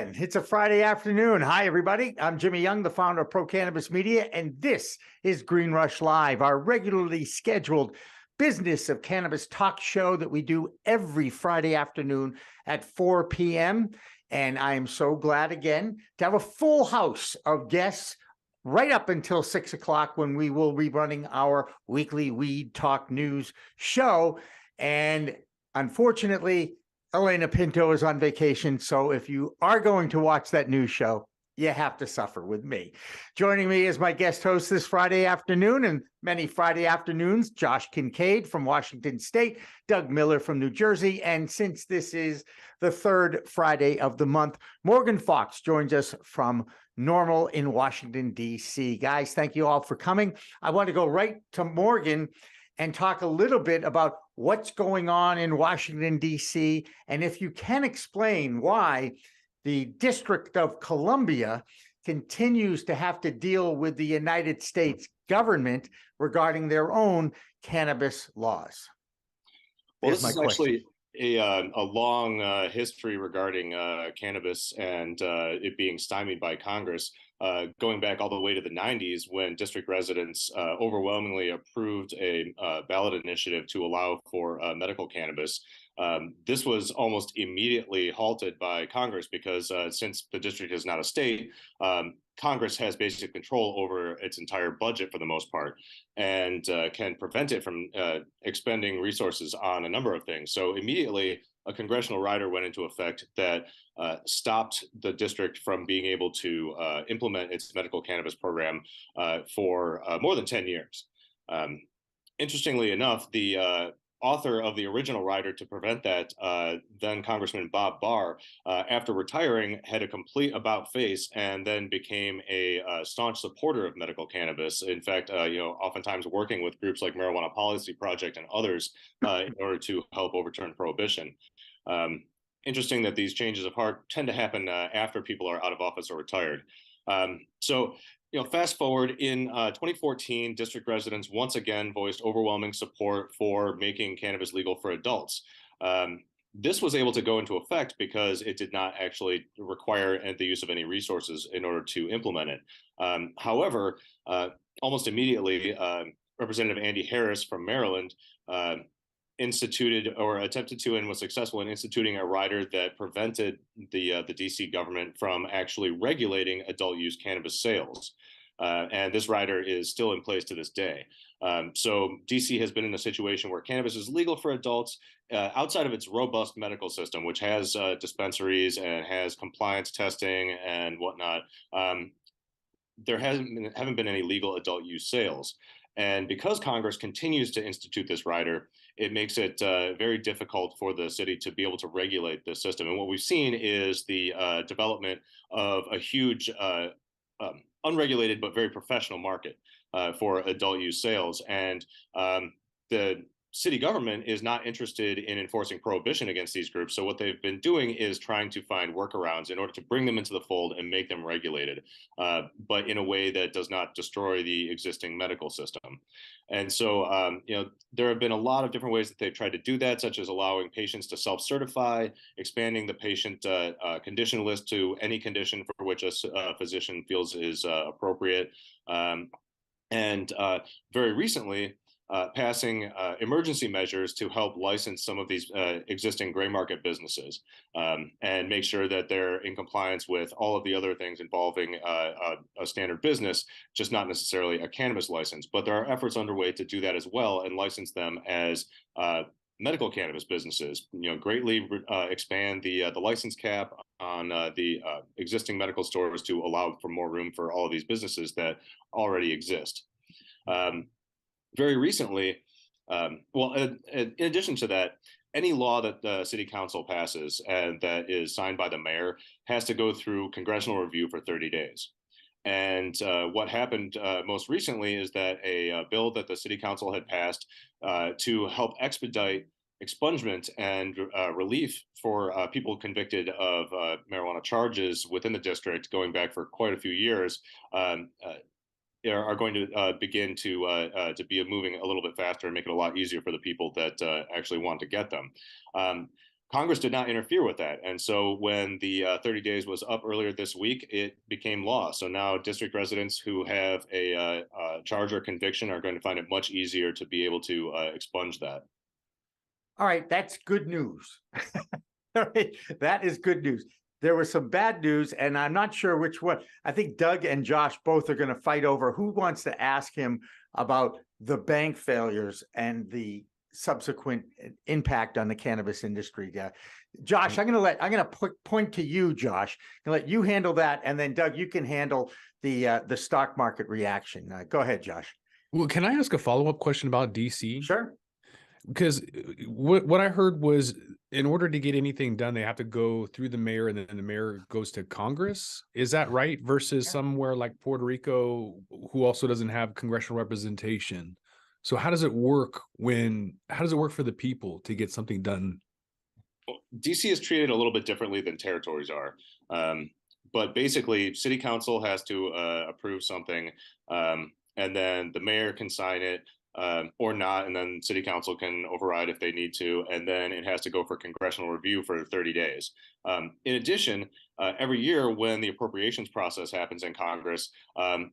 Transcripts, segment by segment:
again. It's a Friday afternoon. Hi, everybody. I'm Jimmy Young, the founder of Pro Cannabis Media, and this is Green Rush Live, our regularly scheduled business of cannabis talk show that we do every Friday afternoon at 4 p.m. And I am so glad again to have a full house of guests right up until 6 o'clock when we will be running our weekly Weed Talk News show. And unfortunately, Elena Pinto is on vacation, so if you are going to watch that news show, you have to suffer with me. Joining me as my guest host this Friday afternoon and many Friday afternoons, Josh Kincaid from Washington State, Doug Miller from New Jersey, and since this is the third Friday of the month, Morgan Fox joins us from NORML in Washington, D.C. Guys, thank you all for coming. I want to go right to Morgan and talk a little bit about what's going on in Washington, D.C., and if you can explain why the District of Columbia continues to have to deal with the United States government regarding their own cannabis laws. Well, this is actually a long history regarding cannabis and it being stymied by Congress. Going back all the way to the 90s when district residents overwhelmingly approved a ballot initiative to allow for medical cannabis. This was almost immediately halted by Congress because since the district is not a state, Congress has basic control over its entire budget for the most part and can prevent it from expending resources on a number of things. So immediately, a congressional rider went into effect that stopped the district from being able to implement its medical cannabis program for more than 10 years. Interestingly enough, the author of the original rider to prevent that, then Congressman Bob Barr, after retiring, had a complete about-face and then became a staunch supporter of medical cannabis. In fact, oftentimes working with groups like Marijuana Policy Project and others in order to help overturn prohibition. Interesting that these changes of heart tend to happen after people are out of office or retired. Fast forward in 2014, district residents once again voiced overwhelming support for making cannabis legal for adults. This was able to go into effect because it did not actually require the use of any resources in order to implement it. However, almost immediately, Representative Andy Harris from Maryland instituted or attempted to and was successful in instituting a rider that prevented the DC government from actually regulating adult use cannabis sales. And this rider is still in place to this day. So DC has been in a situation where cannabis is legal for adults outside of its robust medical system, which has dispensaries and has compliance testing and whatnot. There haven't been any legal adult use sales. And because Congress continues to institute this rider, it makes it very difficult for the city to be able to regulate the system. And what we've seen is the development of a huge unregulated but very professional market for adult use sales. And the city government is not interested in enforcing prohibition against these groups. So what they've been doing is trying to find workarounds in order to bring them into the fold and make them regulated, but in a way that does not destroy the existing medical system. And so, there have been a lot of different ways that they've tried to do that, such as allowing patients to self-certify, expanding the patient condition list to any condition for which a physician feels is appropriate. And very recently, passing emergency measures to help license some of these existing gray market businesses and make sure that they're in compliance with all of the other things involving a standard business, just not necessarily a cannabis license. But there are efforts underway to do that as well and license them as medical cannabis businesses. Greatly expand the license cap on the existing medical stores to allow for more room for all of these businesses that already exist. Very recently, in addition to that, any law that the city council passes and that is signed by the mayor has to go through congressional review for 30 days. And what happened most recently is that a bill that the city council had passed to help expedite expungement and relief for people convicted of marijuana charges within the district going back for quite a few years are going to begin to be moving a little bit faster and make it a lot easier for the people that actually want to get them. Congress did not interfere with that. And so when the 30 days was up earlier this week, it became law. So now district residents who have a charge or conviction are going to find it much easier to be able to expunge that. All right, that's good news. All right, that is good news. There was some bad news, and I'm not sure which one. I think Doug and Josh both are going to fight over who wants to ask him about the bank failures and the subsequent impact on the cannabis industry. Josh, I'm going to point to you, Josh, and let you handle that, and then Doug, you can handle the stock market reaction. Go ahead, Josh. Well, can I ask a follow-up question about DC? Sure. Because what I heard was, in order to get anything done, they have to go through the mayor, and then the mayor goes to Congress. Is that right? Versus somewhere like Puerto Rico, who also doesn't have congressional representation. So how does it work for the people to get something done? Well, DC is treated a little bit differently than territories are. But basically, city council has to approve something, and then the mayor can sign it or not, and then city council can override if they need to, and then it has to go for congressional review for 30 days. In addition, every year when the appropriations process happens in Congress,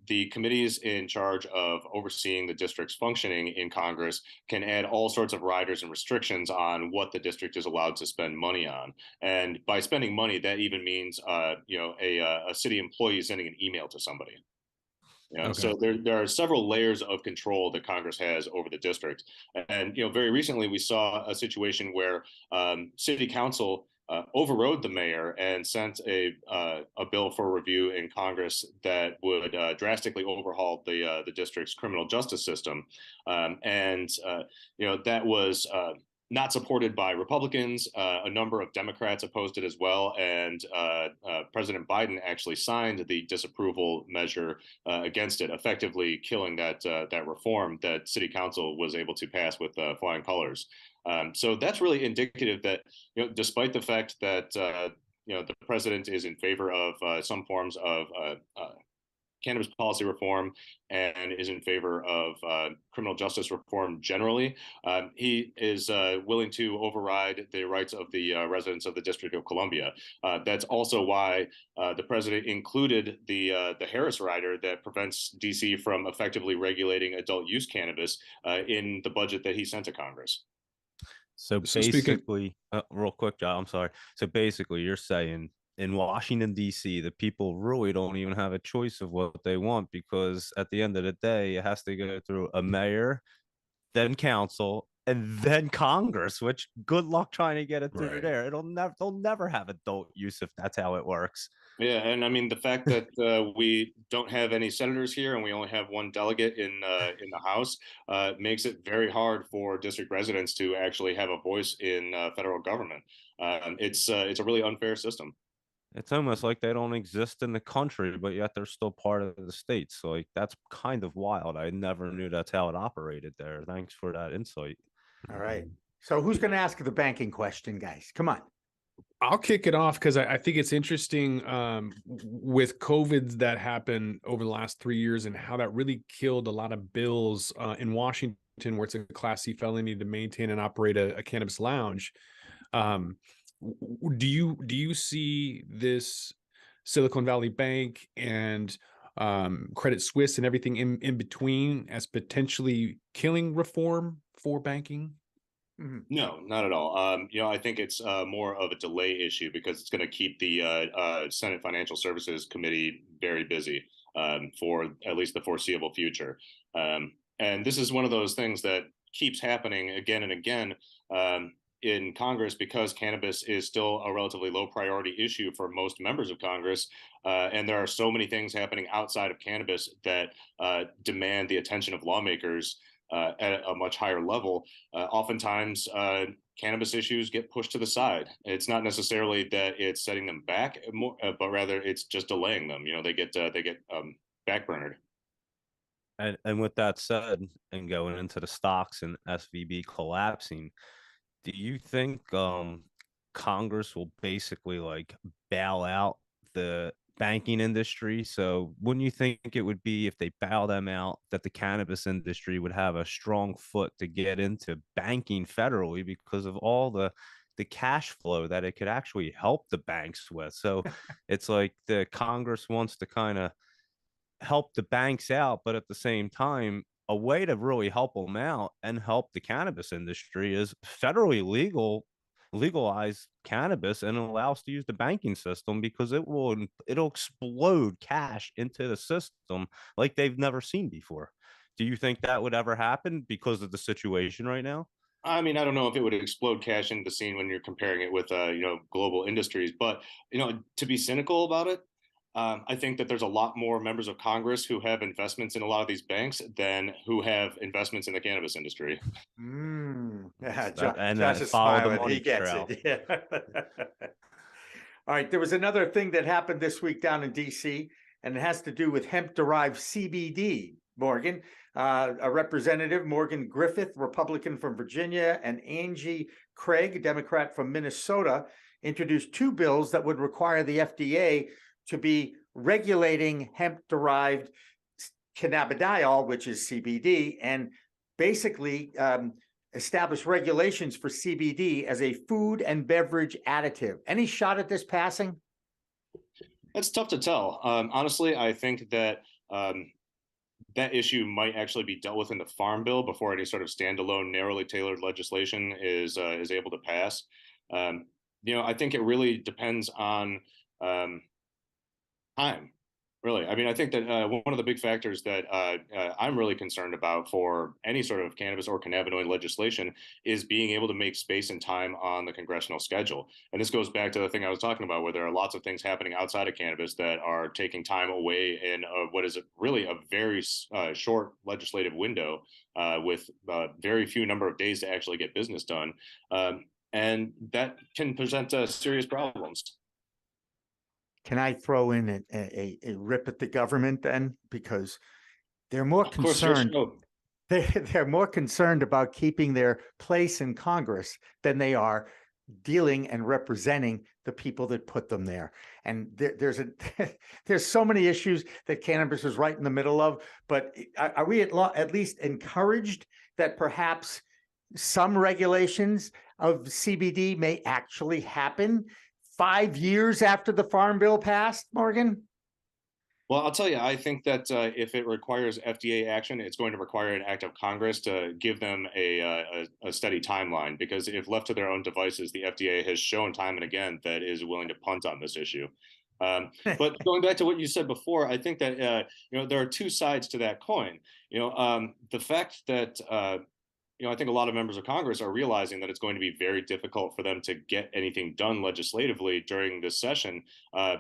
the committees in charge of overseeing the district's functioning in Congress can add all sorts of riders and restrictions on what the district is allowed to spend money on. And by spending money, that even means a city employee sending an email to somebody. So there are several layers of control that Congress has over the district. And, very recently we saw a situation where city council overrode the mayor and sent a bill for review in Congress that would drastically overhaul the district's criminal justice system. That was not supported by Republicans. A number of Democrats opposed it as well, and President Biden actually signed the disapproval measure against it, effectively killing that reform that City Council was able to pass with flying colors. So that's really indicative that, despite the fact that the president is in favor of some forms of cannabis policy reform and is in favor of criminal justice reform generally, he is willing to override the rights of the residents of the District of Columbia. That's also why the president included the Harris rider that prevents DC from effectively regulating adult use cannabis in the budget that he sent to Congress. So basically, real quick, John, I'm sorry. So basically, you're saying in Washington, D.C., the people really don't even have a choice of what they want, because at the end of the day, it has to go through a mayor, then council, and then Congress, which good luck trying to get it through there. They'll never have adult use if that's how it works. Yeah, and I mean, the fact that we don't have any senators here and we only have one delegate in the House makes it very hard for district residents to actually have a voice in federal government. It's a really unfair system. It's almost like they don't exist in the country, but yet they're still part of the state. So like that's kind of wild. I never knew that's how it operated there. Thanks for that insight. All right. So who's going to ask the banking question, guys? Come on. I'll kick it off because I think it's interesting with COVID that happened over the last 3 years and how that really killed a lot of bills in Washington, where it's a Class C felony to maintain and operate a cannabis lounge. Do you see this Silicon Valley Bank and Credit Suisse and everything in between as potentially killing reform for banking? No, not at all. I think it's more of a delay issue because it's going to keep the Senate Financial Services Committee very busy for at least the foreseeable future. And this is one of those things that keeps happening again and again in Congress because cannabis is still a relatively low priority issue for most members of Congress. And there are so many things happening outside of cannabis that demand the attention of lawmakers at a much higher level. Oftentimes, cannabis issues get pushed to the side. It's not necessarily that it's setting them back, but rather it's just delaying them. They get backburnered. And with that said, and going into the stocks and SVB collapsing, do you think Congress will basically like bail out the banking industry? So wouldn't you think it would be, if they bail them out, that the cannabis industry would have a strong foot to get into banking federally because of all the the cash flow that it could actually help the banks with. So it's like the Congress wants to kind of help the banks out, but at the same time, a way to really help them out and help the cannabis industry is federally legalize cannabis and allow us to use the banking system, because it'll explode cash into the system like they've never seen before. Do you think that would ever happen because of the situation right now? I mean, I don't know if it would explode cash into the scene when you're comparing it with, global industries, but, to be cynical about it, I think that there's a lot more members of Congress who have investments in a lot of these banks than who have investments in the cannabis industry. Yeah, And Josh is follow the smiling. money He gets trail. it. Yeah. All right. There was another thing that happened this week down in DC, and it has to do with hemp-derived CBD, Morgan. A representative, Morgan Griffith, Republican from Virginia, and Angie Craig, Democrat from Minnesota, introduced two bills that would require the FDA to be regulating hemp-derived cannabidiol, which is CBD, and basically establish regulations for CBD as a food and beverage additive. Any shot at this passing? It's tough to tell. Honestly, I think that that issue might actually be dealt with in the Farm Bill before any sort of standalone, narrowly tailored legislation is able to pass. I think it really depends on time. Really, I mean, I think that one of the big factors that I'm really concerned about for any sort of cannabis or cannabinoid legislation is being able to make space and time on the congressional schedule. And this goes back to the thing I was talking about, where there are lots of things happening outside of cannabis that are taking time away in what is really a very short legislative window with very few number of days to actually get business done. And that can present serious problems. Can I throw in a rip at the government then? Because they're more concerned. They're more concerned about keeping their place in Congress than they are dealing and representing the people that put them there. And there's so many issues that cannabis is right in the middle of. But are we at least encouraged that perhaps some regulations of CBD may actually happen 5 years after the Farm Bill passed, Morgan? Well, I'll tell you, I think that if it requires FDA action, it's going to require an act of Congress to give them a steady timeline, because if left to their own devices, the FDA has shown time and again that it is willing to punt on this issue. But going back to what you said before, I think that, there are two sides to that coin. The fact that I think a lot of members of Congress are realizing that it's going to be very difficult for them to get anything done legislatively during this session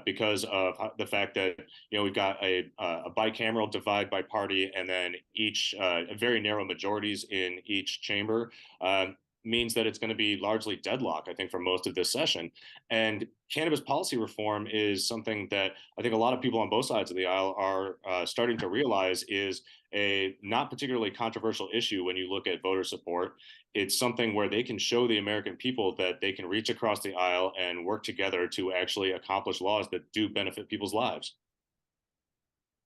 because of the fact that, we've got a bicameral divide by party, and then each very narrow majorities in each chamber means that it's going to be largely deadlock, I think, for most of this session. And cannabis policy reform is something that I think a lot of people on both sides of the aisle are starting to realize is a not particularly controversial issue when you look at voter support. It's something where they can show the American people that they can reach across the aisle and work together to actually accomplish laws that do benefit people's lives.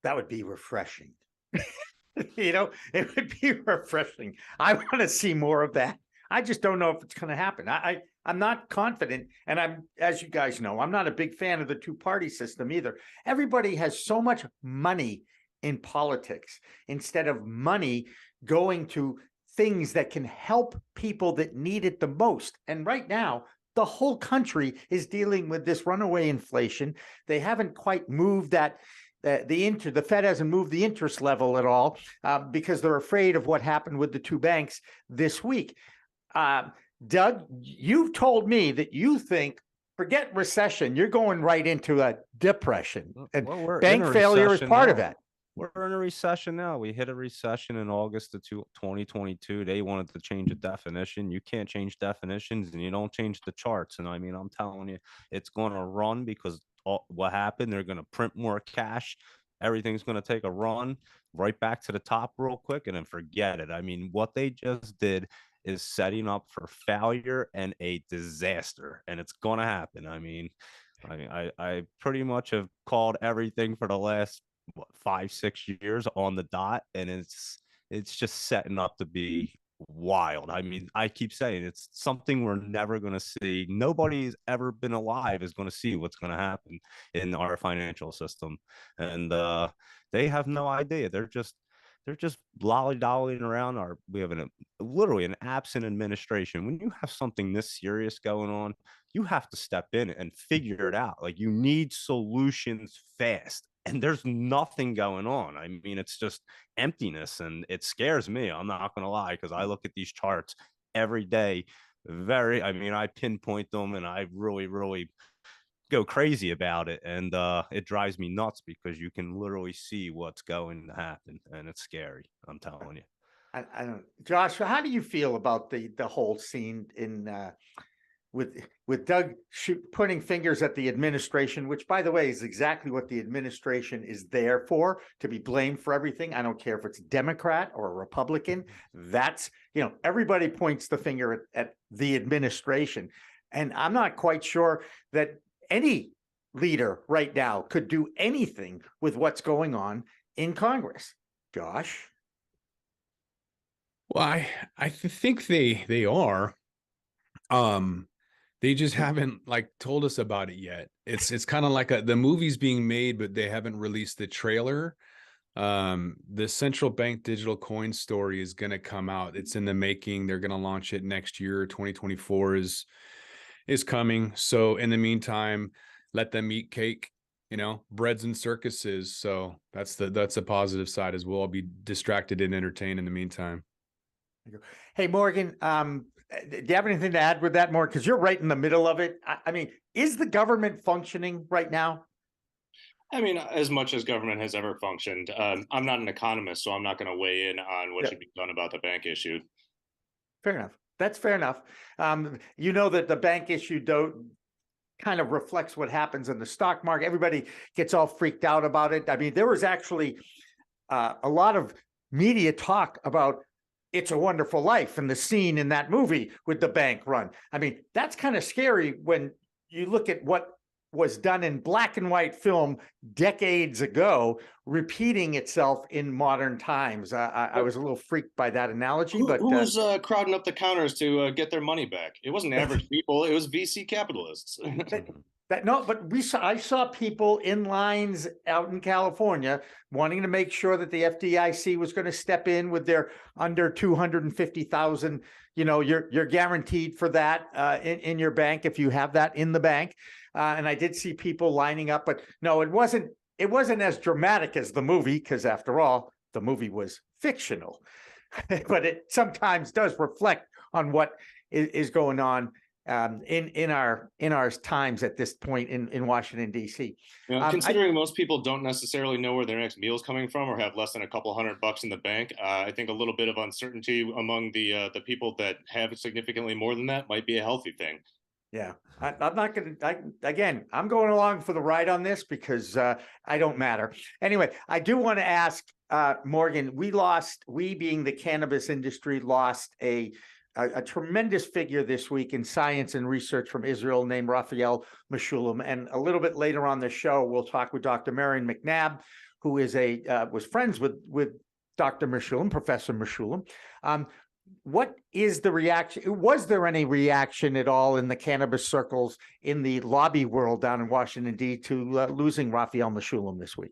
That would be refreshing. It would be refreshing. I want to see more of that. I just don't know if it's going to happen. I'm not confident. And as you guys know, I'm not a big fan of the two-party system either. Everybody has so much money in politics instead of money going to things that can help people that need it the most. And right now, the whole country is dealing with this runaway inflation. They haven't quite moved that. The Fed hasn't moved the interest level at all because they're afraid of what happened with the two banks this week. Doug, you've told me that you think, forget recession, you're going right into a depression, and bank failure is part of that. We're in a recession now. We hit a recession in August of 2022. They wanted to change a definition. You can't change definitions, and you don't change the charts. And I mean, I'm telling you, it's going to run because what happened, they're going to print more cash. Everything's going to take a run right back to the top real quick, and then forget it. I mean, what they just did is setting up for failure and a disaster, and it's going to happen. I pretty much have called everything for the last 5-6 years on the dot, and it's just setting up to be wild. I mean, I keep saying it's something we're never going to see. Nobody's ever been alive is going to see what's going to happen in our financial system, and they have no idea. They're just lolly-dollying around. We have literally an absent administration. When you have something this serious going on, you have to step in and figure it out. Like, you need solutions fast, and there's nothing going on. I mean, it's just emptiness, and it scares me. I'm not going to lie, because I look at these charts every day. I mean, I pinpoint them, and I really, really go crazy about it, and it drives me nuts because you can literally see what's going to happen, and it's scary. I'm telling you. I don't, Josh, how do you feel about the whole scene in with Doug pointing fingers at the administration, which, by the way, is exactly what the administration is there for, to be blamed for everything. I don't care if it's Democrat or Republican. That's, everybody points the finger at the administration. And I'm not quite sure that any leader right now could do anything with what's going on in Congress. Josh? Well, I think they are. They just haven't told us about it yet. It's kind of like the movie's being made, but they haven't released the trailer. The central bank digital coin story is going to come out. It's in the making. They're going to launch it next year. 2024 is coming. So in the meantime, let them eat cake, breads and circuses. So that's a positive side as well. I'll be distracted and entertained in the meantime. Hey, Morgan, do you have anything to add with that, Morgan? Because you're right in the middle of it. I mean, is the government functioning right now? I mean, as much as government has ever functioned. I'm not an economist, so I'm not going to weigh in on what should be done about the bank issue. Fair enough. That's fair enough. That the bank issue kind of reflects what happens in the stock market. Everybody gets all freaked out about it. I mean, there was actually a lot of media talk about It's a Wonderful Life and the scene in that movie with the bank run. I mean, that's kind of scary when you look at what was done in black and white film decades ago, repeating itself in modern times. I was a little freaked by that analogy. Who was crowding up the counters to get their money back? It wasn't average people. It was VC capitalists. I saw people in lines out in California wanting to make sure that the FDIC was going to step in with their under 250,000. You're guaranteed for that in your bank if you have that in the bank. And I did see people lining up, but no, it wasn't as dramatic as the movie, because after all, the movie was fictional. But it sometimes does reflect on what is going on in our times at this point in Washington, D.C. Considering most people don't necessarily know where their next meal is coming from or have less than a couple $100 in the bank, I think a little bit of uncertainty among the people that have significantly more than that might be a healthy thing. Yeah, I'm not going to, I'm going along for the ride on this because I don't matter. Anyway, I do want to ask Morgan, we being the cannabis industry lost a tremendous figure this week in science and research from Israel named Raphael Mechoulam. And a little bit later on the show, we'll talk with Dr. Marion McNabb, who is was friends with Dr. Mechoulam, Professor Mechoulam. What is the reaction? Was there any reaction at all in the cannabis circles in the lobby world down in Washington, D.C. to losing Raphael Mechoulam this week?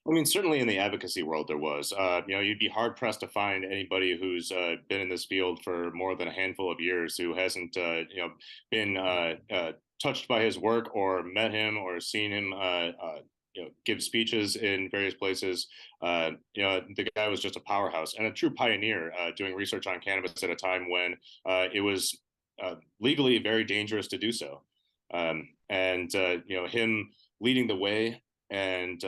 I mean, certainly in the advocacy world, there was. You'd be hard pressed to find anybody who's been in this field for more than a handful of years who hasn't, been touched by his work or met him or seen him give speeches in various places. The guy was just a powerhouse and a true pioneer doing research on cannabis at a time when it was legally very dangerous to do so. Him leading the way and,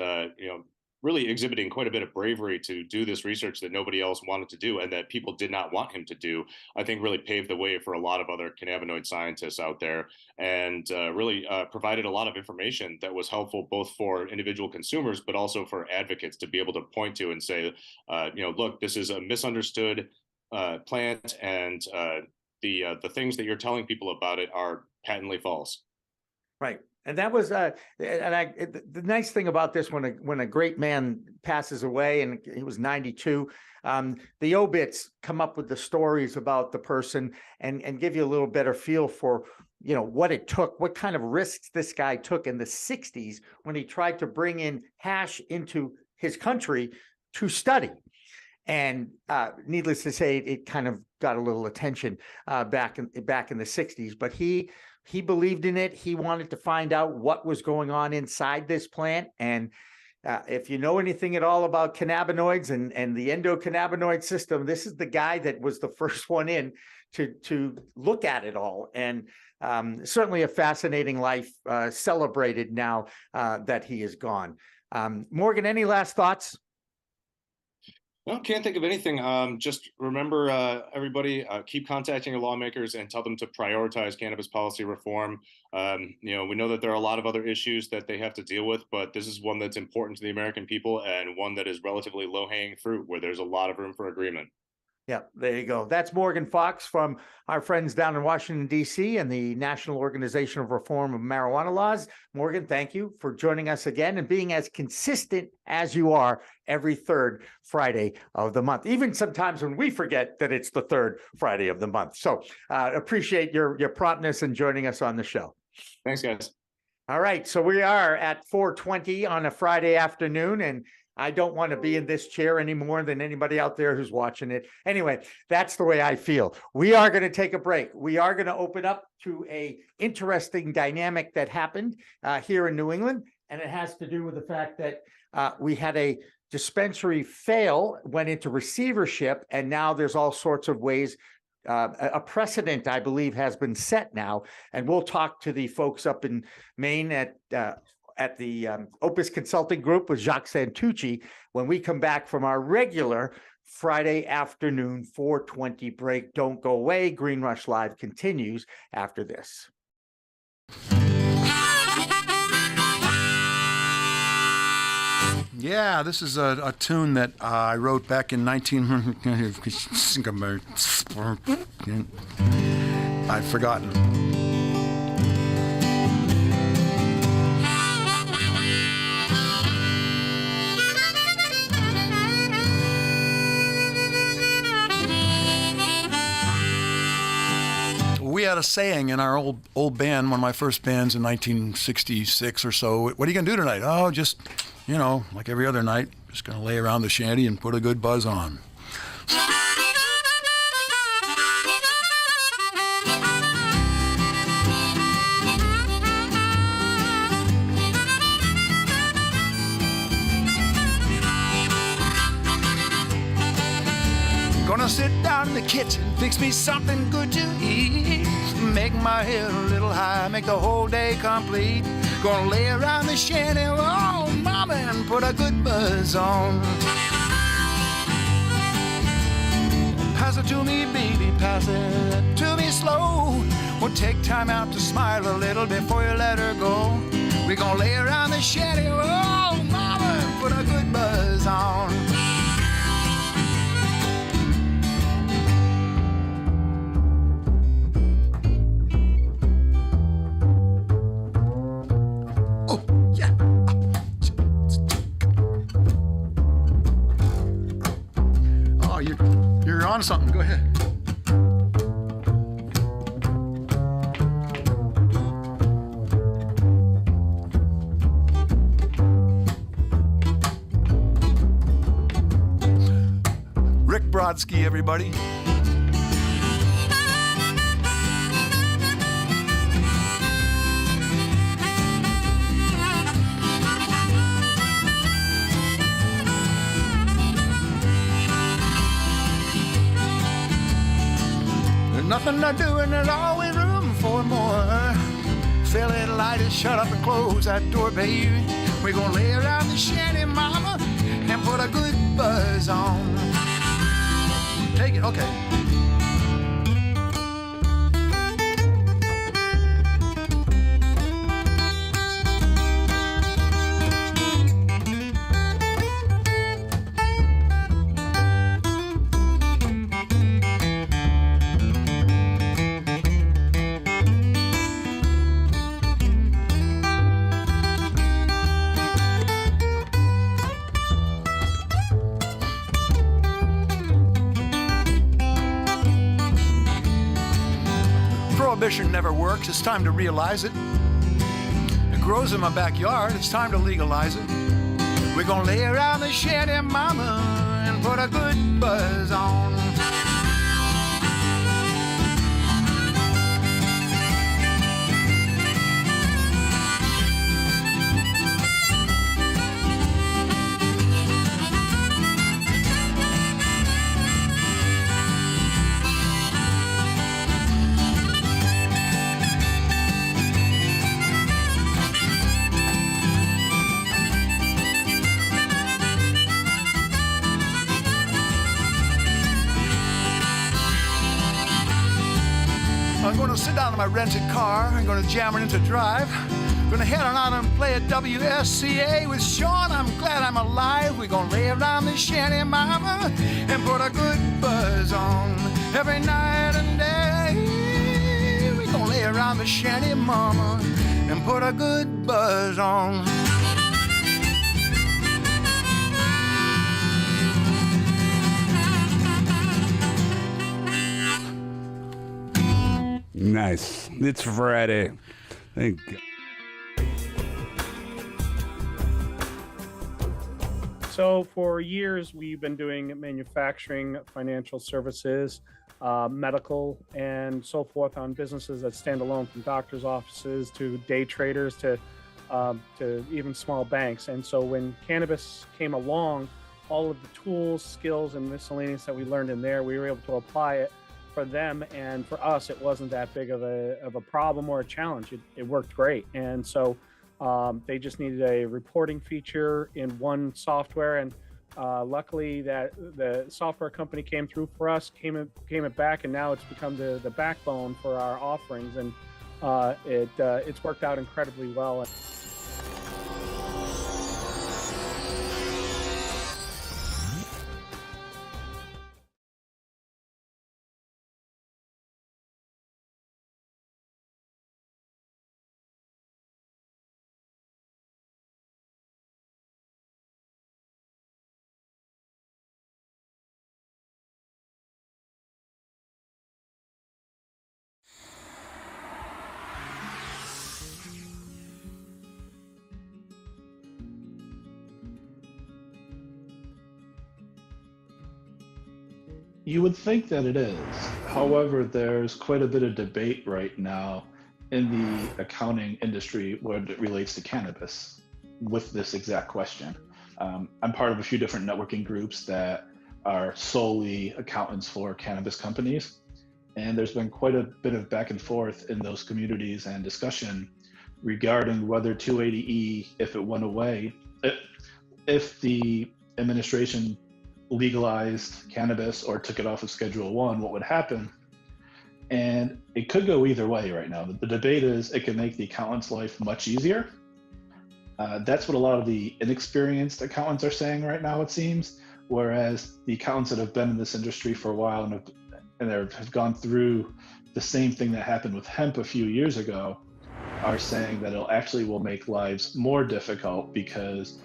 really exhibiting quite a bit of bravery to do this research that nobody else wanted to do and that people did not want him to do, I think really paved the way for a lot of other cannabinoid scientists out there and really provided a lot of information that was helpful both for individual consumers, but also for advocates to be able to point to and say, look, this is a misunderstood plant and the things that you're telling people about it are patently false. Right. And that was the nice thing about this, when a great man passes away, and he was 92, the obits come up with the stories about the person and give you a little better feel for, you know, what it took, what kind of risks this guy took in the 60s when he tried to bring in hash into his country to study. And needless to say, it kind of got a little attention back in the 60s, but he believed in it. He wanted to find out what was going on inside this plant. And if you know anything at all about cannabinoids and the endocannabinoid system, this is the guy that was the first one in to look at it all. And certainly a fascinating life, celebrated now that he is gone. Morgan, any last thoughts? No, can't think of anything. Just remember, everybody, keep contacting your lawmakers and tell them to prioritize cannabis policy reform. You know, we know that there are a lot of other issues that they have to deal with, but this is one that's important to the American people and one that is relatively low-hanging fruit, where there's a lot of room for agreement. Yeah, there you go. That's Morgan Fox from our friends down in Washington, D.C. and the National Organization of Reform of Marijuana Laws. Morgan, thank you for joining us again and being as consistent as you are every third Friday of the month, even sometimes when we forget that it's the third Friday of the month. So appreciate your promptness in joining us on the show. Thanks, guys. All right, so we are at 4:20 on a Friday afternoon, and I don't want to be in this chair any more than anybody out there who's watching it. Anyway, that's the way I feel. We are going to take a break. We are going to open up to a interesting dynamic that happened here in New England, and it has to do with the fact that we had a dispensary fail, went into receivership, and now there's all sorts of ways. A precedent, I believe, has been set now, and we'll talk to the folks up in Maine at the Opus Consulting Group with Jacques Santucci when we come back from our regular Friday afternoon 4:20 break. Don't go away. Green Rush Live continues after this. Yeah, this is a tune that I wrote back in 19... I've forgotten. We had a saying in our old band, one of my first bands in 1966 or so. What are you going to do tonight? Oh, just, you know, like every other night, just going to lay around the shanty and put a good buzz on. Gonna sit down in the kitchen, fix me something good to eat. Make my head a little high, make the whole day complete. Gonna lay around the shanty, oh mama, and put a good buzz on. Pass it to me, baby, pass it to me slow. We'll take time out to smile a little before you let her go. We're gonna lay around the shanty, oh mama, and put a good buzz on. You're on something. Go ahead. Rick Brodsky, everybody. Nothing to do and there's always room for more. Fill it, light it, shut up and close that door, baby. We're gonna lay around the shanty, mama, and put a good buzz on. Take it, okay. Prohibition never works, it's time to realize it. It grows in my backyard, it's time to legalize it. We're gonna lay around the shanty, mama, and put a good buzz on. I'm gonna sit down in my rented car. I'm gonna jam it into drive. Gonna head on out and play at WSCA with Sean. I'm glad I'm alive. We're gonna lay around the shanty, mama, and put a good buzz on every night and day. We're gonna lay around the shanty, mama, and put a good buzz on. Nice. It's Friday. Thank you. So for years, we've been doing manufacturing, financial services, medical, and so forth on businesses that stand alone, from doctors' offices to day traders to even small banks. And so when cannabis came along, all of the tools, skills, and miscellaneous that we learned in there, we were able to apply it for them, and for us it wasn't that big of a problem or a challenge. It worked great. And so they just needed a reporting feature in one software, and luckily that the software company came through for us, came it back, and now it's become the backbone for our offerings, and it's worked out incredibly well. You would think that it is. However, there's quite a bit of debate right now in the accounting industry when it relates to cannabis with this exact question. I'm part of a few different networking groups that are solely accountants for cannabis companies. And there's been quite a bit of back and forth in those communities and discussion regarding whether 280E, if it went away, if the administration legalized cannabis or took it off of Schedule 1, what would happen? And it could go either way right now. The debate is it can make the accountant's life much easier. That's what a lot of the inexperienced accountants are saying right now, it seems, whereas the accountants that have been in this industry for a while and have gone through the same thing that happened with hemp a few years ago are saying that it will make lives more difficult, because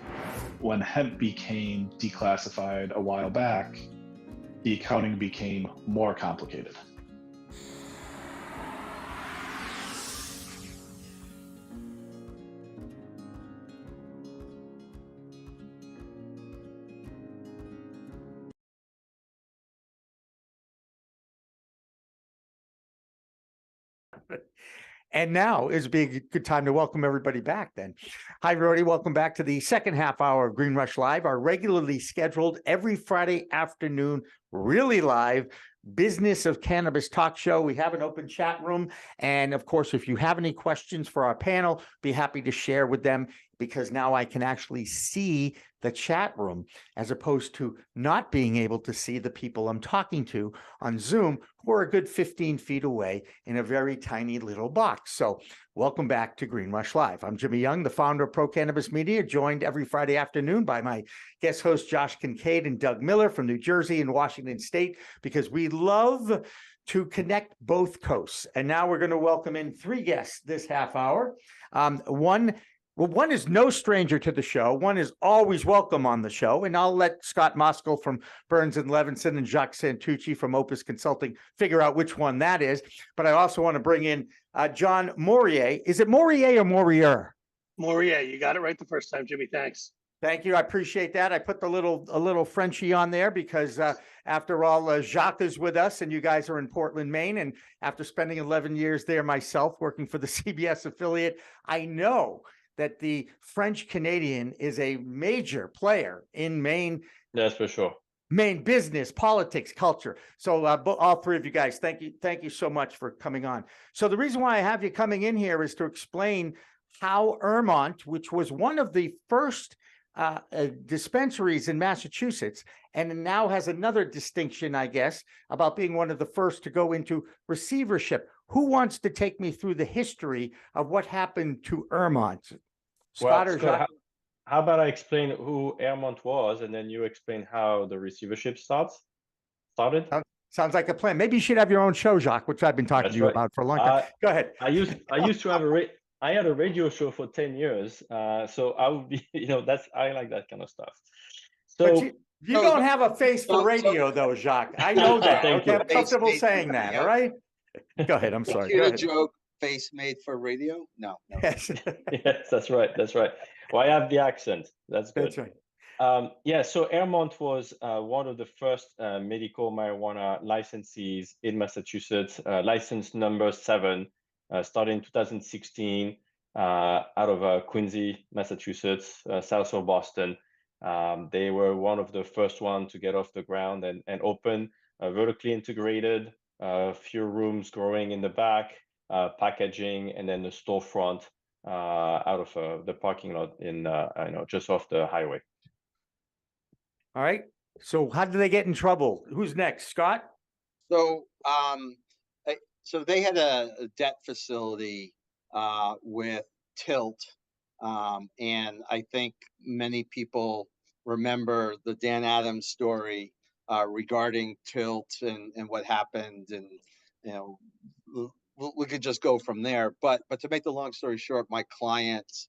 when hemp became declassified a while back, the accounting became more complicated. And now is a good time to welcome everybody back then. Hi, everybody. Welcome back to the second half hour of Green Rush Live, our regularly scheduled every Friday afternoon, really live business of cannabis talk show. We have an open chat room. And of course, if you have any questions for our panel, be happy to share with them, because now I can actually see the chat room as opposed to not being able to see the people I'm talking to on Zoom, who are a good 15 feet away in a very tiny little box. So welcome back to Green Rush Live. I'm Jimmy Young, the founder of Pro Cannabis Media, joined every Friday afternoon by my guest hosts, Josh Kincaid and Doug Miller from New Jersey and Washington State, because we love to connect both coasts. And now we're going to welcome in three guests this half hour. One Well, one is no stranger to the show. One is always welcome on the show. And I'll let Scott Moskol from Burns and Levinson and Jacques Santucci from Opus Consulting figure out which one that is. But I also want to bring in John Morrier. Is it Morrier or Morrier? Morrier, you got it right the first time, Jimmy. Thanks. Thank you. I appreciate that. I put a little Frenchie on there because after all, Jacques is with us and you guys are in Portland, Maine. And after spending 11 years there myself, working for the CBS affiliate, I know that the French Canadian is a major player in Maine. That's for sure. Maine business, politics, culture. So all three of you guys, thank you so much for coming on. So the reason why I have you coming in here is to explain how Ermont, which was one of the first dispensaries in Massachusetts, and now has another distinction, I guess, about being one of the first to go into receivership. Who wants to take me through the history of what happened to Ermont? Scott or Jacques? How about I explain who Ermont was, and then you explain how the receivership started? Sounds like a plan. Maybe you should have your own show, Jacques, which I've been talking to you about for a long time. Go ahead. I used to have I had a radio show for 10 years. So I would be, I like that kind of stuff. So but you don't have a face for radio though, Jacques. I know that. Okay, I'm comfortable saying that. All right. Go ahead. I'm sorry. Go ahead. Joke. Face made for radio? No. Yes. Yes, that's right. Well, I have the accent. That's good. That's right. So Ermont was one of the first medical marijuana licensees in Massachusetts, license number 7, started in 2016 out of Quincy, Massachusetts, south of Boston. They were one of the first ones to get off the ground and open, vertically integrated, a few rooms growing in the back, packaging, and then the storefront out of the parking lot in just off the highway. All right. So how did they get in trouble? Who's next, Scott? So so they had a debt facility with Tilt, and I think many people remember the Dan Adams story regarding Tilt and what happened, and we could just go from there. But to make the long story short, my clients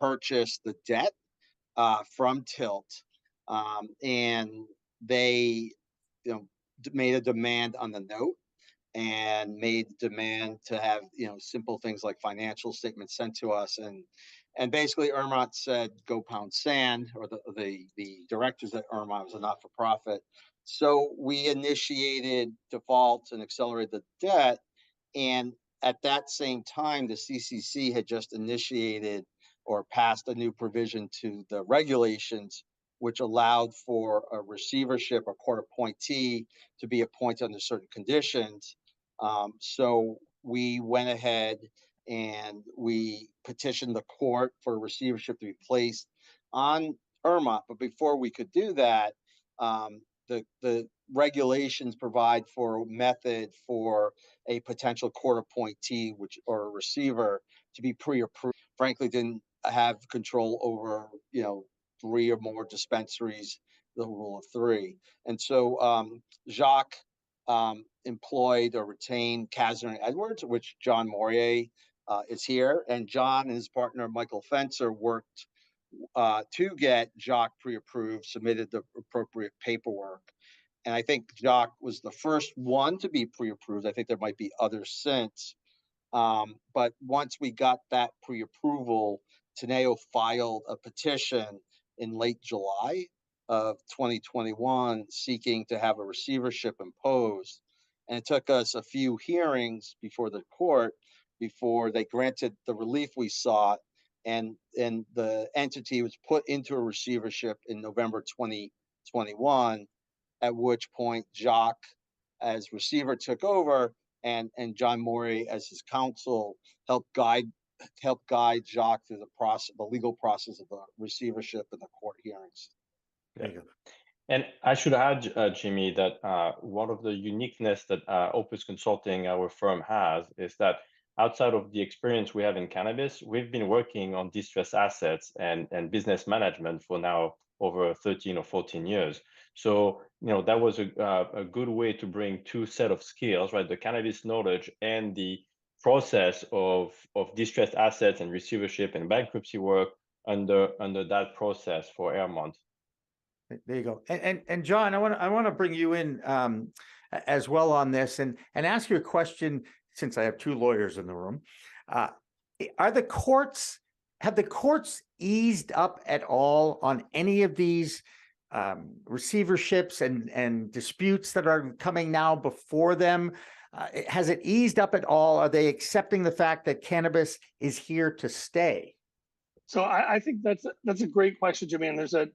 purchased the debt from Tilt, and they made a demand on the note and made demand to have simple things like financial statements sent to us, and basically Ermont said go pound sand, or the directors at Ermont, was a not-for-profit. So we initiated default and accelerated the debt. And at that same time, the CCC had just initiated or passed a new provision to the regulations, which allowed for a receivership or court appointee to be appointed under certain conditions. So we went ahead and we petitioned the court for a receivership to be placed on Ermont. But before we could do that, the regulations provide for a method for a potential court appointee, or a receiver, to be pre-approved. Frankly, didn't have control over 3 or more dispensaries, the rule of 3. And so Jacques employed or retained Casner and Edwards, which John Morrier is here, and John and his partner Michael Fencer worked to get Jacques pre-approved, submitted the appropriate paperwork. And I think Jacques was the first one to be pre-approved. I think there might be others since. But once we got that pre-approval, Teneo filed a petition in late July of 2021 seeking to have a receivership imposed. And it took us a few hearings before the court before they granted the relief we sought. And the entity was put into a receivership in November 2021, at which point Jacques, as receiver, took over, and John Morrier, as his counsel, helped guide Jacques through the legal process of the receivership and the court hearings. There you go. And I should add, Jimmy, that one of the uniqueness that Opus Consulting, our firm, has is that outside of the experience we have in cannabis, we've been working on distressed assets and business management for now over 13 or 14 years. So, that was a good way to bring 2 set of skills, right? The cannabis knowledge and the process of distressed assets and receivership and bankruptcy work under that process for Ermont. There you go. And John, I want to bring you in as well on this and ask you a question, since I have two lawyers in the room. Have the courts eased up at all on any of these receiverships and disputes that are coming now before them? Has it eased up at all? Are they accepting the fact that cannabis is here to stay? So I think that's a great question, Jimmy. And there's a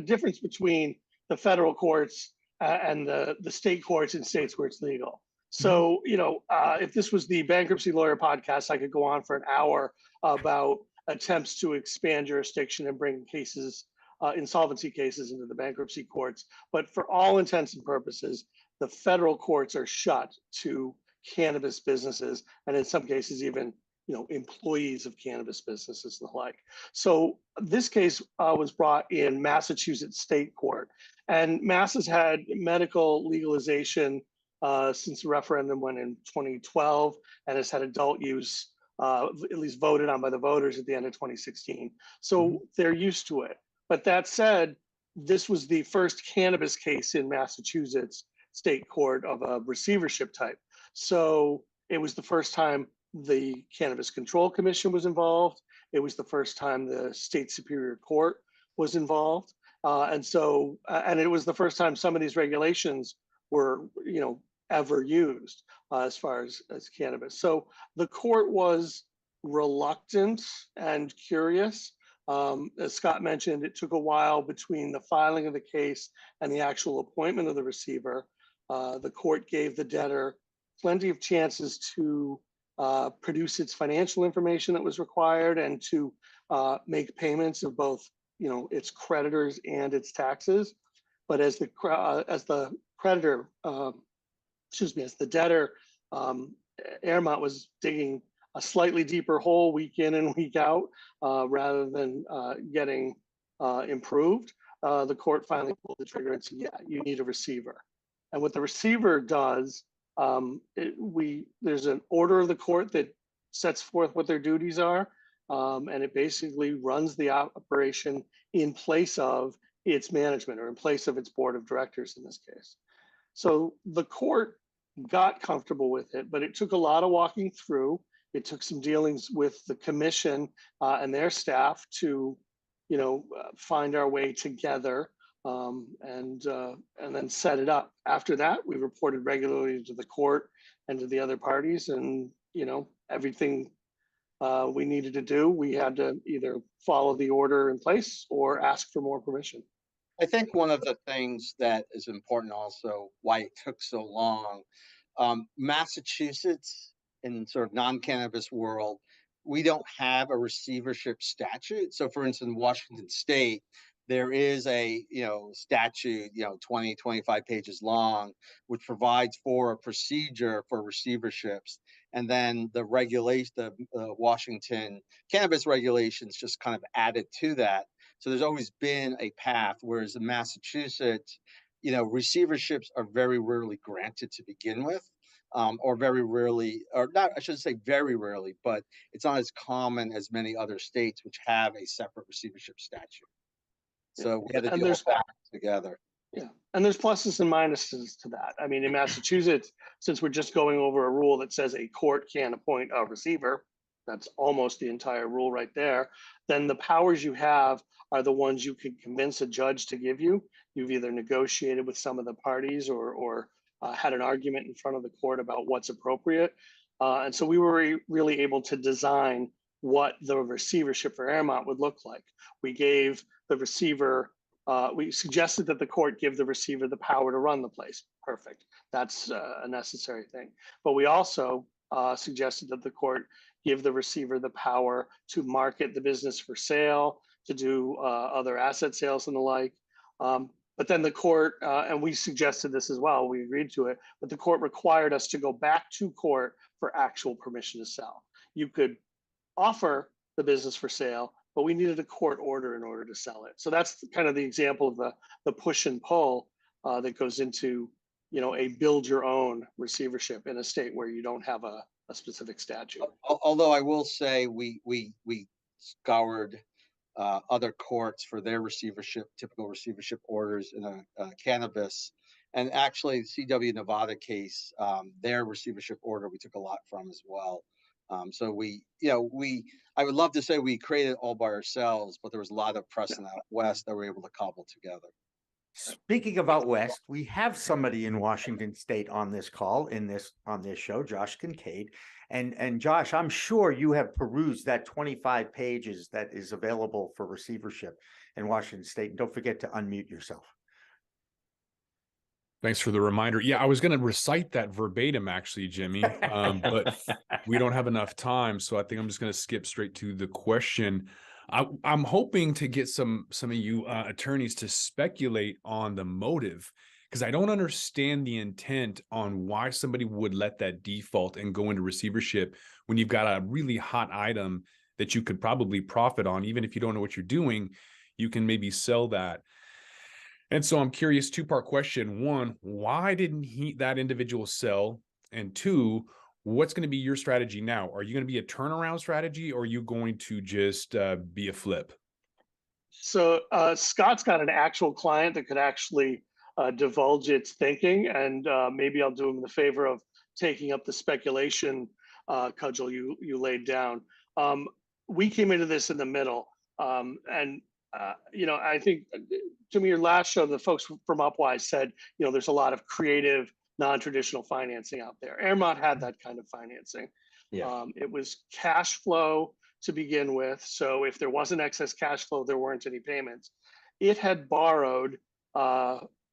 difference between the federal courts and the state courts in states where it's legal. So, if this was the bankruptcy lawyer podcast, I could go on for an hour about attempts to expand jurisdiction and bring cases, insolvency cases, into the bankruptcy courts. But for all intents and purposes, the federal courts are shut to cannabis businesses, and in some cases even employees of cannabis businesses and the like. So this case was brought in Massachusetts State Court, and Mass has had medical legalization since the referendum went in 2012, and has had adult use at least voted on by the voters at the end of 2016. So they're used to it. But that said, this was the first cannabis case in Massachusetts State Court of a receivership type. So it was the first time the Cannabis Control Commission was involved. It was the first time the State Superior Court was involved. And it was the first time some of these regulations were, ever used as far as cannabis. So the court was reluctant and curious. As Scott mentioned, it took a while between the filing of the case and the actual appointment of the receiver. The court gave the debtor plenty of chances to produce its financial information that was required and to make payments of both, its creditors and its taxes. But as the debtor, Ermont was digging a slightly deeper hole week in and week out rather than getting improved. The court finally pulled the trigger and said, yeah, you need a receiver. And what the receiver does, there's an order of the court that sets forth what their duties are, and it basically runs the operation in place of its management, or in place of its board of directors in this case. So the court got comfortable with it, but it took a lot of walking through. It took some dealings with the commission and their staff to, find our way together and then set it up. After that, we reported regularly to the court and to the other parties, and everything we needed to do, we had to either follow the order in place or ask for more permission. I think one of the things that is important also, why it took so long, Massachusetts, in sort of non-cannabis world, we don't have a receivership statute. So for instance, Washington State, there is a statute 20, 25 pages long, which provides for a procedure for receiverships. And then the Washington cannabis regulations just kind of added to that. So there's always been a path, whereas in Massachusetts, receiverships are very rarely granted to begin with, or very rarely, or not, I shouldn't say very rarely, but it's not as common as many other states which have a separate receivership statute. So we had to deal with that together. Yeah, and there's pluses and minuses to that. I mean, in Massachusetts, since we're just going over a rule that says a court can appoint a receiver, that's almost the entire rule right there, then the powers you have are the ones you can convince a judge to give you. You've either negotiated with some of the parties or had an argument in front of the court about what's appropriate. And so we were really able to design what the receivership for Ermont would look like. We gave the receiver, we suggested that the court give the receiver the power to run the place. Perfect. That's a necessary thing. But we also suggested that the court give the receiver the power to market the business for sale, to do other asset sales and the like. But then the court, and we suggested this as well, we agreed to it, but the court required us to go back to court for actual permission to sell. You could offer the business for sale, but we needed a court order in order to sell it. So that's kind of the example of the push and pull that goes into a build your own receivership in a state where you don't have a specific statute. Although I will say we scoured other courts for their typical receivership orders in a cannabis, and actually the CW Nevada case, their receivership order we took a lot from as well. So I would love to say we created it all by ourselves, but there was a lot of precedent out west that we're able to cobble together. Speaking of out west, we have somebody in Washington State on this call on this show, Josh Kincaid. And Josh, I'm sure you have perused that 25 pages that is available for receivership in Washington State. And don't forget to unmute yourself. Thanks for the reminder. Yeah, I was going to recite that verbatim, actually, Jimmy, but we don't have enough time. So I think I'm just going to skip straight to the question. I'm hoping to get some of you attorneys to speculate on the motive, because I don't understand the intent on why somebody would let that default and go into receivership when you've got a really hot item that you could probably profit on. Even if you don't know what you're doing, you can maybe sell that. And so I'm curious, two-part question. One, why didn't that individual sell? And two, what's going to be your strategy now? Are you going to be a turnaround strategy, or are you going to just be a flip? So Scott's got an actual client that could actually divulge its thinking, and maybe I'll do him the favor of taking up the speculation cudgel you laid down. We came into this in the middle, and I think, Jimmy, your last show, the folks from Upwise said, there's a lot of creative, non-traditional financing out there. Ermont had that kind of financing. Yeah. It was cash flow to begin with. So if there wasn't excess cash flow, there weren't any payments. It had borrowed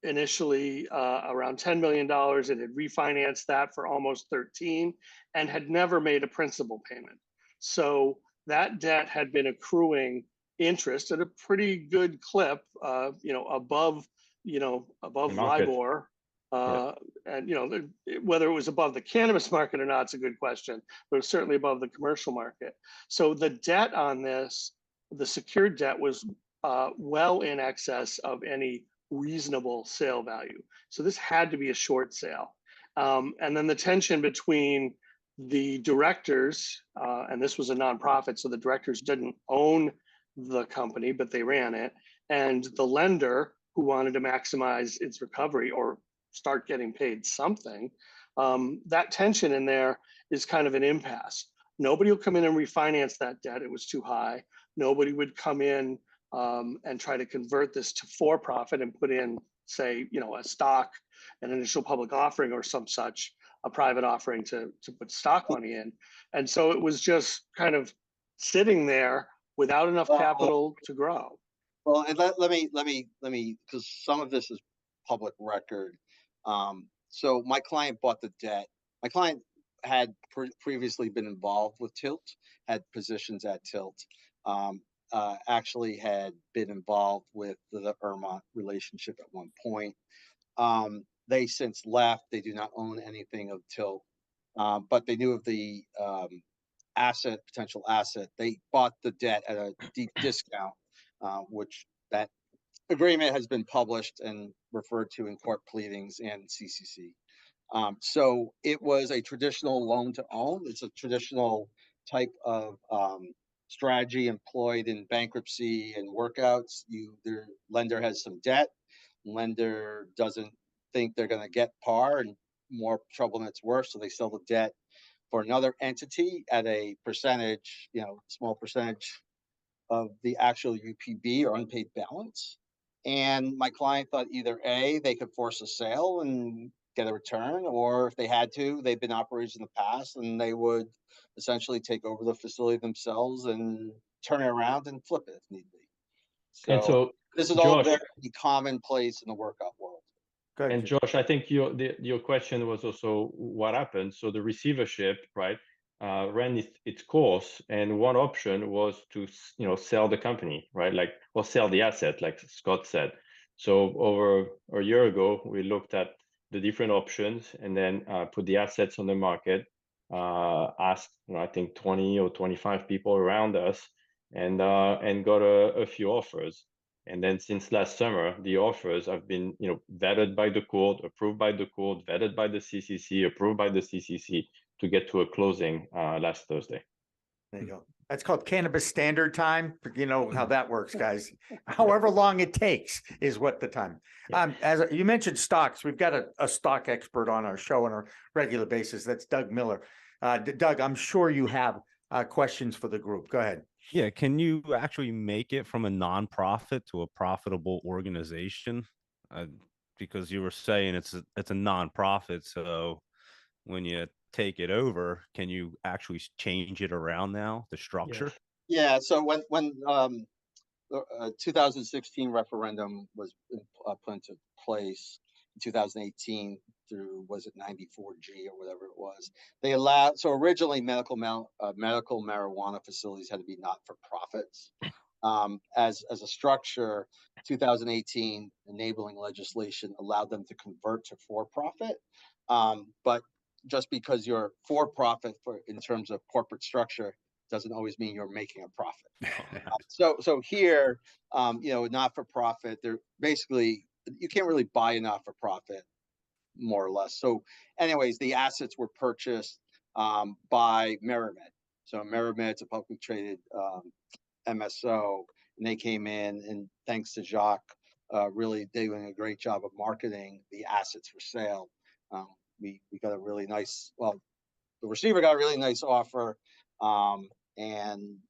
initially around $10 million. It had refinanced that for almost 13 and had never made a principal payment. So that debt had been accruing interest at a pretty good clip, above LIBOR. And whether it was above the cannabis market or not, it's a good question, but it was certainly above the commercial market. So the debt on this, the secured debt, was well in excess of any reasonable sale value. So this had to be a short sale. And then the tension between the directors, and this was a nonprofit, so the directors didn't own the company, but they ran it, and the lender, who wanted to maximize its recovery or start getting paid something, that tension in there is kind of an impasse. Nobody will come in and refinance that debt. It was too high. Nobody would come in and try to convert this to for-profit and put in, say, a stock, an initial public offering or some such, a private offering to put stock money in. And so it was just kind of sitting there without enough capital to grow. Well, and let me, because some of this is public record. So my client bought the debt. My client had previously been involved with Tilt, had positions at Tilt, actually had been involved with the Ermont relationship at one point. They since left. They do not own anything of Tilt, but they knew of the potential asset. They bought the debt at a deep discount, which that agreement has been published and referred to in court pleadings and CCC. So it was a traditional loan to own. It's a traditional type of strategy employed in bankruptcy and workouts. The lender has some debt. Lender doesn't think they're going to get par, and more trouble than it's worth, so they sell the debt for another entity at a percentage, small percentage of the actual UPB or unpaid balance. And my client thought either A, they could force a sale and get a return, or if they had to, they've been operators in the past, and they would essentially take over the facility themselves and turn it around and flip it if need be. And so this is Josh, all very commonplace in the workout world. And Josh, I think your question was also what happened. So the receivership, right, ran its course, and one option was to sell the company, right, or sell the asset, like Scott said. So over a year ago, we looked at the different options and then put the assets on the market, asked I think 20 or 25 people around us, and got a few offers. And then since last summer, the offers have been, vetted by the court, approved by the court, vetted by the CCC, approved by the CCC to get to a closing last Thursday. There you go. That's called cannabis standard time. You know how that works, guys. However long it takes is what the time. As you mentioned stocks, we've got a stock expert on our show on a regular basis. That's Doug Miller. Doug, I'm sure you have questions for the group. Go ahead. Yeah, can you actually make it from a nonprofit to a profitable organization? Because you were saying it's a nonprofit, so when you take it over, can you actually change it around now, the structure? Yeah. So when the 2016 referendum was put into place in 2018 through, was it 94G or whatever it was, they allowed, so originally medical marijuana facilities had to be not-for-profits. As a structure, 2018 enabling legislation allowed them to convert to for-profit. But just because you're for-profit in terms of corporate structure doesn't always mean you're making a profit. So here, not-for-profit, they're basically, you can't really buy a not-for-profit, more or less. So anyways, the assets were purchased by MariMed. So MariMed's a publicly traded MSO, and they came in, and thanks to Jacques, really doing a great job of marketing the assets for sale. We got a really nice, well, the receiver got a really nice offer, and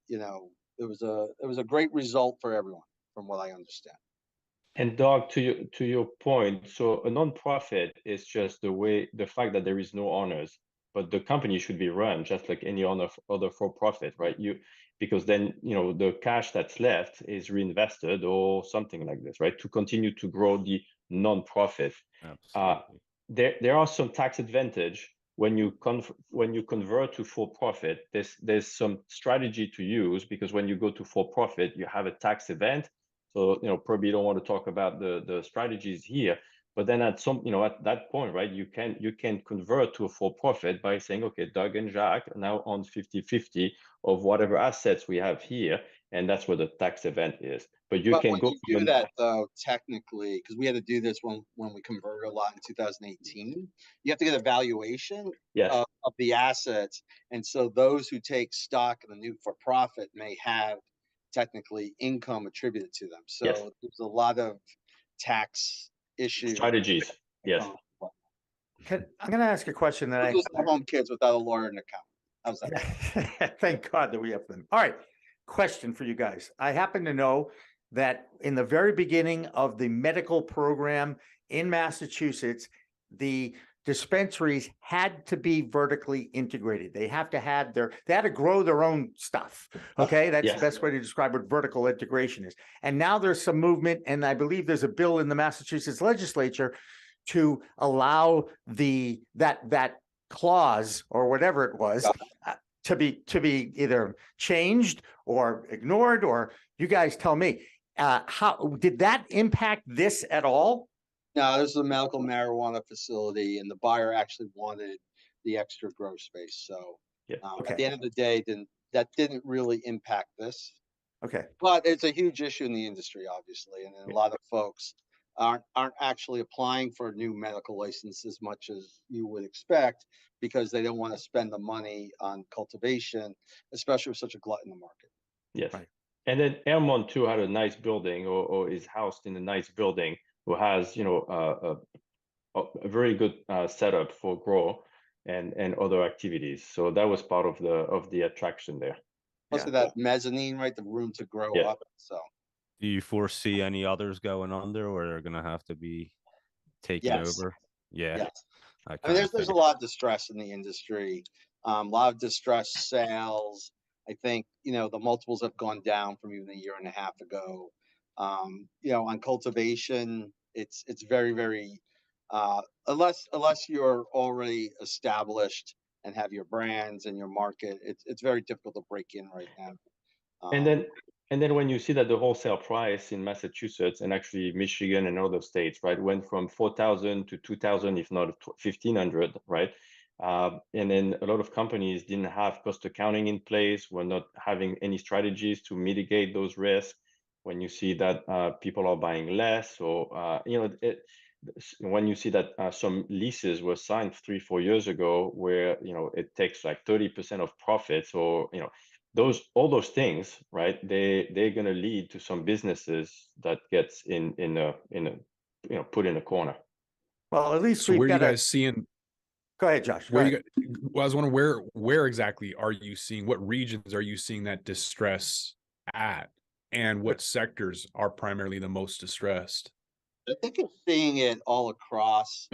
it was a great result for everyone, from what I understand. And Doug, to your point, so a nonprofit is just the fact that there is no owners, but the company should be run just like any other for-profit, right? Because then the cash that's left is reinvested or something like this, right? To continue to grow the nonprofit. Absolutely. There are some tax advantage when you convert to for-profit. There's some strategy to use, because when you go to for-profit, you have a tax event. So probably you don't want to talk about the strategies here, but then at that point, right, you can convert to a for-profit by saying, okay, Doug and Jacques now own 50-50 of whatever assets we have here, and that's where the tax event is. But you can go do that though, technically, because we had to do this when we converted a lot in 2018. You have to get a valuation of the assets, and so those who take stock in the new for-profit may have technically income attributed to them. So there's a lot of tax issues. Strategies. Yes. I'm going to ask a question that home kids without a lawyer and account. How's that? Thank God that we have them. All right. Question for you guys. I happen to know that in the very beginning of the medical program in Massachusetts, the dispensaries had to be vertically integrated. They had to grow their own stuff. Okay. That's the best way to describe what vertical integration is. And now there's some movement, and I believe there's a bill in the Massachusetts legislature to allow that clause or whatever it was to be either changed or ignored, or you guys tell me. How did that impact this at all? No, this is a medical marijuana facility, and the buyer actually wanted the extra grow space. So at the end of the day, that didn't really impact this. Okay. But it's a huge issue in the industry, obviously, and a lot of folks aren't actually applying for a new medical license as much as you would expect, because they don't want to spend the money on cultivation, especially with such a glut in the market. Yes. Right. And then Ermont too had a nice building, or is housed in a nice building, who has a very good setup for grow and other activities. So that was part of the attraction there. Plus that mezzanine, right, the room to grow up. So do you foresee any others going under, or they're gonna have to be taken over? Yes. I mean, there's a lot of distress in the industry, a lot of distressed sales. I think the multiples have gone down from even a year and a half ago. On cultivation, it's very, very unless you're already established and have your brands and your market, it's very difficult to break in right now. And then when you see that the wholesale price in Massachusetts and actually Michigan and other states, right, went from 4,000 to 2,000, if not 1,500, right? And then a lot of companies didn't have cost accounting in place, were not having any strategies to mitigate those risks. when you see that people are buying less, or when you see that some leases were signed 3-4 years ago, where it takes like 30% of profits, or all those things, right? They're going to lead to some businesses that gets in a put in a corner. Well, at least So we've where are you got guys seeing? Go ahead, Josh. Go Where ahead. well, I was wondering where exactly are you seeing? What regions are you seeing that distress at, and what sectors are primarily the most distressed? I think you're seeing it all across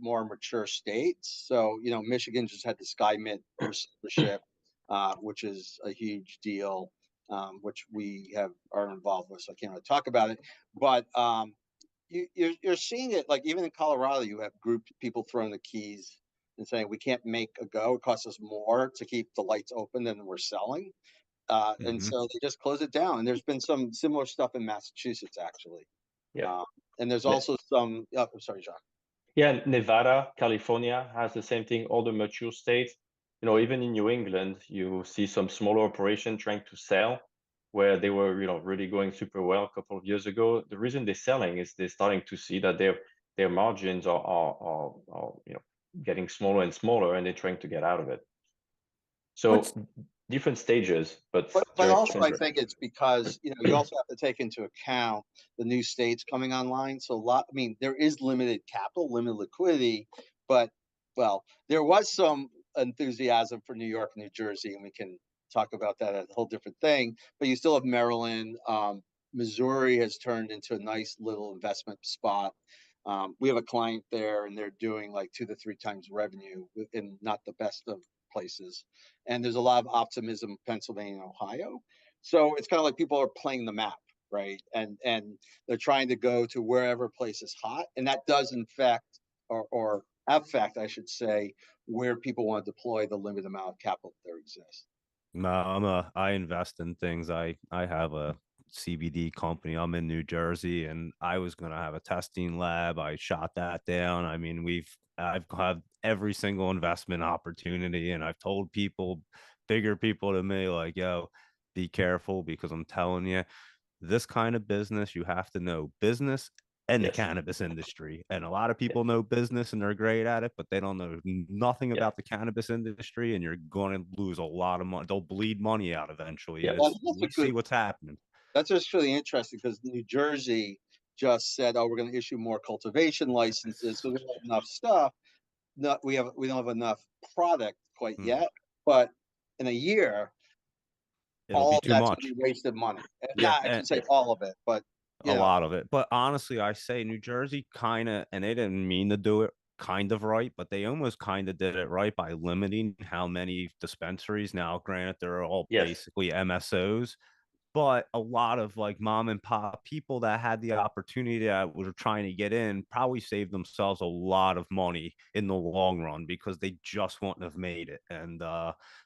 more mature states. So, Michigan just had the SkyMint receivership, which is a huge deal, which we are involved with. So I can't really talk about it. But you're seeing it, like even in Colorado, you have people throwing the keys and saying, we can't make a go. It costs us more to keep the lights open than we're selling. And so they just close it down. And there's been some similar stuff in Massachusetts, actually. Yeah. And there's also some, I'm sorry, Jacques. Yeah, Nevada, California has the same thing, all the mature states. Even in New England, you see some smaller operation trying to sell, where they were, really going super well a couple of years ago. The reason they're selling is they're starting to see that their margins are getting smaller and smaller, and they're trying to get out of it. So different stages, but also I think it's because you also have to take into account the new states coming online. So there is limited capital, limited liquidity, but there was some enthusiasm for New York and New Jersey, and we can talk about that as a whole different thing. But you still have Maryland. Missouri has turned into a nice little investment spot. We have a client there, and they're doing like 2 to 3 times revenue in not the best of places. And there's a lot of optimism in Pennsylvania and Ohio. So it's kind of like people are playing the map, right? And they're trying to go to wherever place is hot. And that does affect, I should say, where people want to deploy the limited amount of capital that there exists. No, I invest in things. I have a CBD company. I'm in New Jersey, and I was going to have a testing lab. I shot that down. I mean, I've had every single investment opportunity, and I've told bigger people to me, like, yo, be careful, because I'm telling you, this kind of business, you have to know business and the cannabis industry. And a lot of people know business and they're great at it, but they don't know nothing about the cannabis industry, and you're going to lose a lot of money. They'll bleed money out eventually. Yeah, we see what's happening. That's just really interesting, because New Jersey just said, "Oh, we're going to issue more cultivation licenses, so we don't have enough stuff. We don't have enough product quite yet, but in a year, it'll be too much. Wasted money." Yeah, I should say all of it, but a lot of it. But honestly, I say New Jersey kind of, and they didn't mean to do it kind of right, but they almost kind of did it right by limiting how many dispensaries. Now, granted, they're all basically MSOs, but a lot of like mom and pop people that had the opportunity that were trying to get in probably saved themselves a lot of money in the long run, because they just wouldn't have made it. And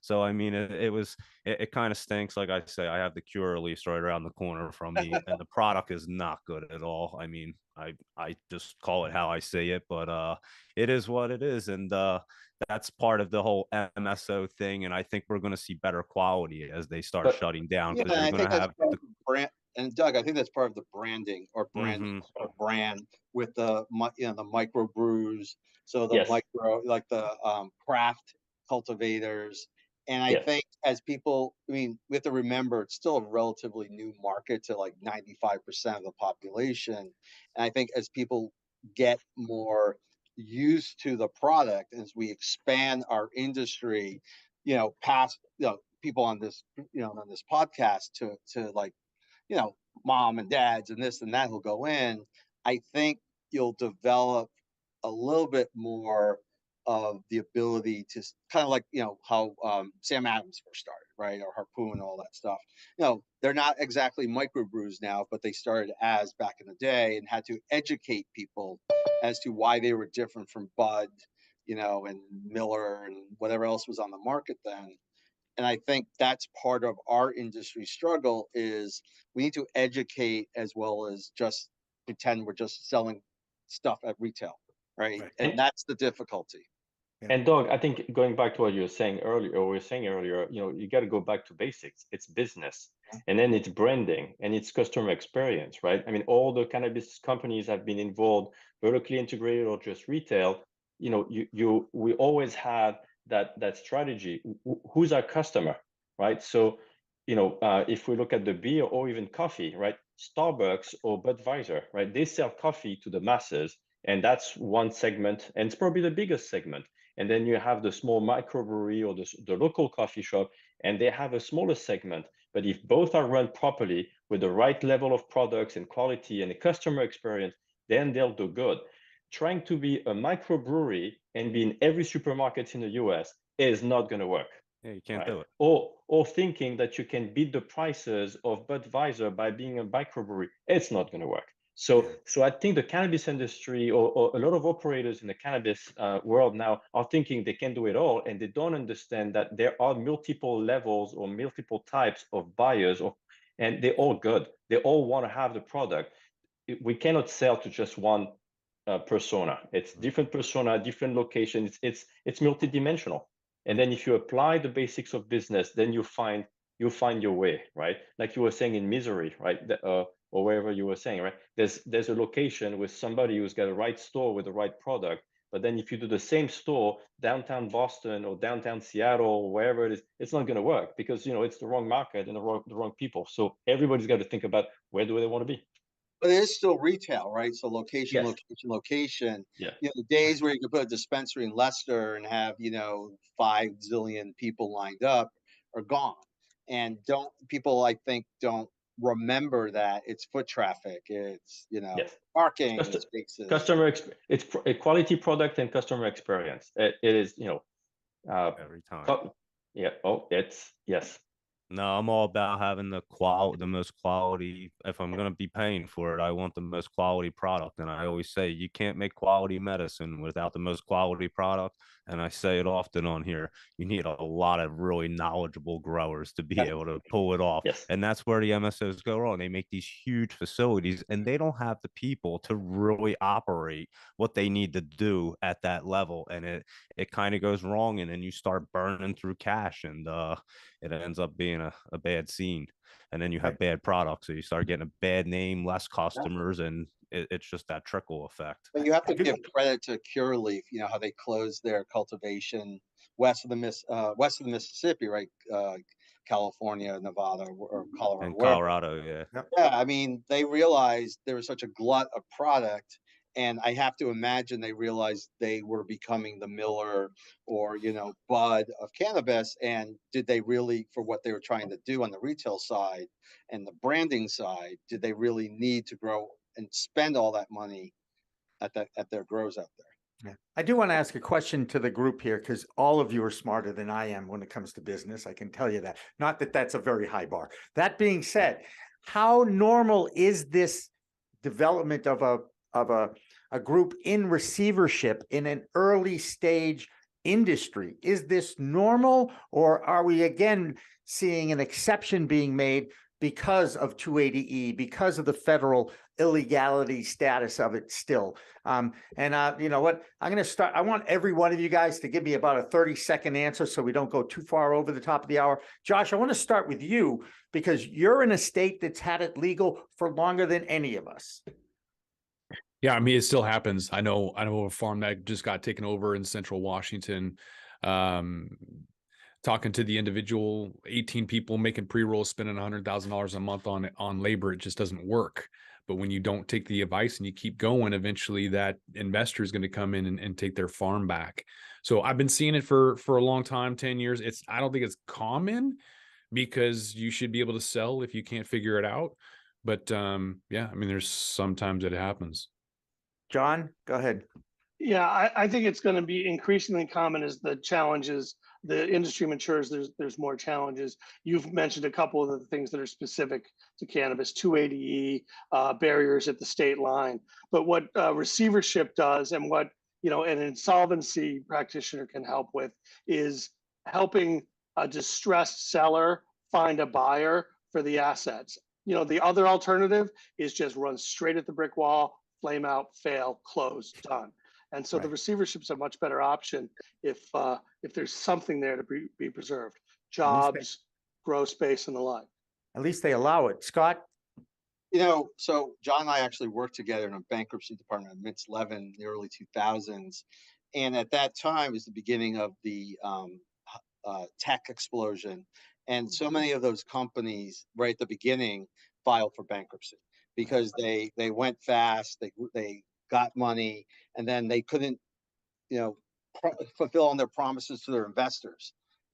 so, I mean, it kind of stinks. Like I say, I have the cure release right around the corner from me, and the product is not good at all. I mean, I just call it how I see it, but it is what it is. And that's part of the whole MSO thing, and I think we're going to see better quality as they start shutting down, because you're going to have the brand. And Doug, I think that's part of the branding or brand with the the micro brews, so the micro, like the craft cultivators. And I think as people, we have to remember, it's still a relatively new market to like 95% of the population. And I think as people get more used to the product, as we expand our industry, past people on this on this podcast to like mom and dads and this and that who'll go in, I think you'll develop a little bit more of the ability to kind of like how Sam Adams first started, right? Or Harpoon and all that stuff. They're not exactly microbrews now, but they started as back in the day, and had to educate people as to why they were different from Bud, and Miller and whatever else was on the market then. And I think that's part of our industry struggle, is we need to educate as well as just pretend we're just selling stuff at retail, right? And that's the difficulty. And Doug, I think going back to what you were saying earlier, you got to go back to basics. It's business, and then it's branding, and it's customer experience, right? I mean, all the cannabis companies have been involved, vertically integrated or just retail. We always had that strategy. Who's our customer, right? So, if we look at the beer or even coffee, right? Starbucks or Budweiser, right? They sell coffee to the masses, and that's one segment, and it's probably the biggest segment. And then you have the small microbrewery or the local coffee shop, and they have a smaller segment. But if both are run properly with the right level of products and quality and a customer experience, then they'll do good. Trying to be a microbrewery and be in every supermarket in the US is not going to work. Yeah, you can't do it. Or thinking that you can beat the prices of Budweiser by being a microbrewery, it's not going to work. So I think the cannabis industry or a lot of operators in the cannabis world now are thinking they can do it all, and they don't understand that there are multiple levels or multiple types of buyers, and they're all good. They all want to have the product. We cannot sell to just one persona. It's different persona, different locations. It's multidimensional. And then if you apply the basics of business, then you'll find your way, right? Like you were saying in Missouri, right? Or wherever you were saying, right? There's a location with somebody who's got a right store with the right product. But then if you do the same store downtown Boston or downtown Seattle or wherever it is, it's not going to work because it's the wrong market and the wrong people. So everybody's got to think about where do they want to be. But it is still retail, right? So location, Yes. location. Yeah. The days where you could put a dispensary in Leicester and have 5 zillion people lined up are gone. And people I think don't remember that it's foot traffic, it's Yes. parking spaces, it's a quality product and customer experience. It is Every time. Yeah. Yes. No, I'm all about having the most quality. If I'm going to be paying for it, I want the most quality product. And I always say you can't make quality medicine without the most quality product. And I say it often on here, you need a lot of really knowledgeable growers to be able to pull it off. Yes. And that's where the MSOs go wrong. They make these huge facilities and they don't have the people to really operate what they need to do at that level. And it kind of goes wrong. And then you start burning through cash, and it ends up being a bad scene. And then you have bad products. So you start getting a bad name, less customers, and it's just that trickle effect. But you have to give credit to Curaleaf, how they closed their cultivation west of the Mississippi, right? California, Nevada, or Colorado. In Colorado, yeah. Yeah, I mean, they realized there was such a glut of product, and I have to imagine they realized they were becoming the Miller or Bud of cannabis. And did they really, for what they were trying to do on the retail side and the branding side, did they really need to grow and spend all that money at their grows out there? Yeah. I do want to ask a question to the group here, because all of you are smarter than I am when it comes to business. I can tell you that. Not that that's a very high bar. That being said, how normal is this development of a group in receivership in an early stage industry? Is this normal, or are we again seeing an exception being made because of 280E, because of the federal illegality status of it still? You know what? I'm going to start. I want every one of you guys to give me about a 30-second answer so we don't go too far over the top of the hour. Josh, I want to start with you because you're in a state that's had it legal for longer than any of us. Yeah, I mean, it still happens. I know a farm that just got taken over in central Washington. Talking to the individual 18 people making pre-rolls, spending $100,000 a month on labor, it just doesn't work. But when you don't take the advice and you keep going, eventually that investor is going to come in and take their farm back. So I've been seeing it for a long time, 10 years. I don't think it's common because you should be able to sell if you can't figure it out. But yeah, I mean, there's sometimes it happens. John, go ahead. Yeah, I think it's going to be increasingly common as the challenges, the industry matures, there's more challenges. You've mentioned a couple of the things that are specific to cannabis, 280E, barriers at the state line. But what receivership does and what an insolvency practitioner can help with is helping a distressed seller find a buyer for the assets. The other alternative is just run straight at the brick wall, flame out, fail, close, done. And so the receivership's a much better option if there's something there to be preserved, jobs, grow space, and the like. At least they allow it. Scott? So John and I actually worked together in a bankruptcy department at Mintz Levin in the early 2000s. And at that time was the beginning of the tech explosion. And so many of those companies right at the beginning filed for bankruptcy because they went fast, they got money, and then they couldn't, fulfill on their promises to their investors.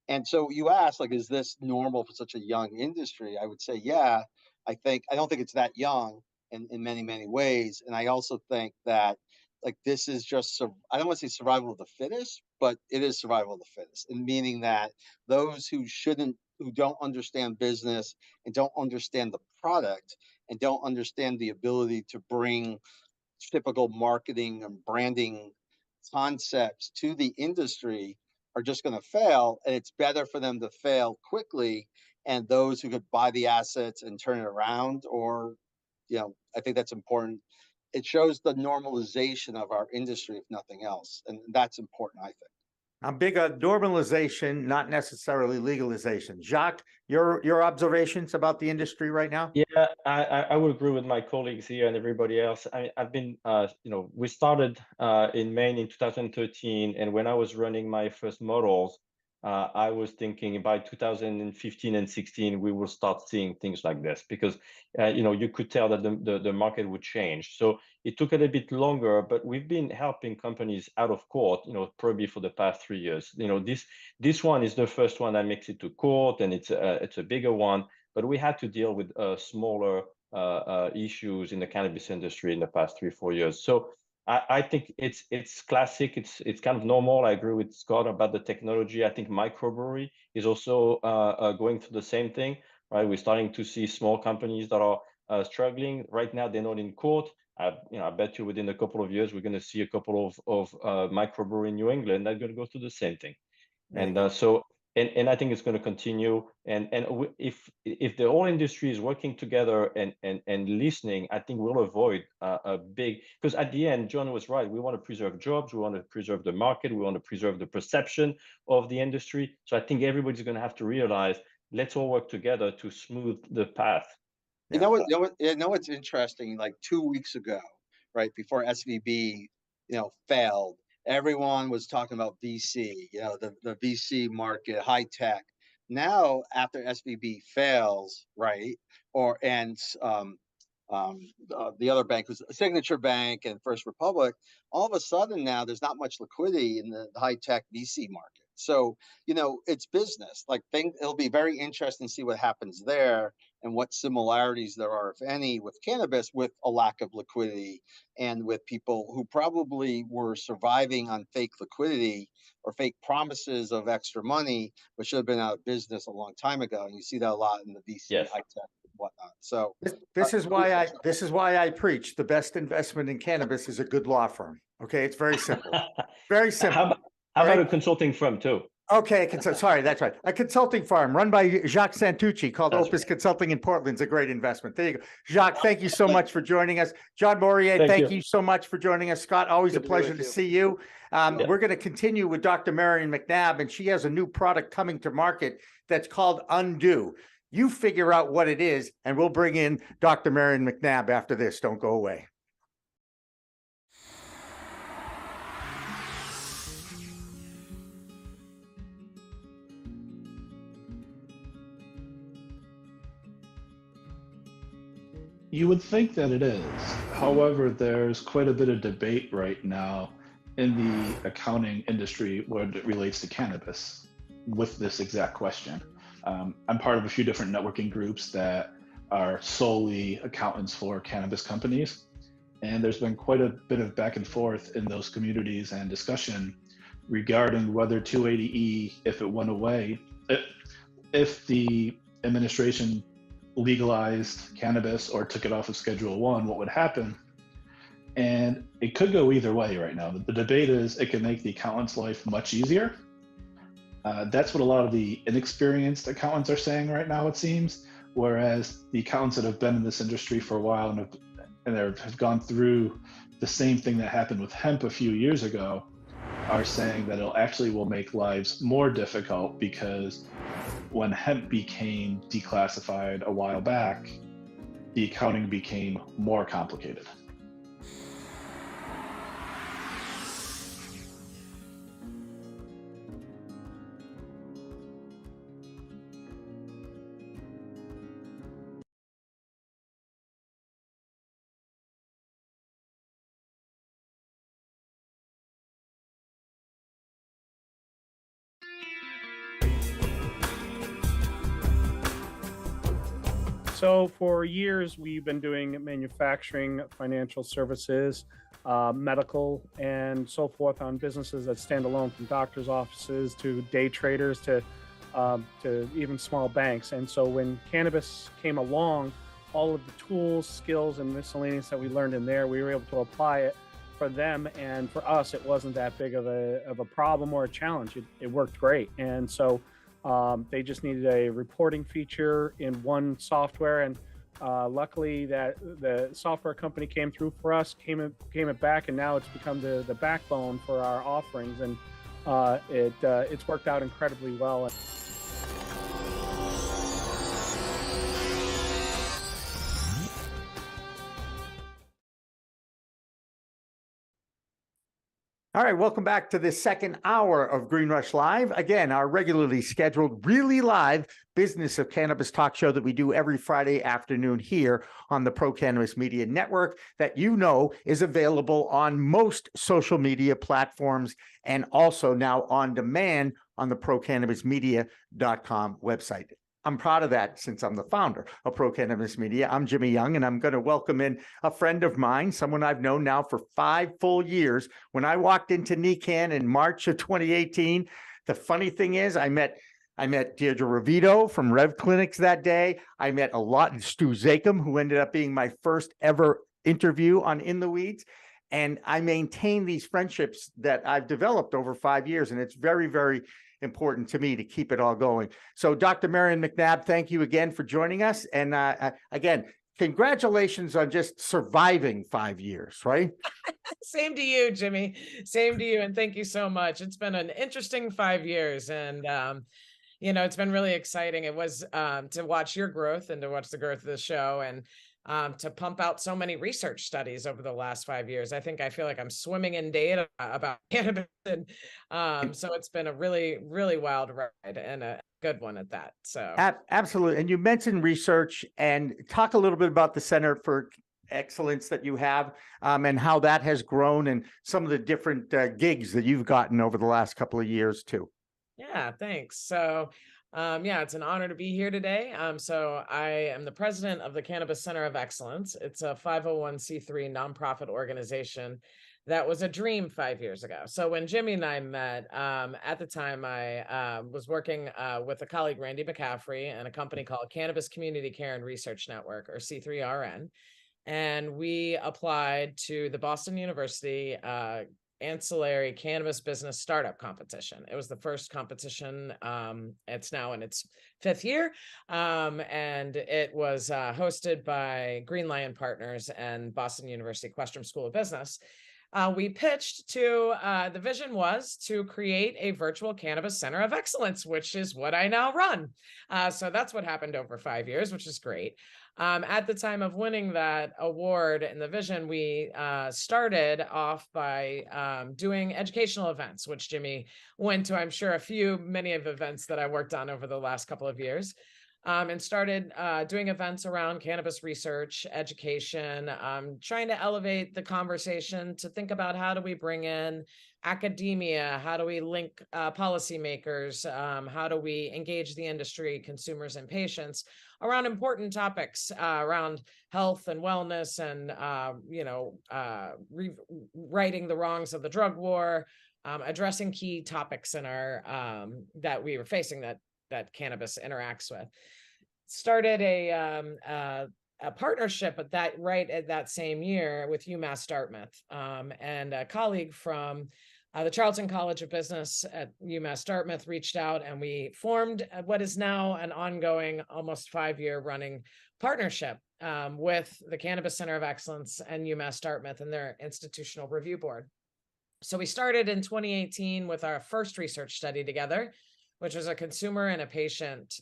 And so you ask, like, is this normal for such a young industry? I would say, yeah. I don't think it's that young in many, many ways. And I also think that, like, this is just, I don't want to say survival of the fittest, but it is survival of the fittest, and meaning that those who don't understand business and don't understand the product and don't understand the ability to bring typical marketing and branding concepts to the industry are just going to fail. And it's better for them to fail quickly, and those who could buy the assets and turn it around, or, I think that's important. It shows the normalization of our industry, if nothing else. And that's important, I think. I'm big on normalization, not necessarily legalization. Jacques, your observations about the industry right now? Yeah, I would agree with my colleagues here and everybody else. I've been, we started in Maine in 2013, and when I was running my first models, I was thinking by 2015 and 16, we will start seeing things like this because, you could tell that the market would change. So it took a little bit longer, but we've been helping companies out of court, probably for the past 3 years. This one is the first one that makes it to court, and it's a bigger one, but we had to deal with smaller issues in the cannabis industry in the past 3-4 years. So I think it's classic. It's kind of normal. I agree with Scott about the technology. I think microbrewery is also going through the same thing, right? We're starting to see small companies that are struggling right now. They're not in court. I bet you within a couple of years we're going to see a couple of microbrewery in New England that are going to go through the same thing. And so I think it's going to continue. And if the whole industry is working together and listening, I think we'll avoid a big, because at the end, John was right. We want to preserve jobs. We want to preserve the market. We want to preserve the perception of the industry. So I think everybody's going to have to realize, let's all work together to smooth the path. You know what's interesting? Like 2 weeks ago, right before SVB, failed, everyone was talking about VC, the VC market, high tech. Now, after SVB fails, right, the other bank was Signature Bank and First Republic, all of a sudden now there's not much liquidity in the high tech VC market. So, it's business. Like, it'll be very interesting to see what happens there and what similarities there are, if any, with cannabis, with a lack of liquidity and with people who probably were surviving on fake liquidity or fake promises of extra money, but should have been out of business a long time ago. And you see that a lot in the VC, high tech, and whatnot. So this is why I preach the best investment in cannabis is a good law firm. Okay, it's very simple. Very simple. How about a consulting firm too? Okay, sorry, that's right. A consulting firm run by Jacques Santucci called Opus Consulting in Portland is a great investment. There you go. Jacques, thank you so much for joining us. John Morrier, thank you so much for joining us. Scott, always a pleasure to see you. We're going to continue with Dr. Marion McNabb, and she has a new product coming to market that's called Undo. You figure out what it is, and we'll bring in Dr. Marion McNabb after this. Don't go away. You would think that it is. However, there's quite a bit of debate right now in the accounting industry when it relates to cannabis with this exact question. I'm part of a few different networking groups that are solely accountants for cannabis companies. And there's been quite a bit of back and forth in those communities and discussion regarding whether 280E, if it went away, if the administration legalized cannabis or took it off of Schedule 1, what would happen? And it could go either way right now. The debate is it can make the accountant's life much easier. That's what a lot of the inexperienced accountants are saying right now, it seems, whereas the accountants that have been in this industry for a while and have gone through the same thing that happened with hemp a few years ago are saying that it actually will make lives more difficult, because when hemp became declassified a while back, the accounting became more complicated. So for years, we've been doing manufacturing, financial services, medical, and so forth on businesses that stand alone, from doctors' offices to day traders to even small banks. And so when cannabis came along, all of the tools, skills, and miscellaneous that we learned in there, we were able to apply it for them. And for us, it wasn't that big of a problem or a challenge. It worked great. And so they just needed a reporting feature in one software, and luckily that the software company came through for us, came it back, and now it's become the backbone for our offerings, and it's worked out incredibly well. All right, welcome back to the second hour of Green Rush Live. Again, our regularly scheduled, really live business of cannabis talk show that we do every Friday afternoon here on the Pro Cannabis Media Network, that you know is available on most social media platforms and also now on demand on the procannabismedia.com website. I'm proud of that, since I'm the founder of Pro Cannabis Media. I'm Jimmy Young, and I'm going to welcome in a friend of mine, someone I've known now for 5 full years. When I walked into NECANN in March of 2018, the funny thing is I met Deirdre Ravito from Rev Clinics that day. I met Stu Zakum, who ended up being my first ever interview on In the Weeds. And I maintain these friendships that I've developed over 5 years, and it's very, very important to me to keep it all going. So Dr. Marion McNabb, thank you again for joining us. And again, congratulations on just surviving 5 years, right? Same to you, Jimmy. Same to you. And thank you so much. It's been an interesting 5 years. And, it's been really exciting. It was to watch your growth and to watch the growth of the show, and to pump out so many research studies over the last 5 years. I feel like I'm swimming in data about cannabis. And so it's been a really, really wild ride, and a good one at that. So absolutely. And you mentioned research, and talk a little bit about the Center for Excellence that you have, and how that has grown, and some of the different gigs that you've gotten over the last couple of years too. Yeah, thanks. So it's an honor to be here today. So I am the president of the Cannabis Center of Excellence. It's a 501c3 nonprofit organization that was a dream 5 years ago. So when Jimmy and I met, at the time I was working with a colleague, Randy McCaffrey, and a company called Cannabis Community Care and Research Network, or C3RN. And we applied to the Boston University ancillary cannabis business startup competition. It was the first competition. It's now in its 5th year. And it was hosted by Green Lion Partners and Boston University Questrom School of Business. We pitched to, the vision was to create a virtual cannabis center of excellence, which is what I now run. So that's what happened over 5 years, which is great. At the time of winning that award and the vision, we started off by doing educational events, which Jimmy went to, I'm sure, many of events that I worked on over the last couple of years. And started doing events around cannabis research, education, trying to elevate the conversation to think about how do we bring in academia, how do we link policymakers, how do we engage the industry, consumers, and patients around important topics around health and wellness, and righting the wrongs of the drug war, addressing key topics in our that we were facing that cannabis interacts with. Started a partnership at that same year with UMass Dartmouth, and a colleague from The Charlton College of Business at UMass Dartmouth reached out, and we formed what is now an ongoing, almost 5-year running partnership with the Cannabis Center of Excellence and UMass Dartmouth and their institutional review board. So we started in 2018 with our first research study together, which was a consumer and a patient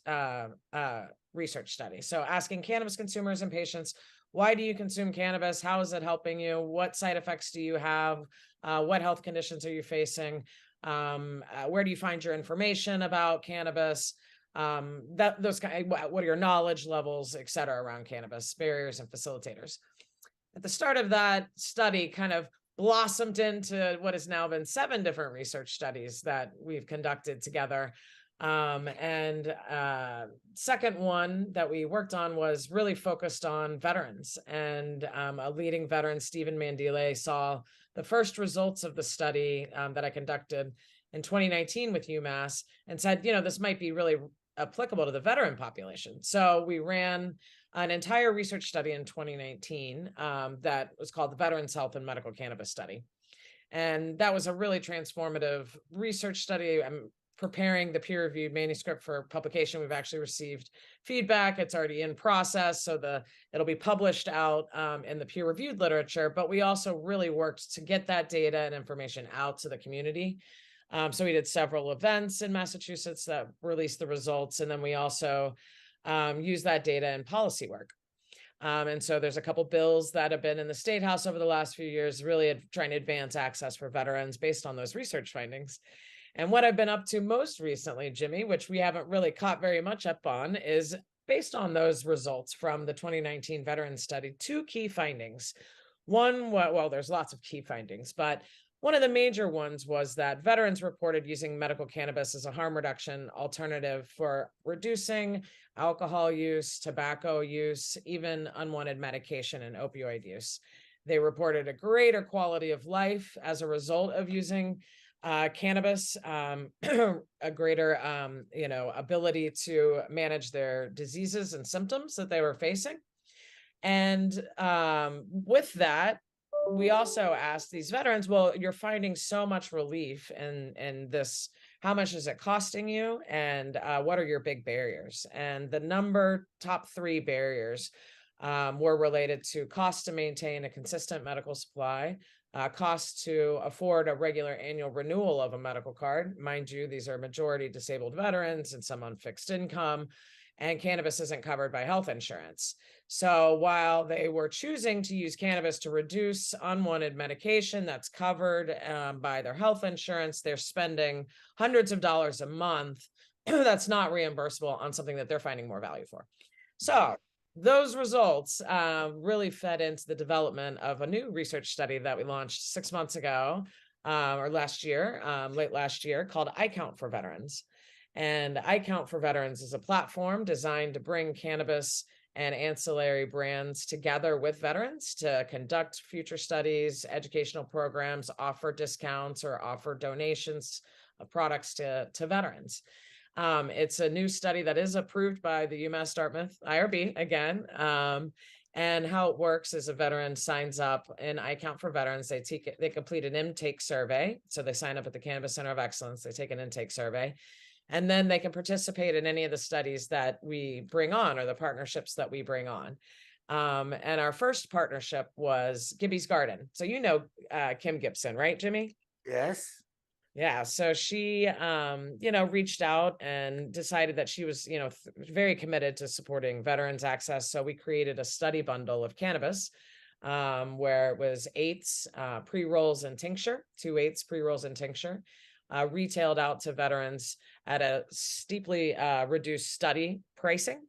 research study. So asking cannabis consumers and patients, why do you consume cannabis? How is it helping you? What side effects do you have? What health conditions are you facing? Where do you find your information about cannabis? Those kind of, what are your knowledge levels, et cetera, around cannabis, barriers and facilitators. At the start of that study, kind of blossomed into what has now been 7 different research studies that we've conducted together. Second one that we worked on was really focused on veterans, and a leading veteran, Stephen Mandile, saw the first results of the study that I conducted in 2019 with UMass and said, this might be really applicable to the veteran population. So we ran an entire research study in 2019 that was called the Veterans Health and Medical Cannabis Study. And that was a really transformative research study. I'm preparing the peer-reviewed manuscript for publication. We've actually received feedback. It's already in process, so it'll be published out in the peer-reviewed literature. But we also really worked to get that data and information out to the community. So we did several events in Massachusetts that released the results, and then we also use that data in policy work. And so there's a couple bills that have been in the State House over the last few years, really trying to advance access for veterans based on those research findings. And what I've been up to most recently, Jimmy, which we haven't really caught very much up on, is based on those results from the 2019 veteran study, 2 key findings. One, well, there's lots of key findings, but one of the major ones was that veterans reported using medical cannabis as a harm reduction alternative for reducing alcohol use, tobacco use, even unwanted medication and opioid use. They reported a greater quality of life as a result of using cannabis, a greater, ability to manage their diseases and symptoms that they were facing. And with that, we also asked these veterans, well, you're finding so much relief in this, how much is it costing you? And what are your big barriers? And the top 3 barriers were related to cost to maintain a consistent medical supply, cost to afford a regular annual renewal of a medical card. Mind you, these are majority disabled veterans and some on fixed income, and cannabis isn't covered by health insurance. So while they were choosing to use cannabis to reduce unwanted medication that's covered by their health insurance, they're spending hundreds of dollars a month that's not reimbursable on something that they're finding more value for. So those results really fed into the development of a new research study that we launched 6 months ago, or last year, late last year, called I Count for Veterans. And I Count for Veterans is a platform designed to bring cannabis and ancillary brands together with veterans to conduct future studies, educational programs, offer discounts, or offer donations of products to veterans. It's a new study that is approved by the UMass Dartmouth IRB again. And how it works is a veteran signs up in I Count for Veterans. They complete an intake survey. So they sign up at the Cannabis Center of Excellence. They take an intake survey. And then they can participate in any of the studies that we bring on or the partnerships that we bring on. And our first partnership was Gibby's Garden. So Kim Gibson, right, Jimmy? Yes. Yeah. So she, reached out and decided that she was, very committed to supporting veterans access. So we created a study bundle of cannabis where it was 8s, pre-rolls and tincture, 2 8s, pre-rolls and tincture. Retailed out to veterans at a steeply reduced study pricing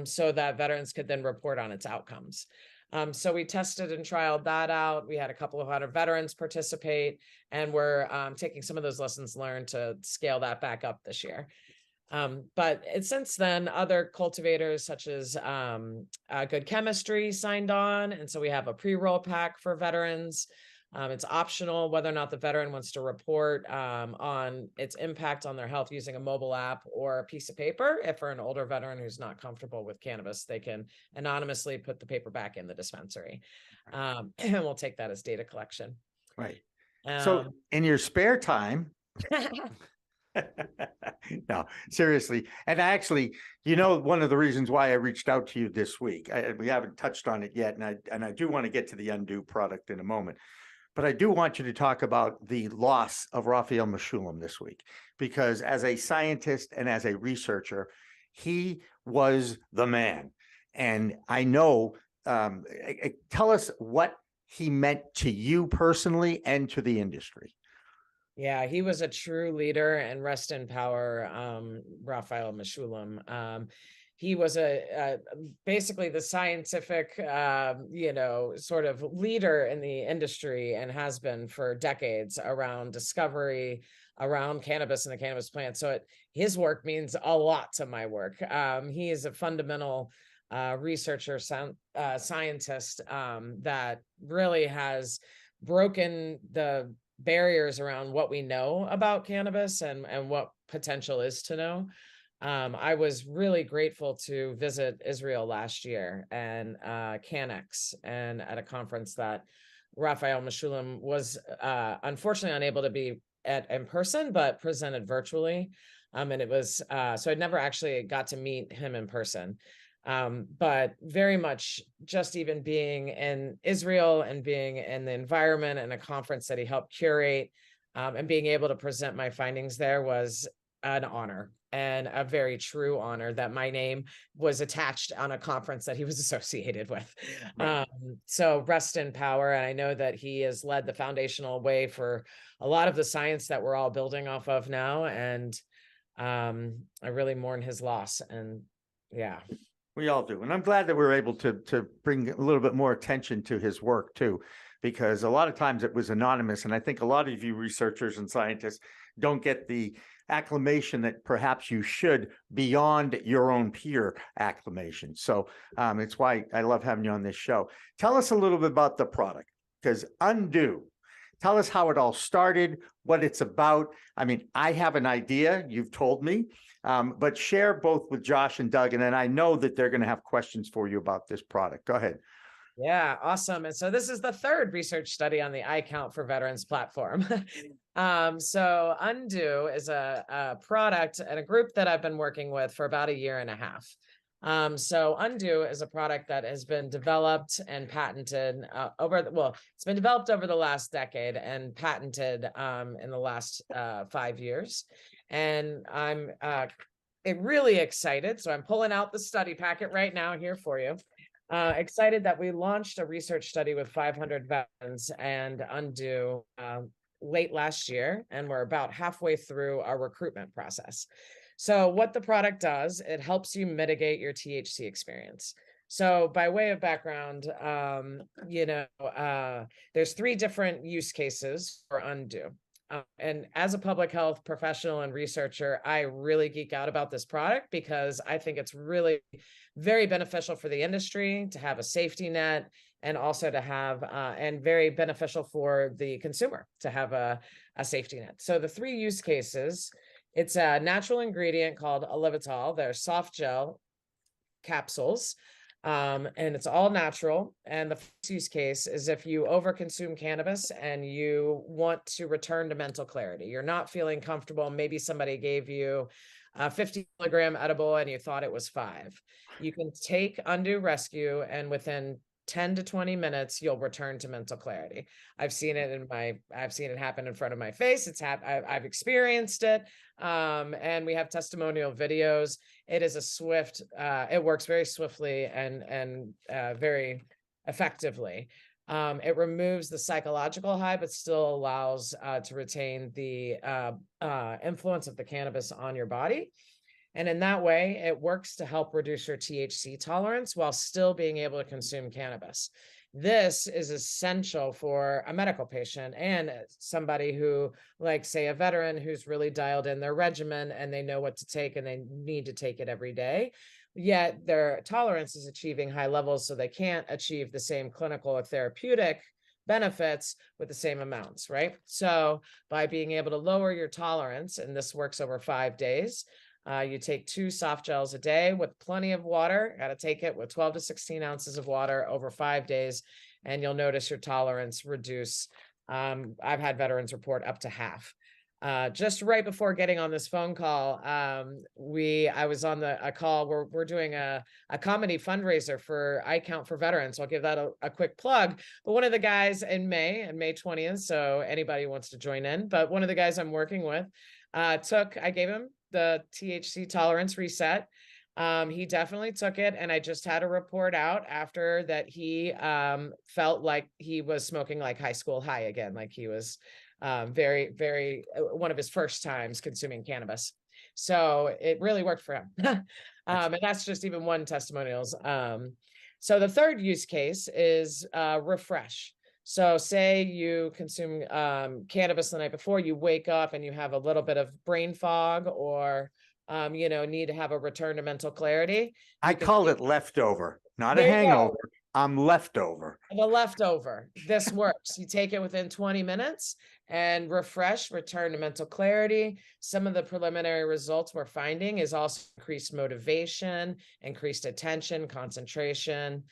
so that veterans could then report on its outcomes. So we tested and trialed that out. We had a couple of 100 veterans participate, and we're taking some of those lessons learned to scale that back up this year. But since then, other cultivators such as Good Chemistry signed on. And so we have a pre-roll pack for veterans. It's optional whether or not the veteran wants to report on its impact on their health using a mobile app or a piece of paper. If for an older veteran who's not comfortable with cannabis, they can anonymously put the paper back in the dispensary. And we'll take that as data collection. Right. So in your spare time, no, seriously. And actually, one of the reasons why I reached out to you this week, we haven't touched on it yet, and I do want to get to the Undo product in a moment, but I do want you to talk about the loss of Raphael Mechoulam this week, because as a scientist and as a researcher, he was the man. And I know, tell us what he meant to you personally and to the industry. Yeah, he was a true leader, and rest in power, Raphael Mechoulam. He was basically the scientific, sort of leader in the industry, and has been for decades around discovery around cannabis and the cannabis plant. So his work means a lot to my work. He is a fundamental researcher, scientist that really has broken the barriers around what we know about cannabis and what potential is to know. I was really grateful to visit Israel last year and Cannex, and at a conference that Raphael Mechoulam was unfortunately unable to be at in person, but presented virtually. And it was so I never actually got to meet him in person. But very much just even being in Israel and being in the environment and a conference that he helped curate, and being able to present my findings there was an honor, and a very true honor that my name was attached on a conference that he was associated with. Right. So rest in power. And I know that he has led the foundational way for a lot of the science that we're all building off of now. And I really mourn his loss. And yeah. We all do. And I'm glad that we're able to bring a little bit more attention to his work too, because a lot of times it was anonymous. And I think a lot of you researchers and scientists don't get the acclamation that perhaps you should beyond your own peer acclamation. So it's why I love having you on this show. Tell us a little bit about the product, because Undo, tell us how it all started, what it's about. I mean, I have an idea, you've told me, but share both with Josh and Doug, and then I know that they're going to have questions for you about this product. Go ahead. Yeah, awesome. And so this is the third research study on the iCount for Veterans platform. So Undo is a product and a group that I've been working with for about 1.5 years. So Undo is a product that has been developed and patented it's been developed over the last decade and patented in the last 5 years. And I'm really excited. So I'm pulling out the study packet right now here for you. Excited that we launched a research study with 500 veterans and Undo late last year, and we're about halfway through our recruitment process. So what the product does, it helps you mitigate your THC experience. So by way of background, there's 3 different use cases for Undo. And as a public health professional and researcher, I really geek out about this product because I think it's really very beneficial for the industry to have a safety net, and also to have, and very beneficial for the consumer to have a safety net. So the 3 use cases, it's a natural ingredient called Alevitol. They're soft gel capsules. And it's all natural. And the first use case is if you overconsume cannabis and you want to return to mental clarity. You're not feeling comfortable. Maybe somebody gave you a 50-milligram edible and you thought it was 5. You can take Undo Rescue, and within 10 to 20 minutes, you'll return to mental clarity. I've seen it happen in front of my face. I've experienced it. And we have testimonial videos. It is it works very swiftly and very effectively. It removes the psychological high, but still allows to retain the influence of the cannabis on your body. And in that way, it works to help reduce your THC tolerance while still being able to consume cannabis. This is essential for a medical patient and somebody who, like, say, a veteran who's really dialed in their regimen and they know what to take and they need to take it every day, yet their tolerance is achieving high levels, so they can't achieve the same clinical or therapeutic benefits with the same amounts, right? So by being able to lower your tolerance, and this works over 5 days, you take 2 soft gels a day with plenty of water. Got to take it with 12 to 16 ounces of water over 5 days, and you'll notice your tolerance reduce I've had veterans report up to half. Just right before getting on this phone call, I was on a call where we're doing a comedy fundraiser for I Count for Veterans. So I'll give that a quick plug. But one of the guys in May 20th, so anybody who wants to join in, but one of the guys I'm working with I gave him the THC tolerance reset. He definitely took it, and I just had a report out after that he felt like he was smoking like high school high again, like he was very, very one of his first times consuming cannabis. So it really worked for him. And that's just even one testimonials. So the third use case is refresh. So say you consume cannabis the night before, you wake up and you have a little bit of brain fog, or need to have a return to mental clarity. I call it leftover, not a hangover. I'm leftover. The leftover. This works. You take it within 20 minutes and refresh, return to mental clarity. Some of the preliminary results we're finding is also increased motivation, increased attention, concentration,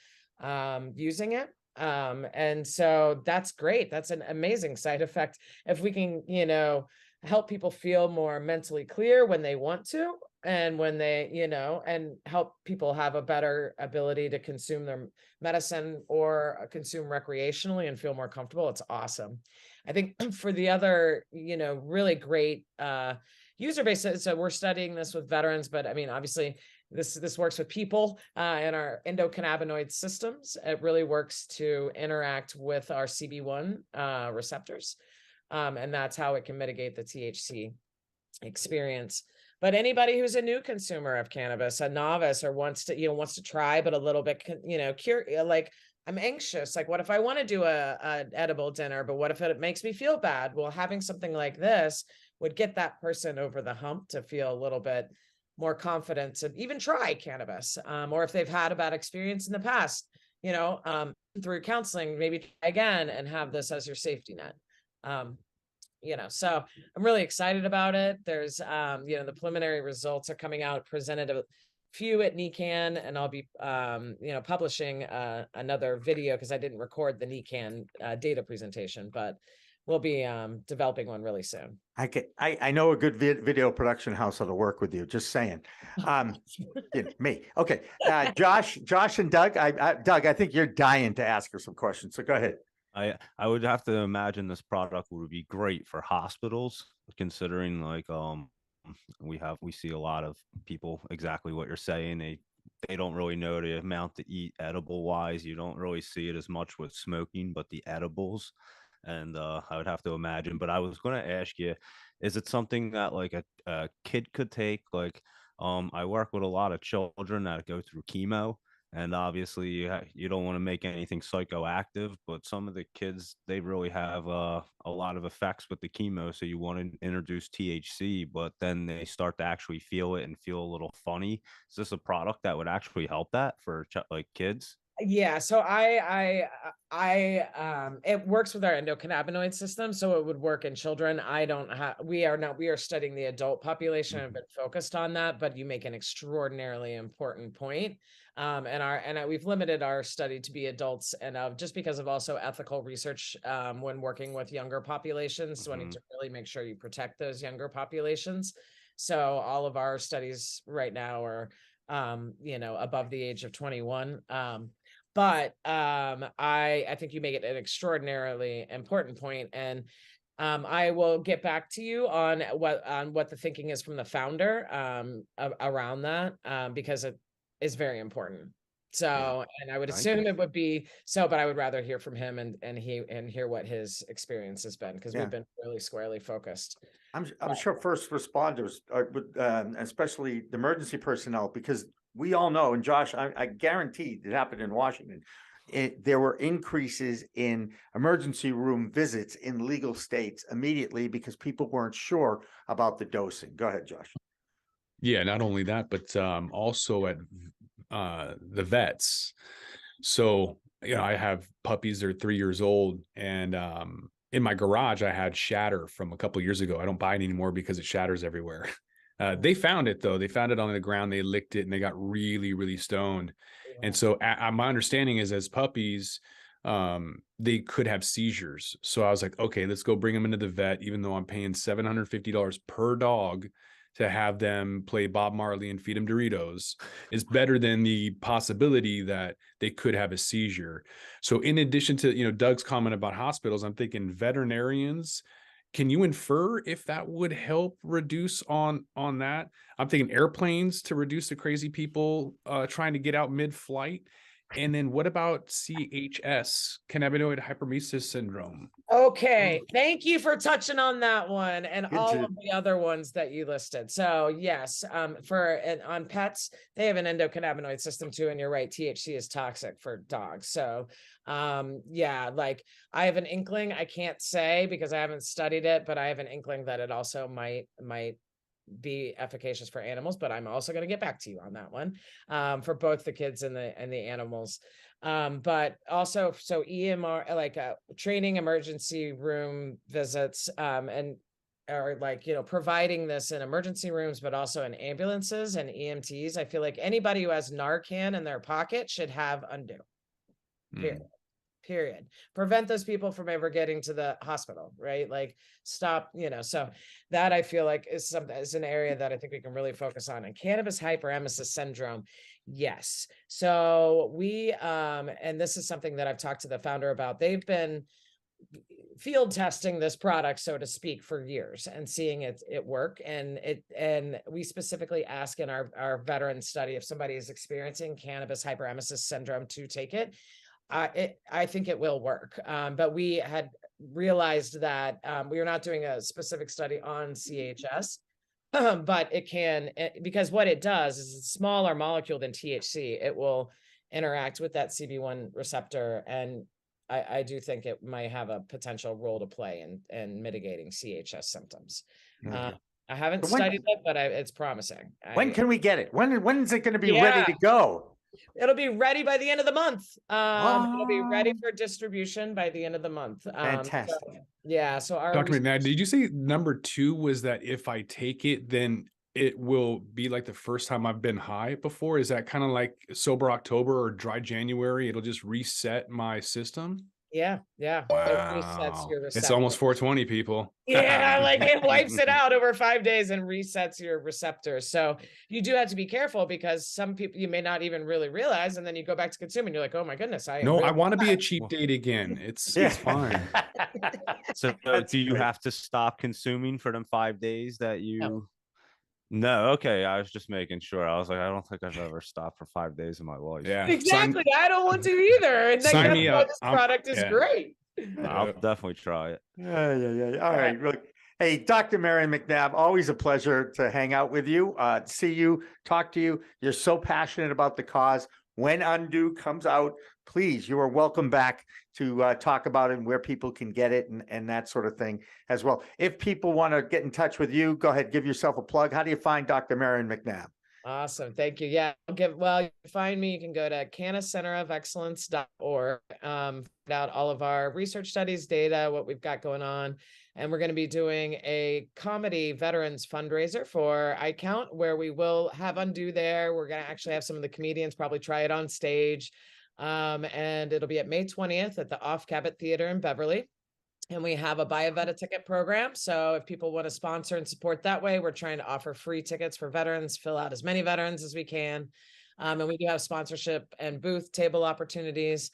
using it. And so that's great. That's an amazing side effect. If we can, help people feel more mentally clear when they want to, and when they, and help people have a better ability to consume their medicine or consume recreationally and feel more comfortable. It's awesome. I think for the other, really great user base, so we're studying this with veterans, but I mean, obviously this works with people in our endocannabinoid systems. It really works to interact with our CB1 receptors. And that's how it can mitigate the THC experience. But anybody who's a new consumer of cannabis, a novice, or wants to try, but a little bit, like, I'm anxious. Like, what if I want to do a edible dinner, but what if it makes me feel bad? Well, having something like this would get that person over the hump to feel a little bit more confident to even try cannabis. Or if they've had a bad experience in the past, through counseling, maybe try again and have this as your safety net. So I'm really excited about it. There's, the preliminary results are coming out, presented a few at NECAN, and I'll be, publishing another video because I didn't record the NECAN data presentation, but we'll be developing one really soon. I know a good video production house that'll work with you. Just saying. Me. Okay. Josh and Doug. Doug, I think you're dying to ask her some questions. So go ahead. I would have to imagine this product would be great for hospitals, considering we see a lot of people, exactly what you're saying. They don't really know the amount to eat edible wise. You don't really see it as much with smoking, but the edibles. And I would have to imagine, but I was going to ask you, is it something that like a kid could take? Like, I work with a lot of children that go through chemo. And obviously, you don't want to make anything psychoactive, but some of the kids, they really have a lot of effects with the chemo. So you want to introduce THC, but then they start to actually feel it and feel a little funny. Is this a product that would actually help that for like kids? Yeah, so it works with our endocannabinoid system, so it would work in children. We are studying the adult population. I've been focused on that, but you make an extraordinarily important point. And we've limited our study to be adults, and just because of also ethical research when working with younger populations, wanting to really make sure you protect those younger populations. So all of our studies right now are above the age of 21. But I think you make it an extraordinarily important point, and I will get back to you on what the thinking is from the founder around that, because it is very important. So, and I would assume it would be so, but I would rather hear from him and hear what his experience has been, because we've been really squarely focused. I'm sure first responders, especially the emergency personnel, because we all know, and Josh, I guarantee it happened in Washington. There were increases in emergency room visits in legal states immediately because people weren't sure about the dosing. Go ahead, Josh. Yeah, not only that, but also at the vets. So, I have puppies that are 3 years old, and in my garage, I had shatter from a couple of years ago. I don't buy it anymore because it shatters everywhere. They found it, though. They found it on the ground. They licked it, and they got really, really stoned. And so my understanding is, as puppies, they could have seizures. So I was like, okay, let's go bring them into the vet, even though I'm paying $750 per dog to have them play Bob Marley and feed them Doritos. Is better than the possibility that they could have a seizure. So in addition to, Doug's comment about hospitals, I'm thinking veterinarians. Can you infer if that would help reduce on that? I'm thinking airplanes to reduce the crazy people trying to get out mid-flight. And then what about CHS, cannabinoid hyperemesis syndrome? Okay, thank you for touching on that one and Good all job. of the other ones that you listed. So yes, on pets, they have an endocannabinoid system too, and you're right, THC is toxic for dogs. So yeah, like I have an inkling, I can't say because I haven't studied it, but I have an inkling that it also might be efficacious for animals, but I'm also going to get back to you on that one for both the kids and the animals. But also, so EMR, like training emergency room visits or like, providing this in emergency rooms, but also in ambulances and EMTs. I feel like anybody who has Narcan in their pocket should have undo. Period. Prevent those people from ever getting to the hospital, right? Like stop, so that I feel like is an area that I think we can really focus on. And cannabis hyperemesis syndrome. Yes. So we, and this is something that I've talked to the founder about. They've been field testing this product, so to speak, for years and seeing it work. And we specifically ask in our veteran study, if somebody is experiencing cannabis hyperemesis syndrome to take it. I think it will work. But we had realized that we are not doing a specific study on CHS, but it can, because what it does is it's a smaller molecule than THC. It will interact with that CB1 receptor. And I do think it might have a potential role to play in mitigating CHS symptoms. I haven't studied it, but it's promising. When can we get it? When is it going to be ready to go? It'll be ready by the end of the month. It'll be ready for distribution by the end of the month. Fantastic. So our Dr. McNabb, did you say number 2 was that if I take it, then it will be like the first time I've been high before? Is that kind of like sober October or dry January? It'll just reset my system? Yeah. Wow. It resets your receptor. It's almost 420, people. Yeah, like it wipes it out over 5 days and resets your receptors. So you do have to be careful because some people you may not even really realize, and then you go back to consume and you're like, oh my goodness, I want to be a cheap date again. It's fine. So do you have to stop consuming for them 5 days that you? No, okay. I was just making sure. I was like, I don't think I've ever stopped for 5 days in my life. Yeah, exactly. I don't want to either. And sign me up. This product is great. I'll definitely try it. Yeah. All right. Look, hey, Dr. Marion McNabb, always a pleasure to hang out with you, see you, talk to you. You're so passionate about the cause. When Undo comes out, please, you are welcome back to talk about it and where people can get it and that sort of thing as well. If people want to get in touch with you, go ahead, give yourself a plug. How do you find Dr. Marion McNabb? Awesome. Thank you. Yeah. You can find me. You can go to cannacenterofexcellence.org, find out all of our research studies, data, what we've got going on. And we're going to be doing a comedy veterans fundraiser for iCount, where we will have Undo there. We're going to actually have some of the comedians probably try it on stage. And it'll be at May 20th at the Off Cabot Theater in Beverly. And we have a buy a vet a ticket program. So if people want to sponsor and support that way, we're trying to offer free tickets for veterans, fill out as many veterans as we can. And we do have sponsorship and booth table opportunities.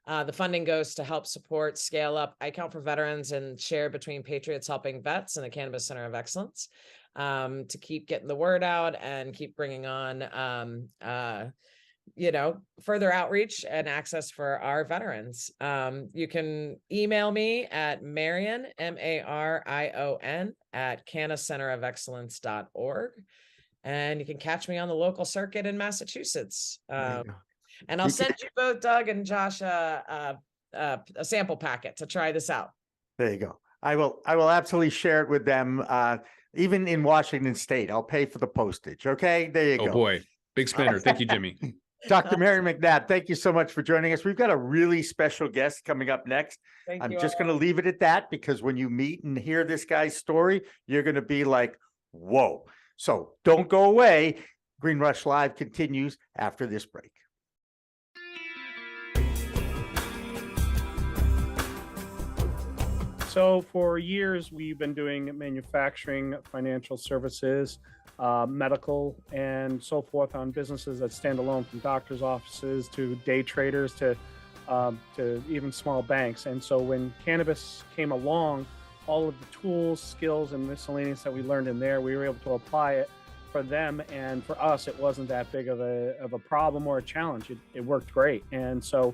The funding goes to help support, scale up iCount for veterans and share between Patriots Helping Vets and the Cannabis Center of Excellence to keep getting the word out and keep bringing on further outreach and access for our veterans. You can email me at Marion, MARION @cannacenterofexcellence.org. And you can catch me on the local circuit in Massachusetts. And I'll send you both, Doug and Josh, a sample packet to try this out. There you go. I will absolutely share it with them. Even in Washington State, I'll pay for the postage. Okay, there you go. Oh boy, big spender. Thank you, Jimmy. Dr. Marion McNabb, thank you so much for joining us. We've got a really special guest coming up next. I'm just going to leave it at that because when you meet and hear this guy's story, you're going to be like, whoa. So don't go away. Green Rush Live continues after this break. So for years, we've been doing manufacturing, financial services, medical, and so forth on businesses that stand alone, from doctors' offices to day traders to even small banks. And so when cannabis came along, all of the tools, skills, and miscellaneous that we learned in there, we were able to apply it for them. And for us, it wasn't that big of a problem or a challenge. It worked great. And so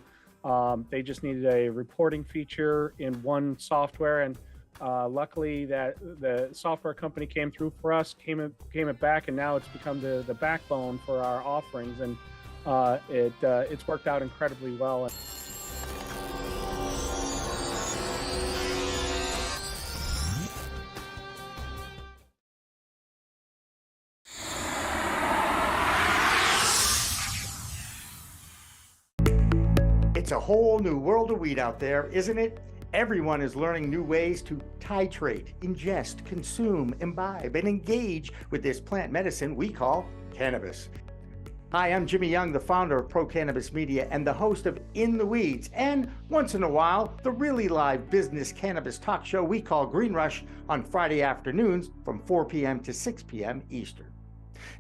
they just needed a reporting feature in one software. And luckily that the software company came through for us, came it back, and now it's become the backbone for our offerings. And it's worked out incredibly well. It's a whole new world of weed out there, isn't it? Everyone is learning new ways to titrate, ingest, consume, imbibe, and engage with this plant medicine we call cannabis. Hi, I'm Jimmy Young, the founder of Pro Cannabis Media and the host of In the Weeds, and once in a while, the really live business cannabis talk show we call Green Rush on Friday afternoons from 4 p.m. to 6 p.m. Eastern.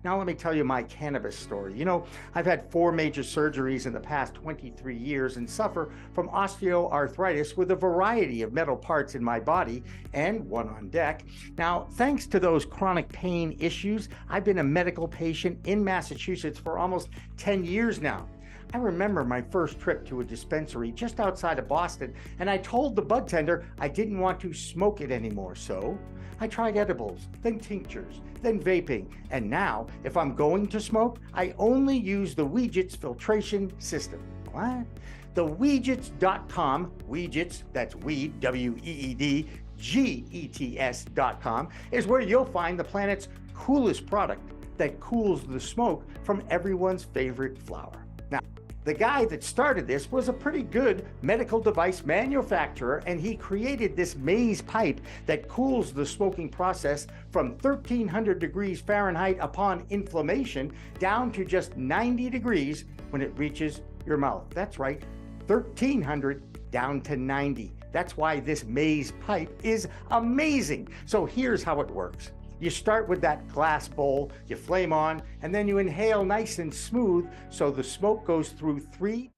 Now, let me tell you my cannabis story. You know, I've had 4 major surgeries in the past 23 years and suffer from osteoarthritis with a variety of metal parts in my body and one on deck. Now, thanks to those chronic pain issues, I've been a medical patient in Massachusetts for almost 10 years now. I remember my first trip to a dispensary just outside of Boston, and I told the bud tender I didn't want to smoke it anymore, so I tried edibles, then tinctures, then vaping, and now, if I'm going to smoke, I only use the Weedgets filtration system. What? The Weedgets.com, Weedgets, that's weed, W-E-E-D, G-E-T-S.com, is where you'll find the planet's coolest product that cools the smoke from everyone's favorite flower. Now, the guy that started this was a pretty good medical device manufacturer, and he created this maze pipe that cools the smoking process from 1300 degrees Fahrenheit upon inflammation down to just 90 degrees when it reaches your mouth. That's right, 1300 down to 90. That's why this maze pipe is amazing. So here's how it works. You start with that glass bowl, you flame on, and then you inhale nice and smooth so the smoke goes through 3.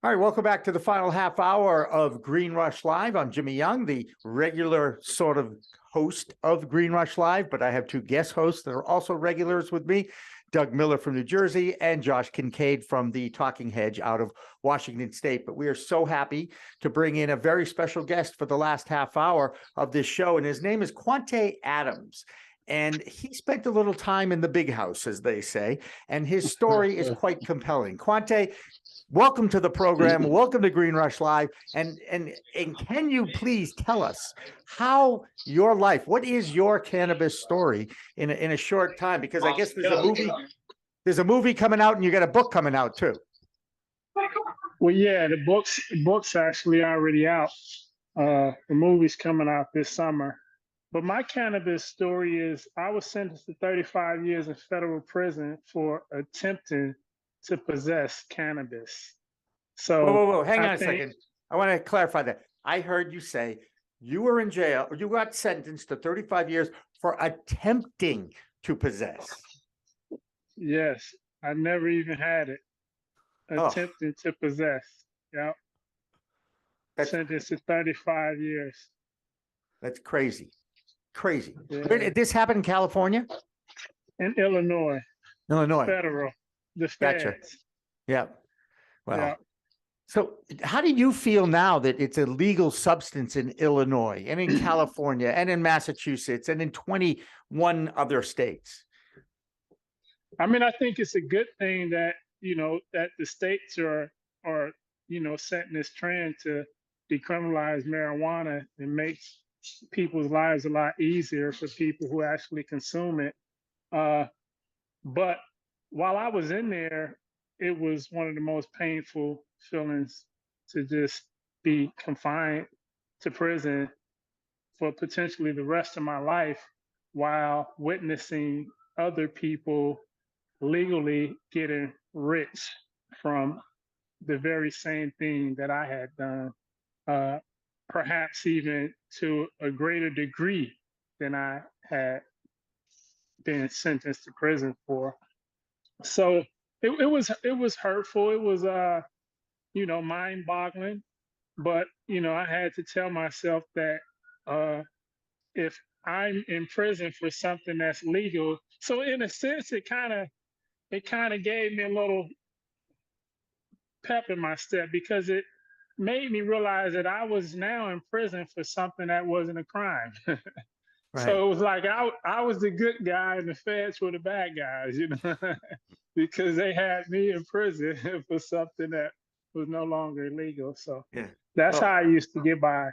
All right, welcome back to the final half hour of Green Rush Live. I'm Jimmy Young, the regular sort of host of Green Rush Live, but I have 2 guest hosts that are also regulars with me, Doug Miller from New Jersey and Josh Kincaid from the Talking Hedge out of Washington State. But we are so happy to bring in a very special guest for the last half hour of this show, and his name is Quawntay Adams. And he spent a little time in the big house, as they say, and his story is quite compelling. Quawntay, welcome to the program. Welcome to Green Rush Live. And can you please tell us how your life, what is your cannabis story in a short time? Because I guess there's a movie coming out, and you got a book coming out too. Well, yeah, the book's actually already out. The movie's coming out this summer. But my cannabis story is I was sentenced to 35 years in federal prison for attempting to possess cannabis. So whoa, hang on a second. I want to clarify that. I heard you say you were in jail, or you got sentenced to 35 years for attempting to possess. Yes, I never even had it. Attempting to possess. Yep. Sentenced to 35 years. That's crazy. Crazy. Yeah. Where did this happen in California? In Illinois. Illinois. Federal. The Gotcha. feds. Yeah. Well, yeah. So how do you feel now that it's a legal substance in Illinois and in California and in Massachusetts and in 21 other states? I mean, I think it's a good thing that, that the states are, setting this trend to decriminalize marijuana and make people's lives a lot easier for people who actually consume it. But while I was in there, it was one of the most painful feelings to just be confined to prison for potentially the rest of my life while witnessing other people legally getting rich from the very same thing that I had done. perhaps even to a greater degree than I had been sentenced to prison for. So it was hurtful. It was mind boggling. But I had to tell myself that if I'm in prison for something that's legal, so in a sense, it kind of gave me a little pep in my step, because it made me realize that I was now in prison for something that wasn't a crime. Right. So it was like I was the good guy and the feds were the bad guys, because they had me in prison for something that was no longer illegal. So Yeah. that's how I used to get by.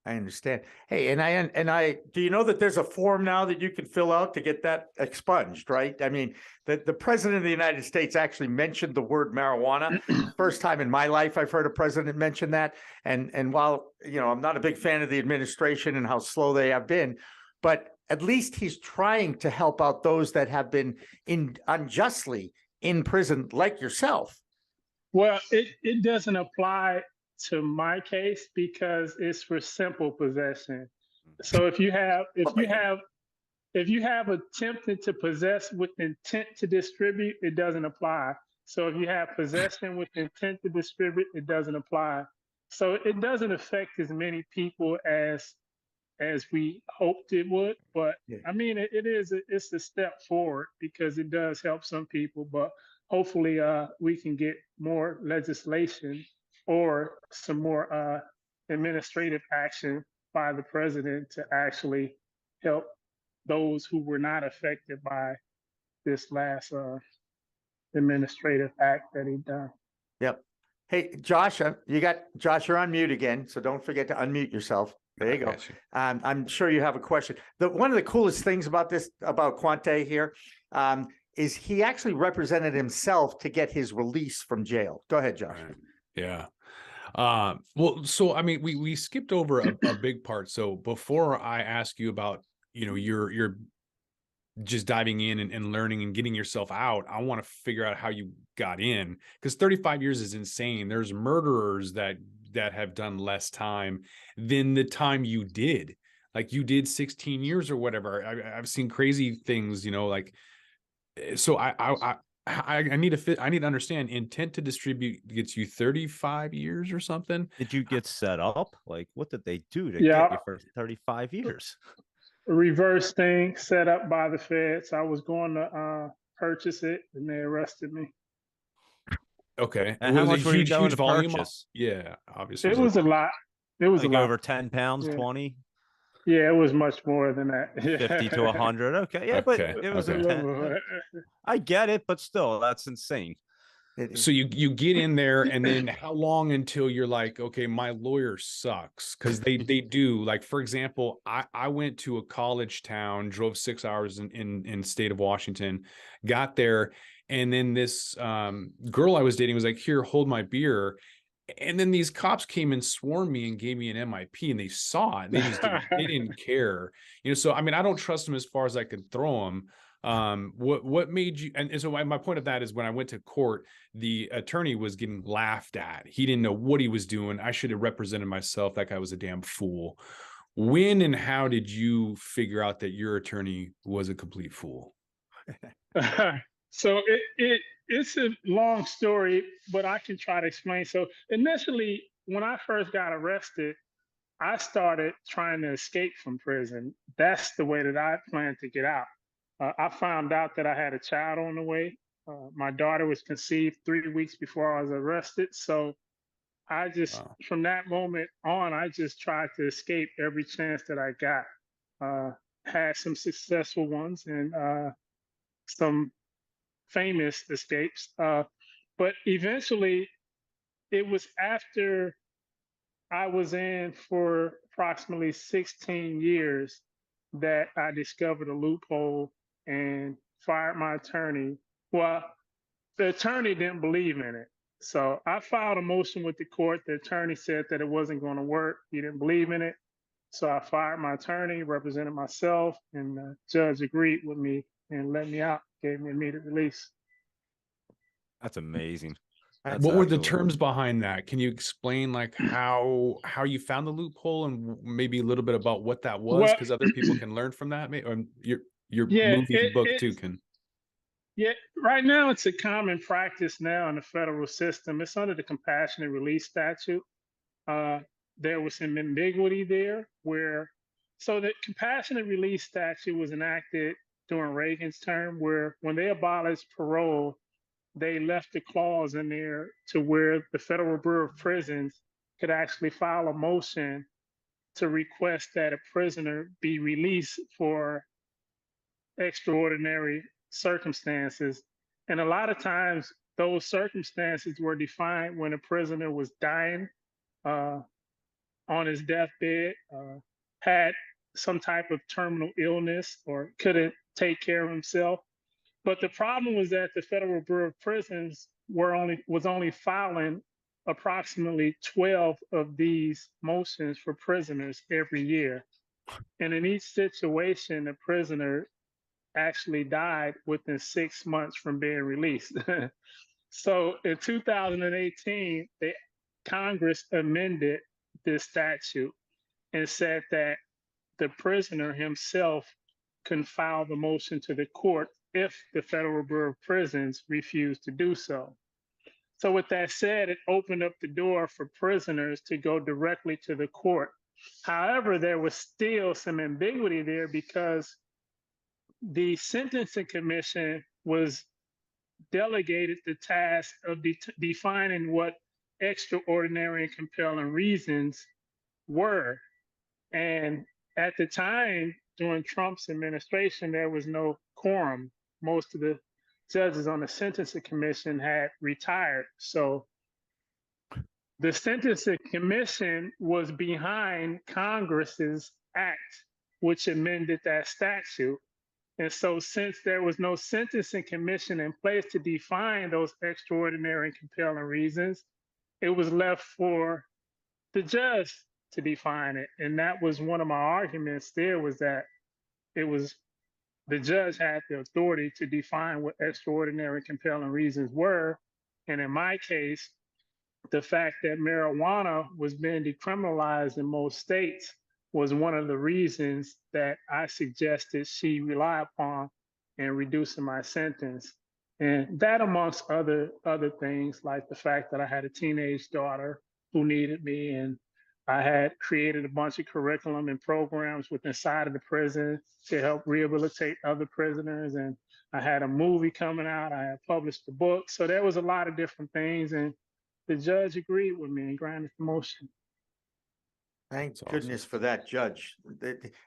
I understand. Hey, and I do you know that there's a form now that you can fill out to get that expunged, right? I mean, the president of the United States actually mentioned the word marijuana. First time in my life I've heard a president mention that. And while, I'm not a big fan of the administration and how slow they have been, but at least he's trying to help out those that have been unjustly in prison, like yourself. Well, it doesn't apply to my case because it's for simple possession. So if you have attempted to possess with intent to distribute, it doesn't apply. So if you have possession with intent to distribute, it doesn't apply. So it doesn't affect as many people as we hoped it would. But I mean, it's a step forward because it does help some people. But hopefully, we can get more legislation or some more administrative action by the president to actually help those who were not affected by this last administrative act that he done. Yep. Hey, Josh, you're on mute again, so don't forget to unmute yourself. There you go. I'm sure you have a question. One of the coolest things about Quawntay here is he actually represented himself to get his release from jail. Go ahead, Josh. Right. Yeah. Well, so I mean, we skipped over a big part. So before I ask you about, you're just diving in and learning and getting yourself out, I want to figure out how you got in, because 35 years is insane. There's murderers that have done less time than the time you did. Like you did 16 years or whatever. I've seen crazy things, like, so I need to understand, intent to distribute gets you 35 years or something. Did you get set up? Like, what did they do to Yeah. get you for 35 years? A reverse thing set up by the feds. I was going to purchase it and they arrested me. Okay. And how much were you going to purchase? Yeah, obviously. It was a lot. It was like a lot. over 10 pounds, 20? Yeah, it was much more than that. 50 to 100. Okay. Yeah, but it was intense. I get it, but still, that's insane. So you get in there, and then how long until you're like, okay, my lawyer sucks? Because they do. Like, for example, I went to a college town, drove 6 hours in state of Washington, got there, and then this girl I was dating was like, here, hold my beer. And then these cops came and swarmed me and gave me an MIP, and they saw it. They just they didn't care, So I mean, I don't trust them as far as I could throw them. What made you? And so my point of that is, when I went to court, the attorney was getting laughed at. He didn't know what he was doing. I should have represented myself. That guy was a damn fool. When and how did you figure out that your attorney was a complete fool? So it's a long story, but I can try to explain. So initially, when I first got arrested, I started trying to escape from prison. That's the way that I planned to get out. I found out that I had a child on the way. My daughter was conceived 3 weeks before I was arrested. So I just, from that moment on, I just tried to escape every chance that I got. Had some successful ones and some famous escapes. But eventually, it was after I was in for approximately 16 years that I discovered a loophole and fired my attorney. Well, the attorney didn't believe in it. So I filed a motion with the court. The attorney said that it wasn't going to work. He didn't believe in it. So I fired my attorney, represented myself, and the judge agreed with me and let me out, gave me immediate release. That's amazing. That's What were the absolutely- terms behind that? Can you explain like how you found the loophole and maybe a little bit about what that was? Well- Because other people can learn from that. Or your Yeah, movie book too can. Yeah, right now it's a common practice now in the federal system. It's under the compassionate release statute. There was some ambiguity there so the compassionate release statute was enacted during Reagan's term, where when they abolished parole, they left a clause in there to where the Federal Bureau of Prisons could actually file a motion to request that a prisoner be released for extraordinary circumstances. And a lot of times those circumstances were defined when a prisoner was dying on his deathbed, had some type of terminal illness, or couldn't take care of himself. But the problem was that the Federal Bureau of Prisons was only filing approximately 12 of these motions for prisoners every year. And in each situation, the prisoner actually died within 6 months from being released. So in 2018, Congress amended this statute and said that the prisoner himself can file the motion to the court if the Federal Bureau of Prisons refused to do so. So with that said, it opened up the door for prisoners to go directly to the court. However, there was still some ambiguity there because the Sentencing Commission was delegated the task of defining what extraordinary and compelling reasons were. And at the time, during Trump's administration, there was no quorum. Most of the judges on the Sentencing Commission had retired. So the Sentencing Commission was behind Congress's act, which amended that statute. And so since there was no Sentencing Commission in place to define those extraordinary and compelling reasons, it was left for the judge to define it. And that was one of my arguments there, was that the judge had the authority to define what extraordinary and compelling reasons were. And in my case, the fact that marijuana was being decriminalized in most states was one of the reasons that I suggested she rely upon in reducing my sentence. And that, amongst other things, like the fact that I had a teenage daughter who needed me, and I had created a bunch of curriculum and programs inside of the prison to help rehabilitate other prisoners. And I had a movie coming out. I had published a book. So there was a lot of different things. And the judge agreed with me and granted the motion. Thank That's goodness for that, Judge.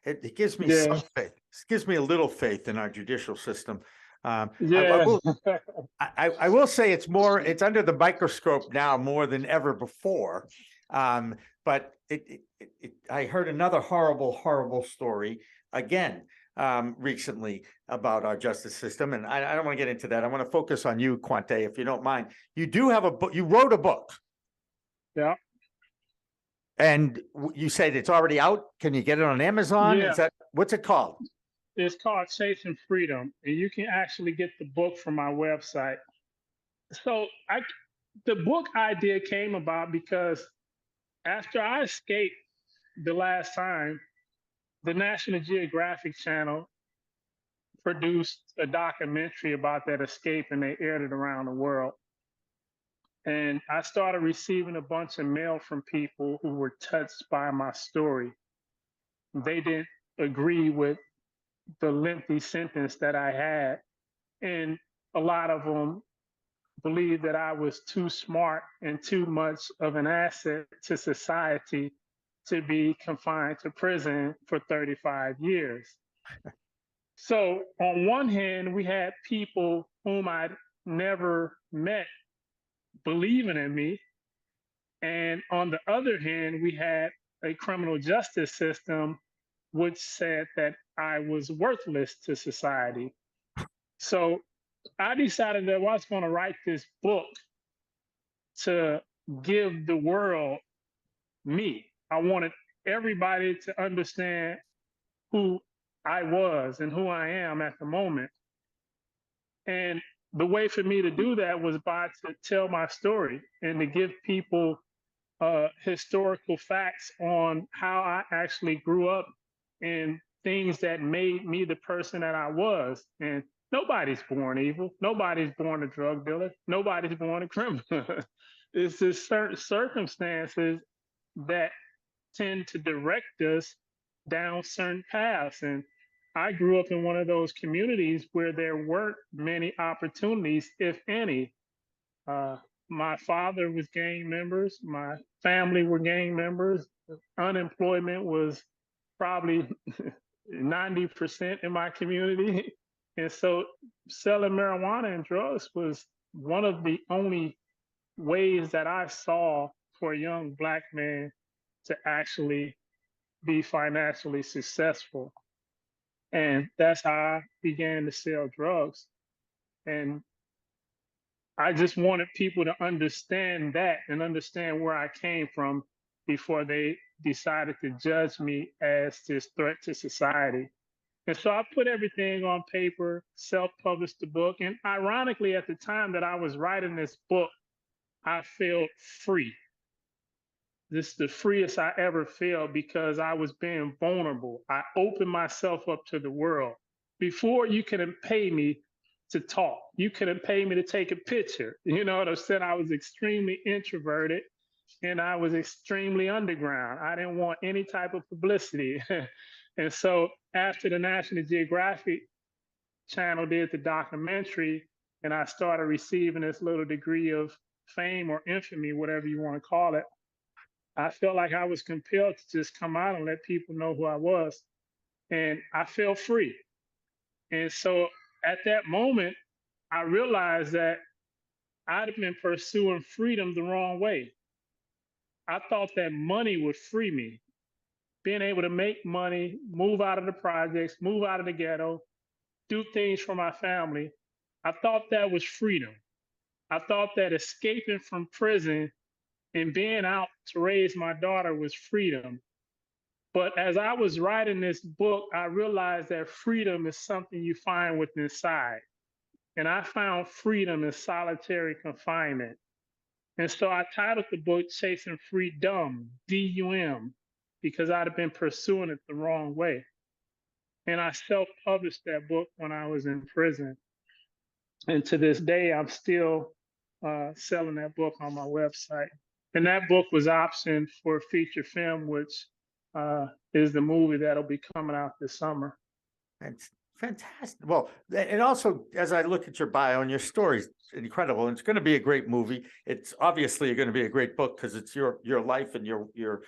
It gives me Yeah. some faith. It gives me a little faith in our judicial system. Yeah. I will say it's under the microscope now more than ever before. But I heard another horrible story again recently about our justice system, and I don't want to get into that. I want to focus on you, Quawntay, if you don't mind. You do have a book. You wrote a book. Yeah. And you said it's already out. Can you get it on Amazon? Yeah. What's it called? It's called Chasing Freedom, and you can actually get the book from my website. So the book idea came about because after I escaped the last time, the National Geographic Channel produced a documentary about that escape, and they aired it around the world. And I started receiving a bunch of mail from people who were touched by my story. They didn't agree with the lengthy sentence that I had. And a lot of them believed that I was too smart and too much of an asset to society to be confined to prison for 35 years. So on one hand, we had people whom I'd never met believing in me. And on the other hand, we had a criminal justice system which said that I was worthless to society. So I decided that I was going to write this book to give the world me. I wanted everybody to understand who I was and who I am at the moment. And the way for me to do that was to tell my story and to give people historical facts on how I actually grew up and things that made me the person that I was. And nobody's born evil. Nobody's born a drug dealer. Nobody's born a criminal. It's just certain circumstances that tend to direct us down certain paths. And I grew up in one of those communities where there weren't many opportunities, if any. My father was gang members. My family were gang members. Unemployment was probably 90% in my community. And so selling marijuana and drugs was one of the only ways that I saw for a young Black man to actually be financially successful. And that's how I began to sell drugs. And I just wanted people to understand that and understand where I came from before they decided to judge me as this threat to society. And so I put everything on paper, self-published the book. And ironically, at the time that I was writing this book, I felt free. This is the freest I ever felt because I was being vulnerable. I opened myself up to the world. Before, you couldn't pay me to talk. You couldn't pay me to take a picture. You know what I'm saying? I was extremely introverted and I was extremely underground. I didn't want any type of publicity. And so after the National Geographic Channel did the documentary and I started receiving this little degree of fame or infamy, whatever you want to call it, I felt like I was compelled to just come out and let people know who I was. And I felt free. And so at that moment, I realized that I'd have been pursuing freedom the wrong way. I thought that money would free me. Being able to make money, move out of the projects, move out of the ghetto, do things for my family. I thought that was freedom. I thought that escaping from prison and being out to raise my daughter was freedom. But as I was writing this book, I realized that freedom is something you find within inside. And I found freedom in solitary confinement. And so I titled the book Chasing Freedom, D-U-M, because I'd have been pursuing it the wrong way. And I self-published that book when I was in prison. And to this day, I'm still selling that book on my website. And that book was optioned for a feature film, which is the movie that'll be coming out this summer. That's fantastic. Well, and also, as I look at your bio and your story's incredible, and it's going to be a great movie. It's obviously going to be a great book because it's your life and your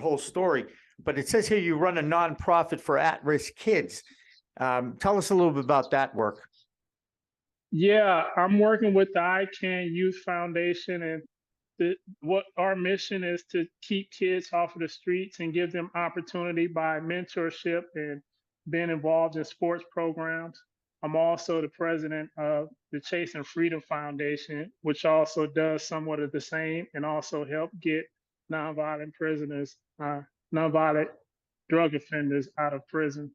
whole story. But it says here you run a nonprofit for at-risk kids. Tell us a little bit about that work. Yeah, I'm working with the ICANN Youth Foundation, and what our mission is to keep kids off of the streets and give them opportunity by mentorship and being involved in sports programs. I'm also the president of the Chasing Freedom Foundation, which also does somewhat of the same and also help get nonviolent prisoners, nonviolent drug offenders out of prison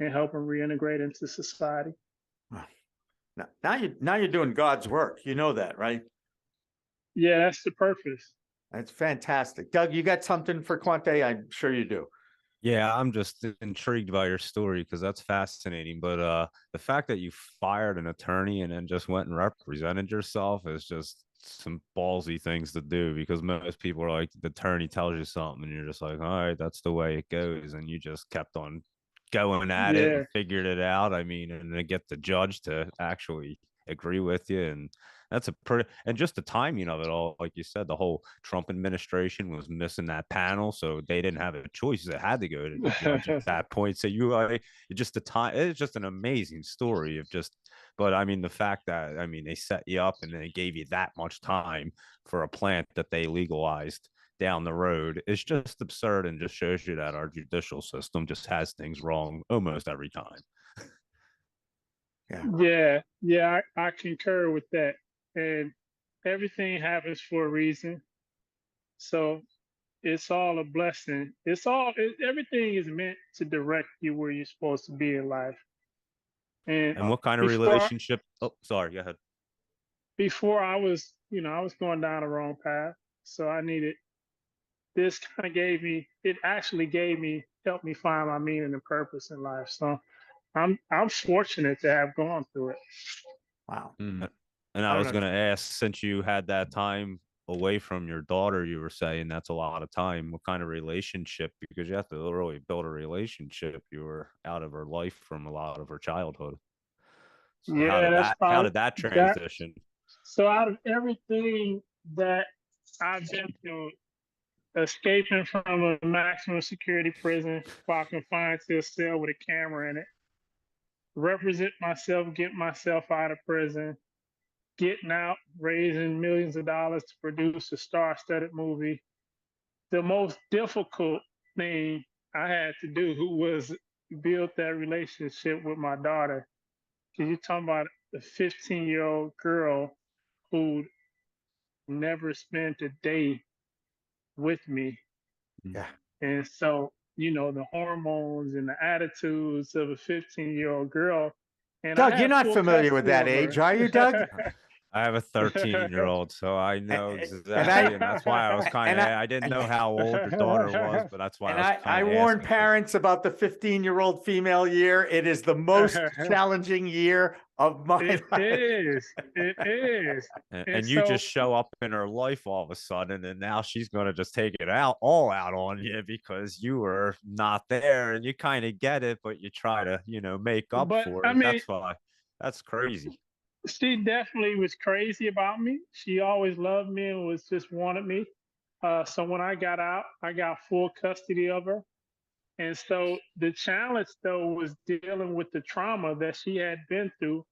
and help them reintegrate into society. Now you're doing God's work. You know that, right? Yeah, that's the purpose. That's fantastic. Doug, you got something for Quawntay? I'm sure you do. Yeah, I'm just intrigued by your story because that's fascinating. But the fact that you fired an attorney and then just went and represented yourself is just some ballsy things to do, because most people are like, the attorney tells you something and you're just like, all right, that's the way it goes. And you just kept on going at it and figured it out. I mean, and then get the judge to actually agree with you. And that's and just the timing of it all, like you said, the whole Trump administration was missing that panel, so they didn't have a choice. They had to go to the judge at that point. So just the time, it's just an amazing story of just, but I mean, the fact that, I mean, they set you up and they gave you that much time for a plant that they legalized down the road is just absurd, and just shows you that our judicial system just has things wrong almost every time. Yeah, I concur with that. And everything happens for a reason. So it's all a blessing. Everything is meant to direct you where you're supposed to be in life. And what kind of before relationship? Oh, sorry, go ahead. before I was, I was going down the wrong path. So I needed this kind of helped me find my meaning and purpose in life. So I'm fortunate to have gone through it. Wow. And I was going to ask, since you had that time away from your daughter, you were saying that's a lot of time. What kind of relationship? Because you have to really build a relationship. You were out of her life from a lot of her childhood. So Yeah, how did that transition? So out of everything that I've been through, escaping from a maximum security prison while confined to a cell with a camera in it, represent myself, get myself out of prison, getting out, raising millions of dollars to produce a star-studded movie. The most difficult thing I had to do was build that relationship with my daughter. Because you're talking about a 15-year-old girl who never spent a day with me. Yeah. And so, the hormones and the attitudes of a 15-year-old girl. And Doug, you're not familiar with that age, are you, Doug? I have a 13-year-old, so I know exactly, and that's why I was I didn't know how old your daughter was, but that's why I warn parents about the 15-year-old female year. It is the most challenging year of my life. It is. And you just show up in her life all of a sudden, and now she's going to just take it all out on you because you were not there, and you kind of get it, but you try to, make up for it. That's why. That's crazy. She definitely was crazy about me. She always loved me and just wanted me. So when I got out, I got full custody of her. And so the challenge, though, was dealing with the trauma that she had been through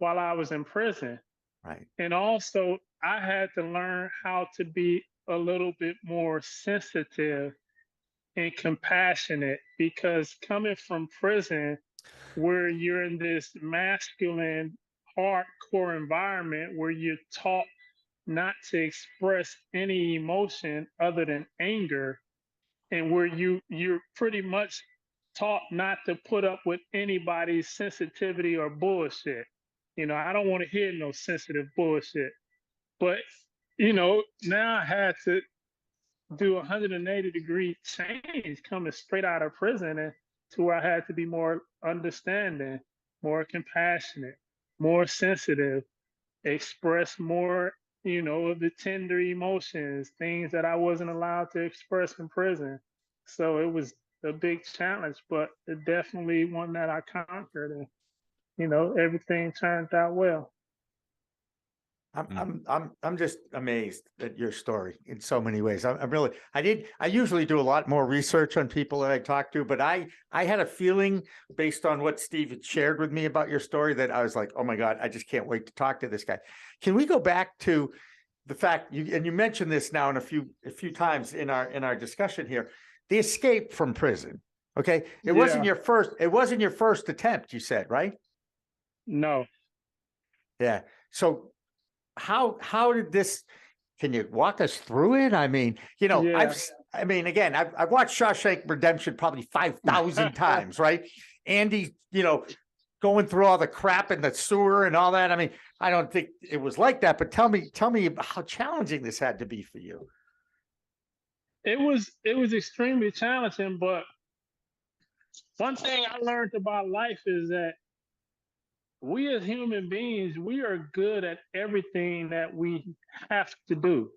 while I was in prison. Right. And also, I had to learn how to be a little bit more sensitive and compassionate, because coming from prison, where you're in this masculine, hardcore environment where you're taught not to express any emotion other than anger, and where you're pretty much taught not to put up with anybody's sensitivity or bullshit. I don't want to hear no sensitive bullshit. But, now I had to do a 180-degree change coming straight out of prison, and to where I had to be more understanding, more compassionate, more sensitive, express more, of the tender emotions, things that I wasn't allowed to express in prison. So it was a big challenge, but it definitely one that I conquered, and everything turned out well. I'm just amazed at your story in so many ways. I usually do a lot more research on people that I talk to, but I had a feeling based on what Steve had shared with me about your story that I was like, oh my God, I just can't wait to talk to this guy. Can we go back to the fact you mentioned this now in a few times in our discussion here, the escape from prison. Okay. It wasn't your first attempt, you said, right? No. Yeah. So how did this, can you walk us through it? I mean, I've watched Shawshank Redemption probably 5,000 times, right? Andy, going through all the crap in the sewer and all that. I mean, I don't think it was like that, but tell me how challenging this had to be for you. It was extremely challenging, but one thing I learned about life is that we as human beings, we are good at everything that we have to do.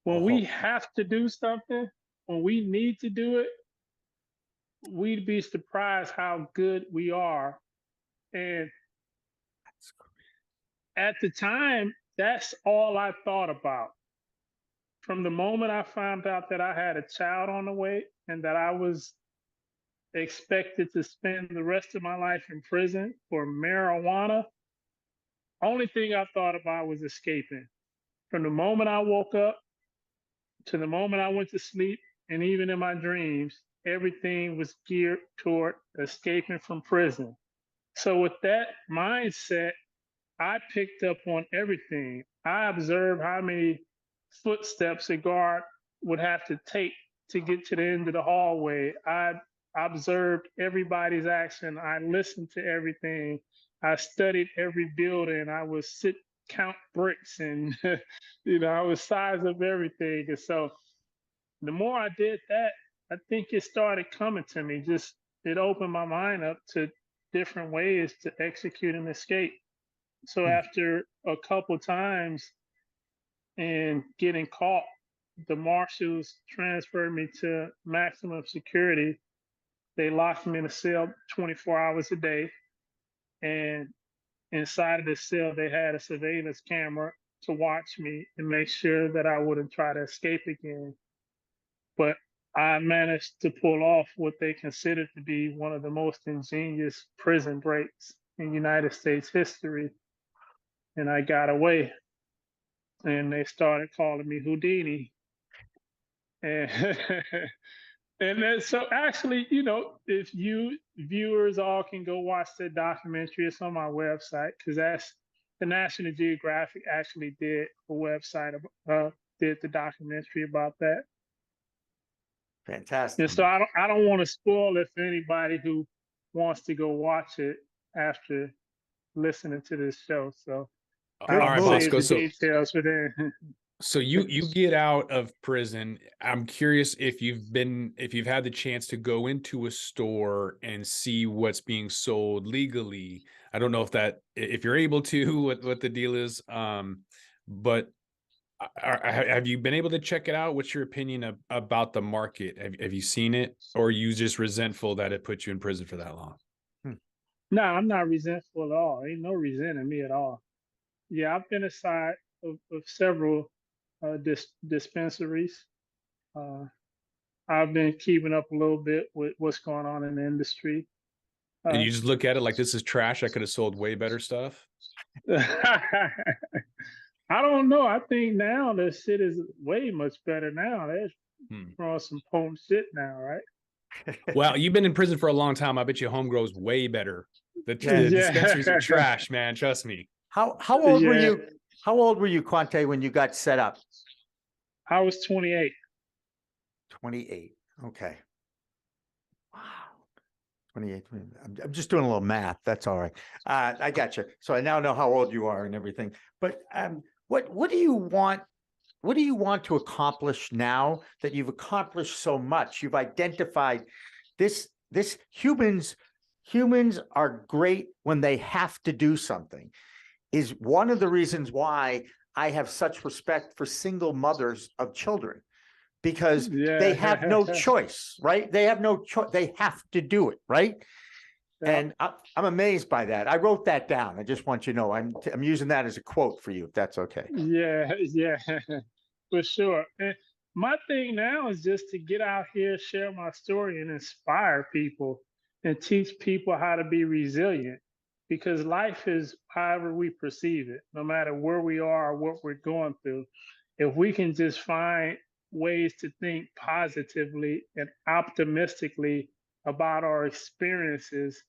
When we have to do something, when we need to do it, we'd be surprised how good we are. And at the time, that's all I thought about. From the moment I found out that I had a child on the way and that I was expected to spend the rest of my life in prison for marijuana, only thing I thought about was escaping. From the moment I woke up to the moment I went to sleep, and even in my dreams, everything was geared toward escaping from prison. So with that mindset, I picked up on everything. I observed how many footsteps a guard would have to take to get to the end of the hallway. I observed everybody's action. I listened to everything. I studied every building. I would count bricks, and I would size up everything. And so the more I did that, I think it started coming to me. Just it opened my mind up to different ways to execute an escape. So after a couple times and getting caught, the marshals transferred me to maximum security. They locked me in a cell 24 hours a day. And inside of the cell, they had a surveillance camera to watch me and make sure that I wouldn't try to escape again. But I managed to pull off what they considered to be one of the most ingenious prison breaks in United States history. And I got away. And they started calling me Houdini. And and then, so actually, if you viewers all can go watch the documentary, it's on my website, because that's the National Geographic actually did a website, did the documentary about that. Fantastic. And so I don't want to spoil it for anybody who wants to go watch it after listening to this show. So all right, Moskol. So details for them. So you get out of prison. I'm curious if you've had the chance to go into a store and see what's being sold legally. I don't know if you're able to, what the deal is. But have you been able to check it out? What's your opinion about the market? Have you seen it, or are you just resentful that it put you in prison for that long? No, I'm not resentful at all. Ain't no resenting me at all. Yeah, I've been aside of several dispensaries. I've been keeping up a little bit with what's going on in the industry. And you just look at it like, this is trash. I could have sold way better stuff. I don't know. I think now the shit is way much better now. They're throwing some potent shit now, right? Well, you've been in prison for a long time. I bet you home grows way better. The dispensaries are trash, man. Trust me. How old were you? How old were you, Quawntay, when you got set up? I was 28. 28. Okay. Wow. 28. I'm just doing a little math. That's all right. I got you. So I now know how old you are and everything. But what do you want? What do you want to accomplish now that you've accomplished so much? You've identified this humans are great when they have to do something. Is one of the reasons why I have such respect for single mothers of children, because they have no choice, right? They have no choice. They have to do it, right? Yeah. And I'm amazed by that. I wrote that down. I just want you to know I'm using that as a quote for you, if that's okay. Yeah, for sure. And my thing now is just to get out here, share my story, and inspire people and teach people how to be resilient. Because life is however we perceive it, no matter where we are or what we're going through. If we can just find ways to think positively and optimistically about our experiences,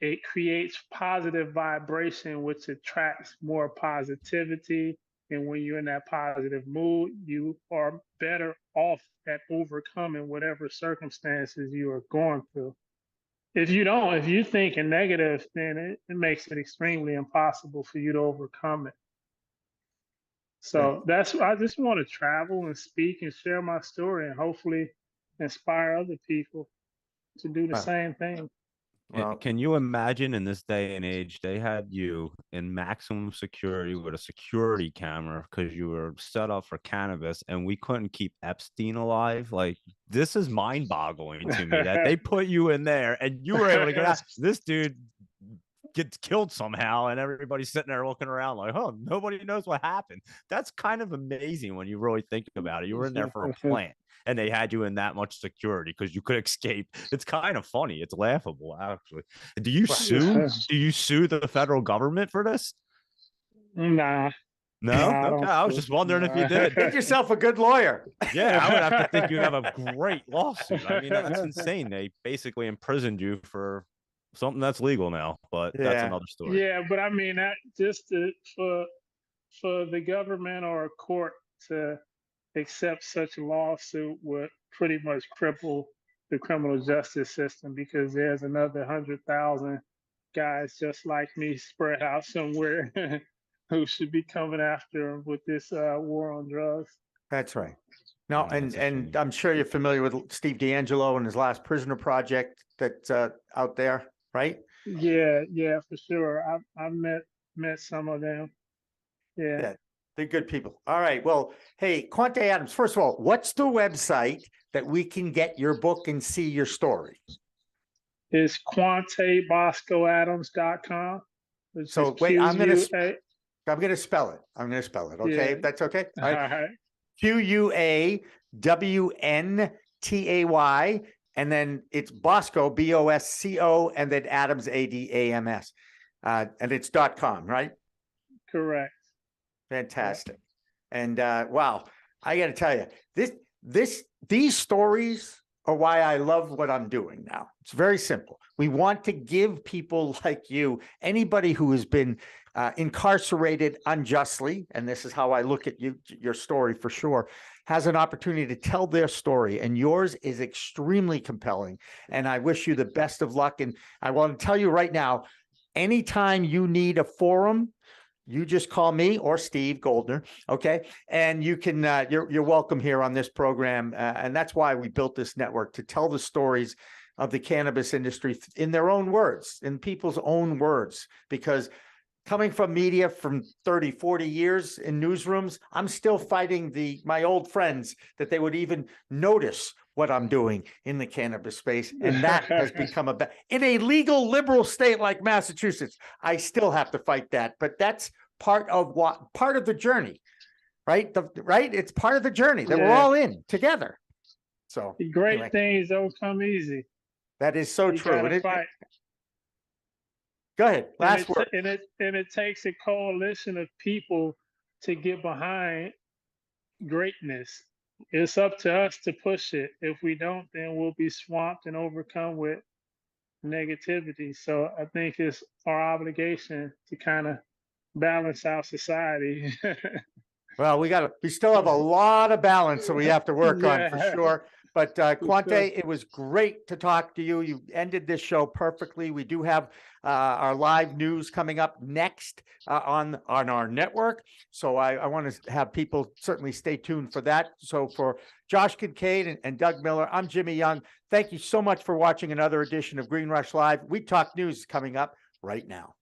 it creates positive vibration, which attracts more positivity. And when you're in that positive mood, you are better off at overcoming whatever circumstances you are going through. If you think in negative, then it makes it extremely impossible for you to overcome it. So I just want to travel and speak and share my story and hopefully inspire other people to do the same thing. Well, can you imagine in this day and age, they had you in maximum security with a security camera because you were set up for cannabis, and we couldn't keep Epstein alive? Like, this is mind boggling to me that they put you in there and you were able to get out. This dude gets killed somehow and everybody's sitting there looking around like, oh, nobody knows what happened. That's kind of amazing when you really think about it. You were in there for a plant and they had you in that much security because you could escape. It's kind of funny. It's laughable, actually. Do you sue the federal government for this? Nah. No? Okay. I was just wondering if you did. Get yourself a good lawyer. Yeah, I would have to think you have a great lawsuit. I mean, that's insane. They basically imprisoned you for something that's legal now, but that's another story. Yeah, but I mean, that just for the government or a court to accept such a lawsuit would pretty much cripple the criminal justice system, because there's another 100,000 guys just like me spread out somewhere who should be coming after him with this war on drugs. That's right. No, Yeah, that's a and shame. I'm sure you're familiar with Steve D'Angelo and his last prisoner project that's out there, right? Yeah, for sure. I've met some of them. Yeah. They're good people. All right. Well, hey, Quawntay Adams, first of all, what's the website that we can get your book and see your story? It's QuawntayBoscoAdams.com. So wait, I'm gonna spell it. Okay, Yeah. if that's okay. All right. QUAWNTAY, and then it's Bosco, BOSCO, and then Adams, ADAMS, and it's .com, right? Correct. Fantastic. And wow, I got to tell you, these stories are why I love what I'm doing now. It's very simple. We want to give people like you, anybody who has been incarcerated unjustly, and this is how I look at your story for sure, has an opportunity to tell their story, and yours is extremely compelling. And I wish you the best of luck. And I want to tell you right now, anytime you need a forum, you just call me or Steve Goldner, okay? And you can, you're welcome here on this program. And that's why we built this network, to tell the stories of the cannabis industry in their own words, in people's own words. Because coming from media from 30, 40 years in newsrooms, I'm still fighting my old friends that they would even notice what I'm doing in the cannabis space. And that has become in a legal liberal state like Massachusetts, I still have to fight that. But that's part of the journey, right? It's part of the journey that we're all in together. So great anyway, things don't come easy. that is so You true. gotta fight. Go ahead. Last word. And it takes a coalition of people to get behind greatness. It's up to us to push it. If we don't, then we'll be swamped and overcome with negativity. So I think it's our obligation to kind of balance our society. Well, we still have a lot of balance that we have to work on for sure. But Quawntay, it was great to talk to you. You ended this show perfectly. We do have our live news coming up next on our network. So I want to have people certainly stay tuned for that. So for Josh Kincaid and Doug Miller, I'm Jimmy Young. Thank you so much for watching another edition of Green Rush Live. We Talk News is coming up right now.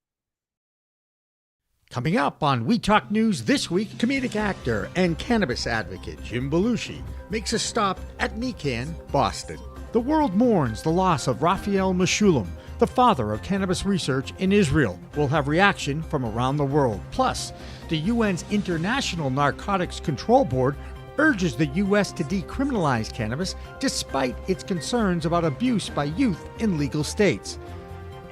Coming up on We Talk News this week, comedic actor and cannabis advocate Jim Belushi makes a stop at Nican, Boston. The world mourns the loss of Raphael Mechoulam, the father of cannabis research in Israel. We'll have reaction from around the world. Plus, the UN's International Narcotics Control Board urges the U.S. to decriminalize cannabis despite its concerns about abuse by youth in legal states.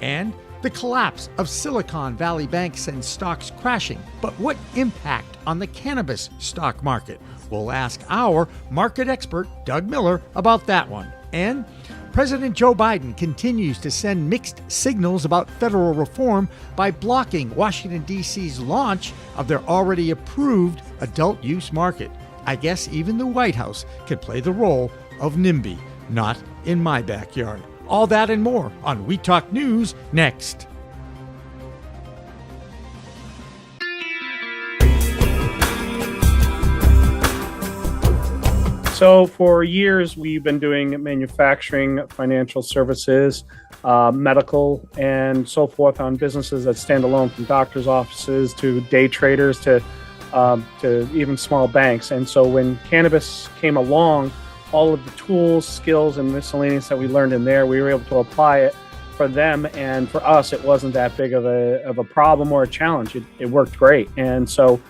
And the collapse of Silicon Valley Bank sends stocks crashing. But what impact on the cannabis stock market? We'll ask our market expert, Doug Miller, about that one. And President Joe Biden continues to send mixed signals about federal reform by blocking Washington, D.C.'s launch of their already approved adult use market. I guess even the White House can play the role of NIMBY, not in my backyard. All that and more on We Talk News next. So for years, we've been doing manufacturing, financial services, medical, and so forth on businesses that stand alone, from doctors' offices to day traders to even small banks. And so when cannabis came along, all of the tools, skills, and miscellaneous that we learned in there, we were able to apply it for them. And for us, it wasn't that big of a problem or a challenge. It worked great. And so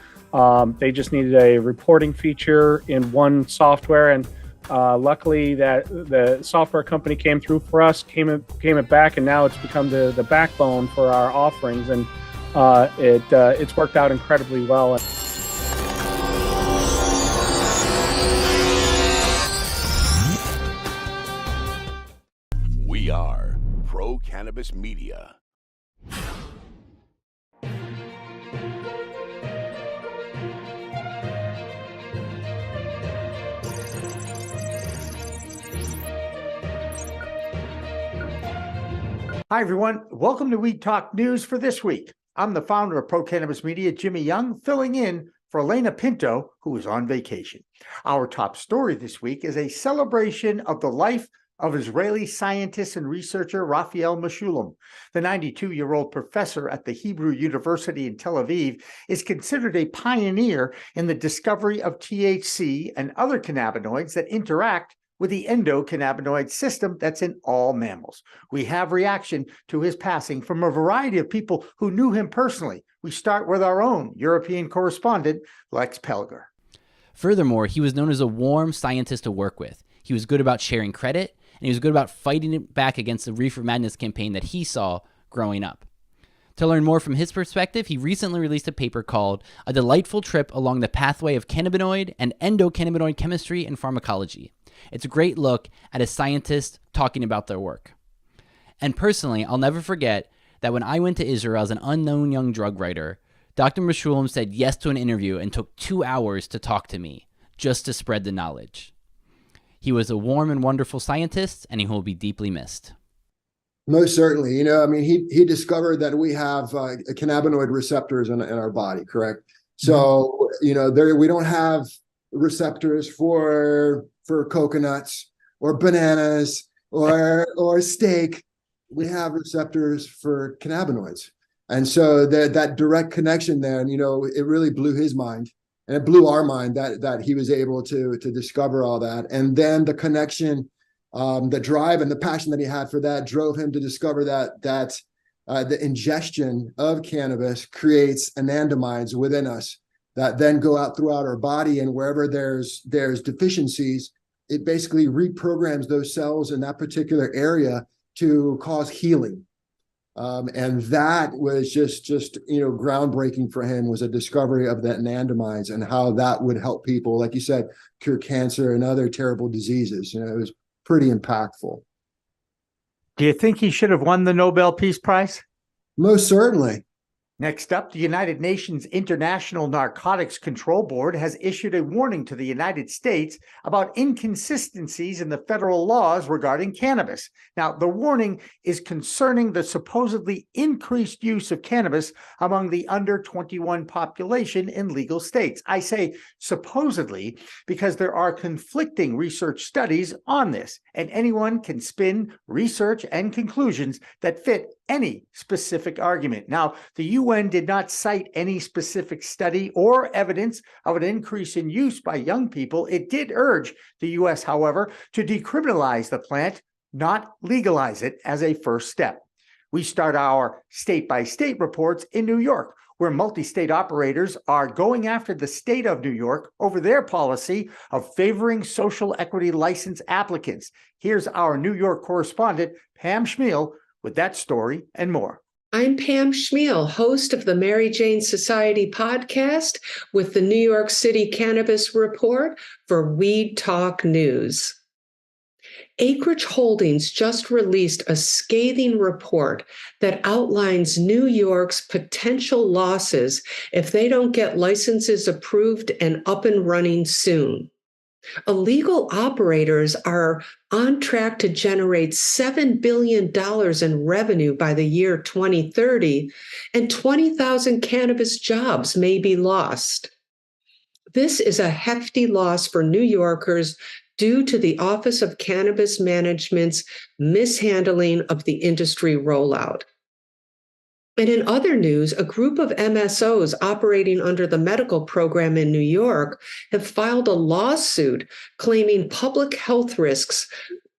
they just needed a reporting feature in one software. And luckily that the software company came through for us, came it back, and now it's become the backbone for our offerings. And it's worked out incredibly well. We are Pro Cannabis Media. Hi, everyone. Welcome to Weed Talk News for this week. I'm the founder of Pro Cannabis Media, Jimmy Young, filling in for Elena Pinto, who is on vacation. Our top story this week is a celebration of the life of Israeli scientist and researcher Raphael Mechoulam. The 92-year-old professor at the Hebrew University in Tel Aviv is considered a pioneer in the discovery of THC and other cannabinoids that interact with the endocannabinoid system that's in all mammals. We have reaction to his passing from a variety of people who knew him personally. We start with our own European correspondent, Lex Pelger. Furthermore, he was known as a warm scientist to work with. He was good about sharing credit, and he was good about fighting it back against the Reefer Madness campaign that he saw growing up. To learn more from his perspective, he recently released a paper called A Delightful Trip Along the Pathway of Cannabinoid and Endocannabinoid Chemistry and Pharmacology. It's a great look at a scientist talking about their work. And personally, I'll never forget that when I went to Israel as an unknown young drug writer, Dr. Mechoulam said yes to an interview and took 2 hours to talk to me, just to spread the knowledge. He was a warm and wonderful scientist, and he will be deeply missed. Most certainly. He discovered that we have cannabinoid receptors in our body, correct? So, we don't have receptors for coconuts or bananas or steak. We have receptors for cannabinoids. And so that direct connection there, and, it really blew his mind. And it blew our mind that he was able to discover all that. And then the connection, the drive and the passion that he had for that drove him to discover that the ingestion of cannabis creates anandamides within us that then go out throughout our body. And wherever there's deficiencies, it basically reprograms those cells in that particular area to cause healing. And that was just groundbreaking for him, was a discovery of the anandamides and how that would help people, like you said, cure cancer and other terrible diseases. It was pretty impactful. Do you think he should have won the Nobel Peace Prize? Most certainly. Next up, the United Nations International Narcotics Control Board has issued a warning to the United States about inconsistencies in the federal laws regarding cannabis. Now, the warning is concerning the supposedly increased use of cannabis among the under 21 population in legal states. I say supposedly because there are conflicting research studies on this, and anyone can spin research and conclusions that fit any specific argument. Now, the UN did not cite any specific study or evidence of an increase in use by young people. It did urge the US, however, to decriminalize the plant, not legalize it as a first step. We start our state-by-state reports in New York, where multi-state operators are going after the state of New York over their policy of favoring social equity license applicants. Here's our New York correspondent, Pam Schmiel, with that story and more. I'm Pam Schmiel, host of the Mary Jane Society podcast with the New York City Cannabis Report for Weed Talk News. Acreage Holdings just released a scathing report that outlines New York's potential losses if they don't get licenses approved and up and running soon. Illegal operators are on track to generate $7 billion in revenue by the year 2030, and 20,000 cannabis jobs may be lost. This is a hefty loss for New Yorkers due to the Office of Cannabis Management's mishandling of the industry rollout. And in other news, a group of MSOs operating under the medical program in New York have filed a lawsuit claiming public health risks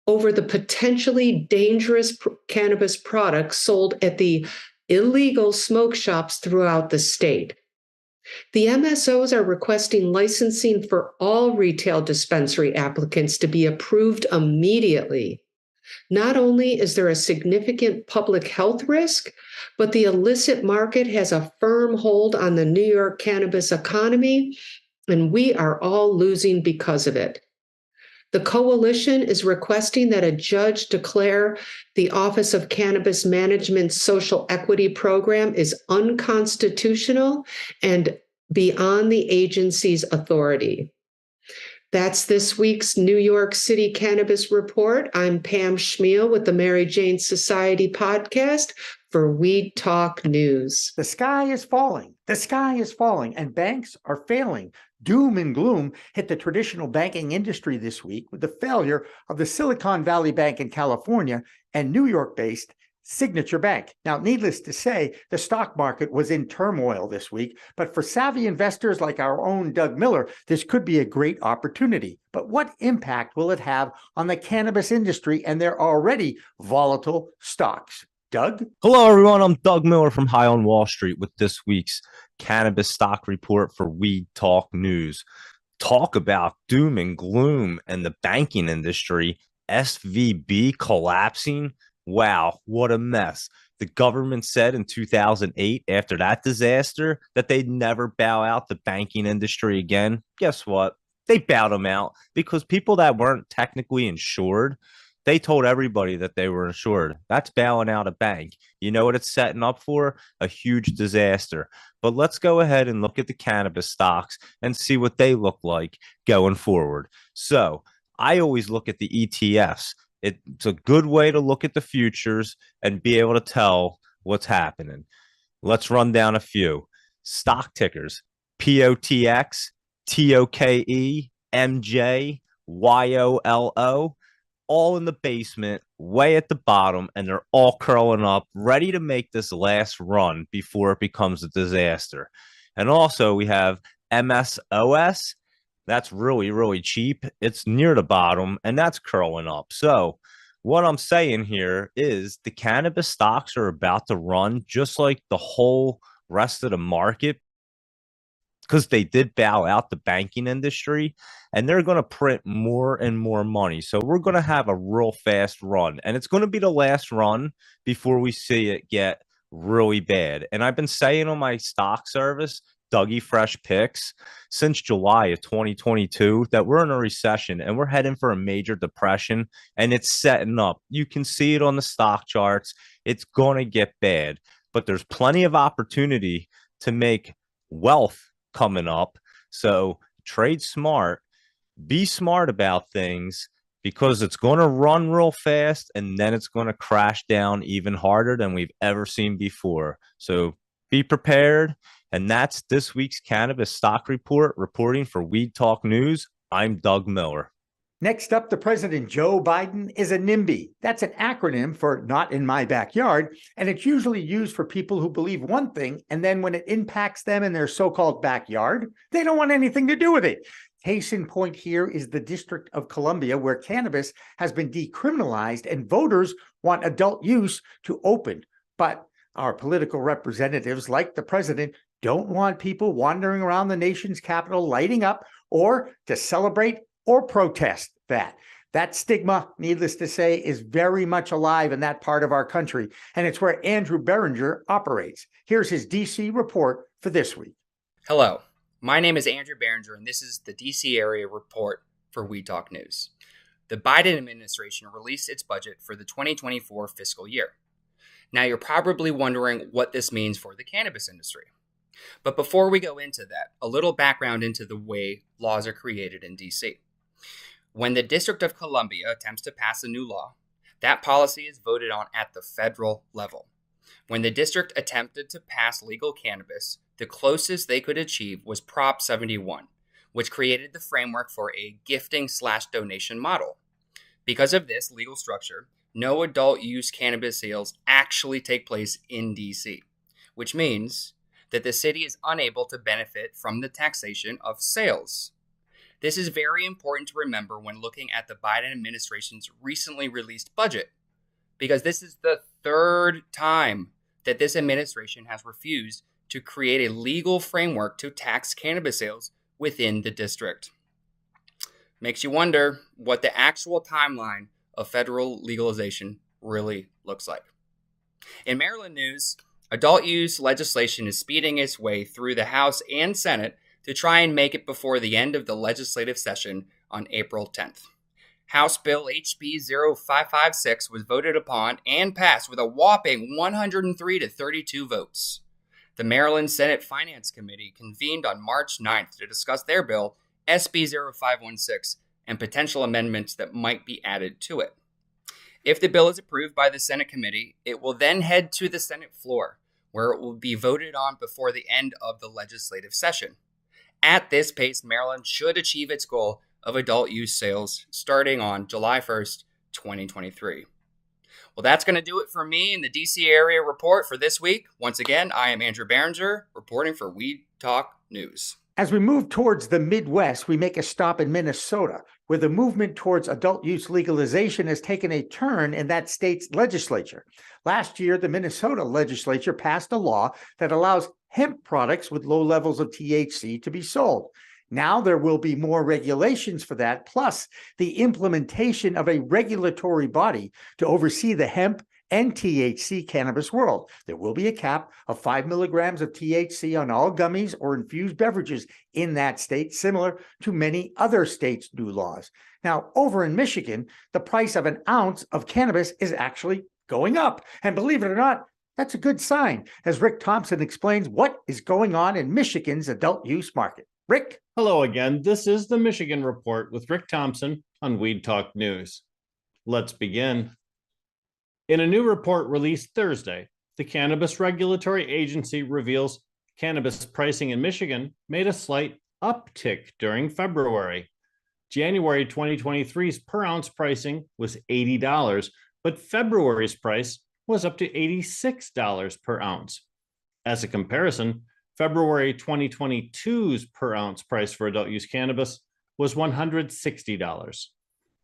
over the potentially dangerous cannabis products sold at the illegal smoke shops throughout the state. The MSOs are requesting licensing for all retail dispensary applicants to be approved immediately. Not only is there a significant public health risk, but the illicit market has a firm hold on the New York cannabis economy, and we are all losing because of it. The coalition is requesting that a judge declare the Office of Cannabis Management's social equity program is unconstitutional and beyond the agency's authority. That's this week's New York City Cannabis Report. I'm Pam Schmiel with the Mary Jane Society podcast for Weed Talk News. The sky is falling. The sky is falling, and banks are failing. Doom and gloom hit the traditional banking industry this week with the failure of the Silicon Valley Bank in California and New York-based Signature Bank. Now, needless to say, the stock market was in turmoil this week, but for savvy investors like our own Doug Miller, this could be a great opportunity. But what impact will it have on the cannabis industry and their already volatile stocks? Doug? Hello, everyone. I'm Doug Miller from High on Wall Street with this week's cannabis stock report for Weed Talk News. Talk about doom and gloom and the banking industry. SVB collapsing. Wow, what a mess. The government said in 2008, after that disaster, that they'd never bow out the banking industry again. Guess what? They bowed them out because people that weren't technically insured, they told everybody that they were insured. That's bailing out a bank. You know what it's setting up for? A huge disaster. But let's go ahead and look at the cannabis stocks and see what they look like going forward. So I always look at the ETFs. It's a good way to look at the futures and be able to tell what's happening. Let's run down a few. Stock tickers: POTX, TOKE, MJ, YOLO, all in the basement, way at the bottom, and they're all curling up, ready to make this last run before it becomes a disaster. And also we have MSOS. That's really, really cheap. It's near the bottom, and that's curling up. So what I'm saying here is the cannabis stocks are about to run just like the whole rest of the market because they did bow out the banking industry, and they're going to print more and more money. So we're going to have a real fast run, and it's going to be the last run before we see it get really bad. And I've been saying on my stock service, Dougie Fresh Picks, since July of 2022 that we're in a recession and we're heading for a major depression, and it's setting up. You can see it on the stock charts. It's going to get bad, but there's plenty of opportunity to make wealth coming up. So trade smart, be smart about things, because it's going to run real fast and then it's going to crash down even harder than we've ever seen before. So be prepared. And that's this week's Cannabis Stock Report. Reporting for Weed Talk News, I'm Doug Miller. Next up, the President Joe Biden is a NIMBY. That's an acronym for Not in My Backyard, and it's usually used for people who believe one thing, and then when it impacts them in their so-called backyard, they don't want anything to do with it. Case in point here is the District of Columbia, where cannabis has been decriminalized and voters want adult use to open. But our political representatives, like the president, don't want people wandering around the nation's capital lighting up or to celebrate or protest that. That stigma, needless to say, is very much alive in that part of our country, and it's where Andrew Berenger operates. Here's his DC report for this week. Hello, my name is Andrew Berenger, and this is the DC area report for Weed Talk News. The Biden administration released its budget for the 2024 fiscal year. Now you're probably wondering what this means for the cannabis industry. But before we go into that, a little background into the way laws are created in DC. When the District of Columbia attempts to pass a new law, that policy is voted on at the federal level. When the district attempted to pass legal cannabis, the closest they could achieve was Prop 71, which created the framework for a gifting/donation model. Because of this legal structure, no adult use cannabis sales actually take place in DC, which means that the city is unable to benefit from the taxation of sales. This is very important to remember when looking at the Biden administration's recently released budget, because this is the third time that this administration has refused to create a legal framework to tax cannabis sales within the district. Makes you wonder what the actual timeline of federal legalization really looks like. In Maryland news, adult use legislation is speeding its way through the House and Senate to try and make it before the end of the legislative session on April 10th. House Bill HB 0556 was voted upon and passed with a whopping 103 to 32 votes. The Maryland Senate Finance Committee convened on March 9th to discuss their bill SB 0516, and potential amendments that might be added to it. If the bill is approved by the Senate committee, it will then head to the Senate floor, where it will be voted on before the end of the legislative session. At this pace, Maryland should achieve its goal of adult use sales starting on July 1st, 2023. Well, that's going to do it for me in the DC area report for this week. Once again, I am Andrew Berenger, reporting for Weed Talk News. As we move towards the Midwest, we make a stop in Minnesota, where the movement towards adult use legalization has taken a turn in that state's legislature. Last year, the Minnesota legislature passed a law that allows hemp products with low levels of THC to be sold. Now there will be more regulations for that, plus the implementation of a regulatory body to oversee the hemp and THC cannabis world. There will be a cap of 5 milligrams of THC on all gummies or infused beverages in that state, similar to many other states' new laws. Now, over in Michigan, the price of an ounce of cannabis is actually going up. And believe it or not, that's a good sign, as Rick Thompson explains what is going on in Michigan's adult use market. Rick? Hello again. This is the Michigan Report with Rick Thompson on Weed Talk News. Let's begin. In a new report released Thursday, the Cannabis Regulatory Agency reveals cannabis pricing in Michigan made a slight uptick during February. January 2023's per ounce pricing was $80, but February's price was up to $86 per ounce. As a comparison, February 2022's per ounce price for adult use cannabis was $160.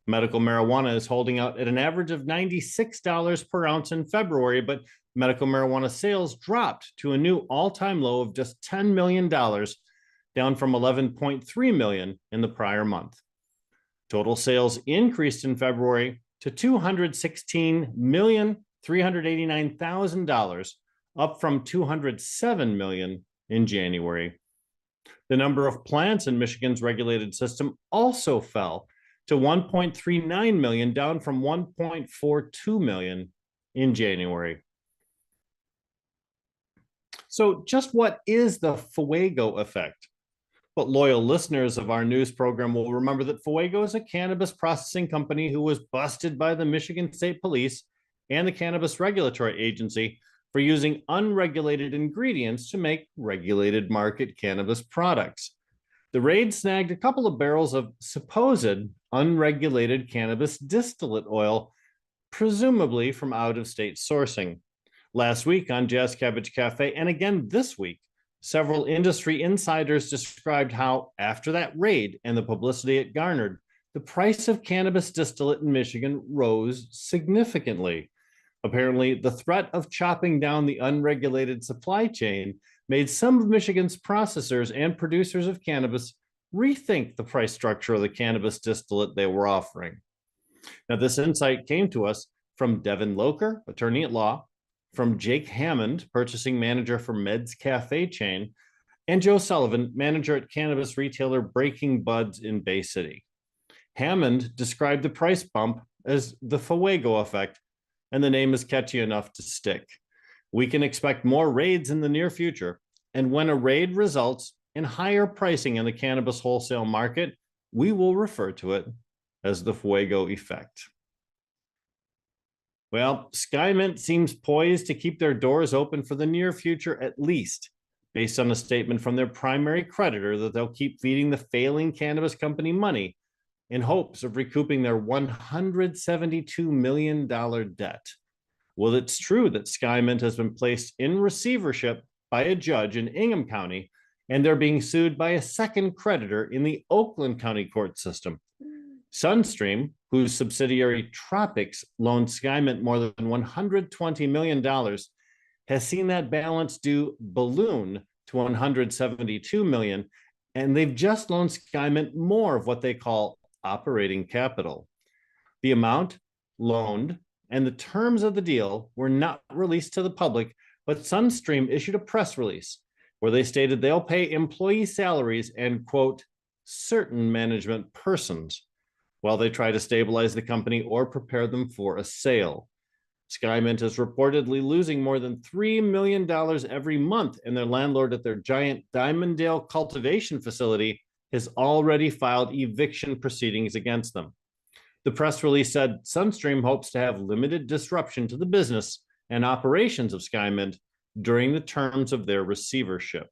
Medical marijuana is holding out at an average of $96 per ounce in February, but medical marijuana sales dropped to a new all-time low of just $10 million, down from $11.3 million in the prior month. Total sales increased in February to $216,389,000, up from $207 million in January. The number of plants in Michigan's regulated system also fell to 1.39 million, down from 1.42 million in January. So just what is the Fuego effect? But loyal listeners of our news program will remember that Fuego is a cannabis processing company who was busted by the Michigan State Police and the Cannabis Regulatory Agency for using unregulated ingredients to make regulated market cannabis products. The raid snagged a couple of barrels of supposed unregulated cannabis distillate oil, presumably from out-of-state sourcing. Last week on Jazz Cabbage Cafe, and again this week, several industry insiders described how, after that raid and the publicity it garnered, the price of cannabis distillate in Michigan rose significantly. Apparently, the threat of chopping down the unregulated supply chain made some of Michigan's processors and producers of cannabis rethink the price structure of the cannabis distillate they were offering. Now, this insight came to us from Devin Loker, attorney at law, from Jake Hammond, purchasing manager for Med's Cafe chain, and Joe Sullivan, manager at cannabis retailer Breaking Buds in Bay City. Hammond described the price bump as the Fuego effect, and the name is catchy enough to stick. We can expect more raids in the near future, and when a raid results in higher pricing in the cannabis wholesale market, we will refer to it as the Fuego effect. Well, SkyMint seems poised to keep their doors open for the near future at least, based on a statement from their primary creditor that they'll keep feeding the failing cannabis company money in hopes of recouping their $172 million debt. Well, it's true that SkyMint has been placed in receivership by a judge in Ingham County, and they're being sued by a second creditor in the Oakland County court system. Sunstream, whose subsidiary Tropics loaned SkyMint more than $120 million, has seen that balance due balloon to $172 million, and they've just loaned SkyMint more of what they call operating capital. The amount loaned and the terms of the deal were not released to the public, but Sunstream issued a press release where they stated they'll pay employee salaries and, quote, certain management persons while they try to stabilize the company or prepare them for a sale. SkyMint is reportedly losing more than $3 million every month, and their landlord at their giant Diamonddale cultivation facility has already filed eviction proceedings against them. The press release said Sunstream hopes to have limited disruption to the business and operations of SkyMint during the terms of their receivership.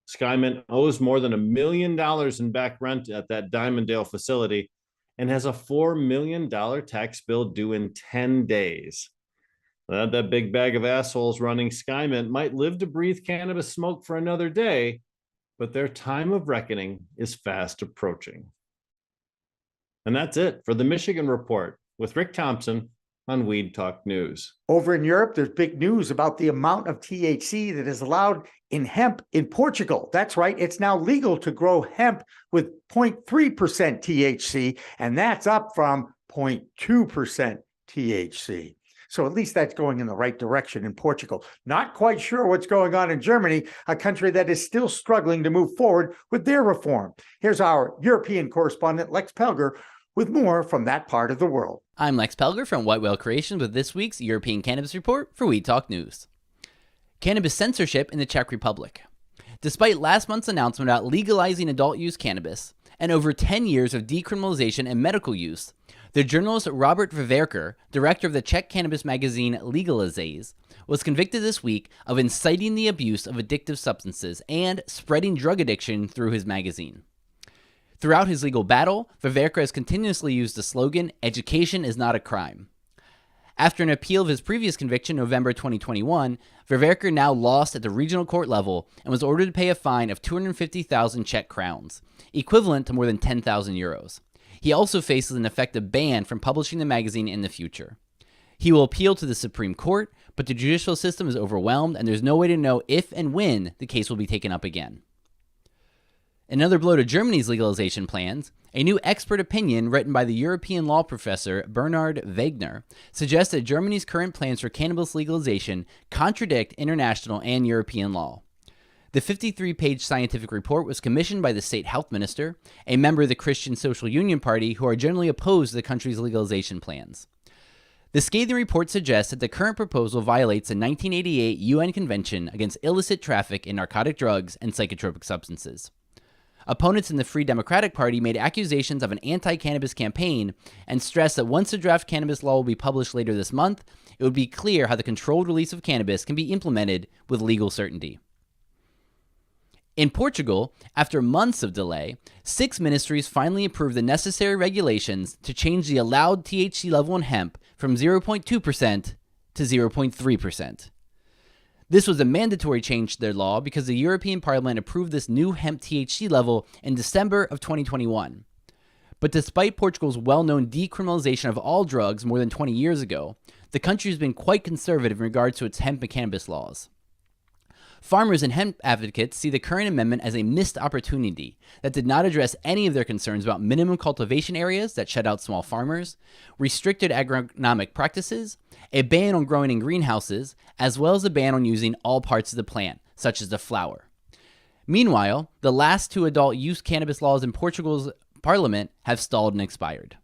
SkyMint owes more than $1 million in back rent at that Diamonddale facility and has a $4 million tax bill due in 10 days. That big bag of assholes running SkyMint might live to breathe cannabis smoke for another day, but their time of reckoning is fast approaching. And that's it for the Michigan Report with Rick Thompson on Weed Talk News. Over in Europe, there's big news about the amount of THC that is allowed in hemp in Portugal. That's right. It's now legal to grow hemp with 0.3% THC, and that's up from 0.2% THC. So at least that's going in the right direction in Portugal. Not quite sure what's going on in Germany, a country that is still struggling to move forward with their reform. Here's our European correspondent, Lex Pelger, with more from that part of the world. I'm Lex Pelger from White Whale Creations with this week's European Cannabis Report for Weed Talk News. Cannabis censorship in the Czech Republic. Despite last month's announcement about legalizing adult use cannabis and over 10 years of decriminalization and medical use, the journalist Robert Veverka, director of the Czech cannabis magazine Legalizace, was convicted this week of inciting the abuse of addictive substances and spreading drug addiction through his magazine. Throughout his legal battle, Veverka has continuously used the slogan, "Education is not a crime." After an appeal of his previous conviction in November 2021, Veverka now lost at the regional court level and was ordered to pay a fine of 250,000 Czech crowns, equivalent to more than 10,000 euros. He also faces an effective ban from publishing the magazine in the future. He will appeal to the Supreme Court, but the judicial system is overwhelmed and there's no way to know if and when the case will be taken up again. Another blow to Germany's legalization plans, a new expert opinion written by the European law professor Bernhard Wegner suggests that Germany's current plans for cannabis legalization contradict international and European law. The 53-page scientific report was commissioned by the state health minister, a member of the Christian Social Union Party who are generally opposed to the country's legalization plans. The scathing report suggests that the current proposal violates the 1988 UN Convention against illicit traffic in narcotic drugs and psychotropic substances. Opponents in the Free Democratic Party made accusations of an anti-cannabis campaign and stressed that once the draft cannabis law will be published later this month, it would be clear how the controlled release of cannabis can be implemented with legal certainty. In Portugal, after months of delay, 6 ministries finally approved the necessary regulations to change the allowed THC level in hemp from 0.2% to 0.3%. This was a mandatory change to their law because the European Parliament approved this new hemp THC level in December of 2021. But despite Portugal's well-known decriminalization of all drugs more than 20 years ago, the country has been quite conservative in regards to its hemp and cannabis laws. Farmers and hemp advocates see the current amendment as a missed opportunity that did not address any of their concerns about minimum cultivation areas that shut out small farmers, restricted agronomic practices, a ban on growing in greenhouses, as well as a ban on using all parts of the plant, such as the flower. Meanwhile, the last 2 adult use cannabis laws in Portugal's parliament have stalled and expired.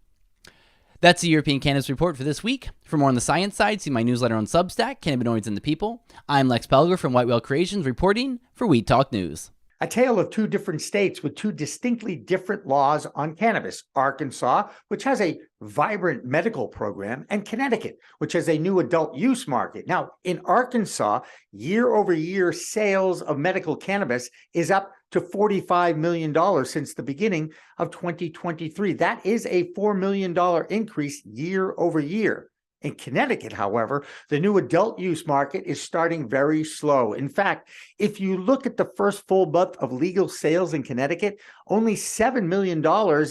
That's the European Cannabis Report for this week. For more on the science side, see my newsletter on Substack, Cannabinoids and the People. I'm Lex Pelger from White Whale Creations reporting for Weed Talk News. A tale of 2 different states with 2 distinctly different laws on cannabis. Arkansas, which has a vibrant medical program, and Connecticut, which has a new adult use market. Now, in Arkansas, year-over-year sales of medical cannabis is up to $45 million since the beginning of 2023. That is a $4 million increase year over year. In Connecticut, however, the new adult use market is starting very slow. In fact, if you look at the first full month of legal sales in Connecticut, only $7 million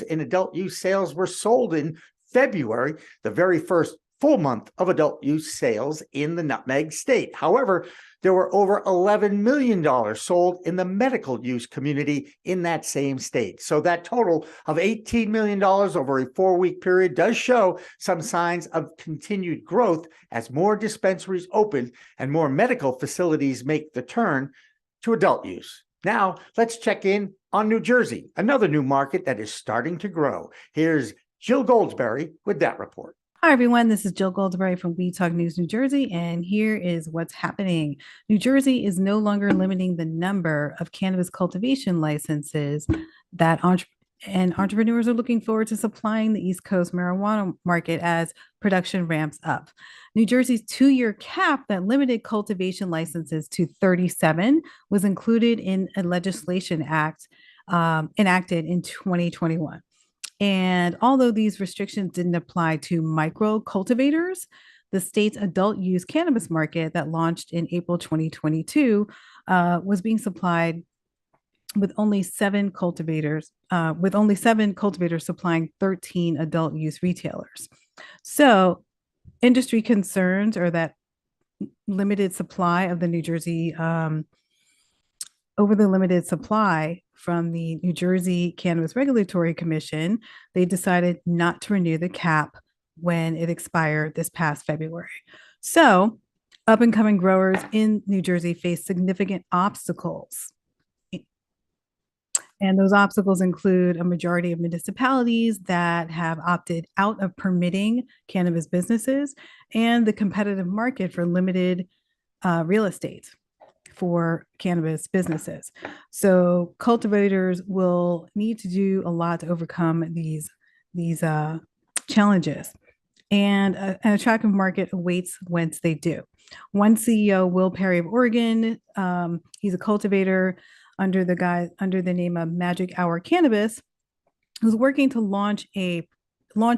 in adult use sales were sold in February, the very first full month of adult use sales in the nutmeg state. However, there were over $11 million sold in the medical use community in that same state. So that total of $18 million over a 4-week period does show some signs of continued growth as more dispensaries open and more medical facilities make the turn to adult use. Now, let's check in on New Jersey, another new market that is starting to grow. Here's Jill Goldsberry with that report. Hi, everyone. This is Jill Goldsberry from We Talk News, New Jersey, and here is what's happening. New Jersey is no longer limiting the number of cannabis cultivation licenses that entrepreneurs are looking forward to supplying the East Coast marijuana market as production ramps up. New Jersey's 2-year cap that limited cultivation licenses to 37 was included in a legislation act enacted in 2021. And although these restrictions didn't apply to micro cultivators, the state's adult use cannabis market that launched in April 2022 was being supplied with only 7 cultivators, supplying 13 adult use retailers. So industry concerns are that limited supply of the New Jersey, over the limited supply from the New Jersey Cannabis Regulatory Commission, they decided not to renew the cap when it expired this past February. So up and coming growers in New Jersey face significant obstacles. And those obstacles include a majority of municipalities that have opted out of permitting cannabis businesses and the competitive market for limited real estate for cannabis businesses. So cultivators will need to do a lot to overcome these challenges. And an attractive market awaits once they do. One CEO, Will Perry of Oregon, he's a cultivator under the name of Magic Hour Cannabis, who's working to launch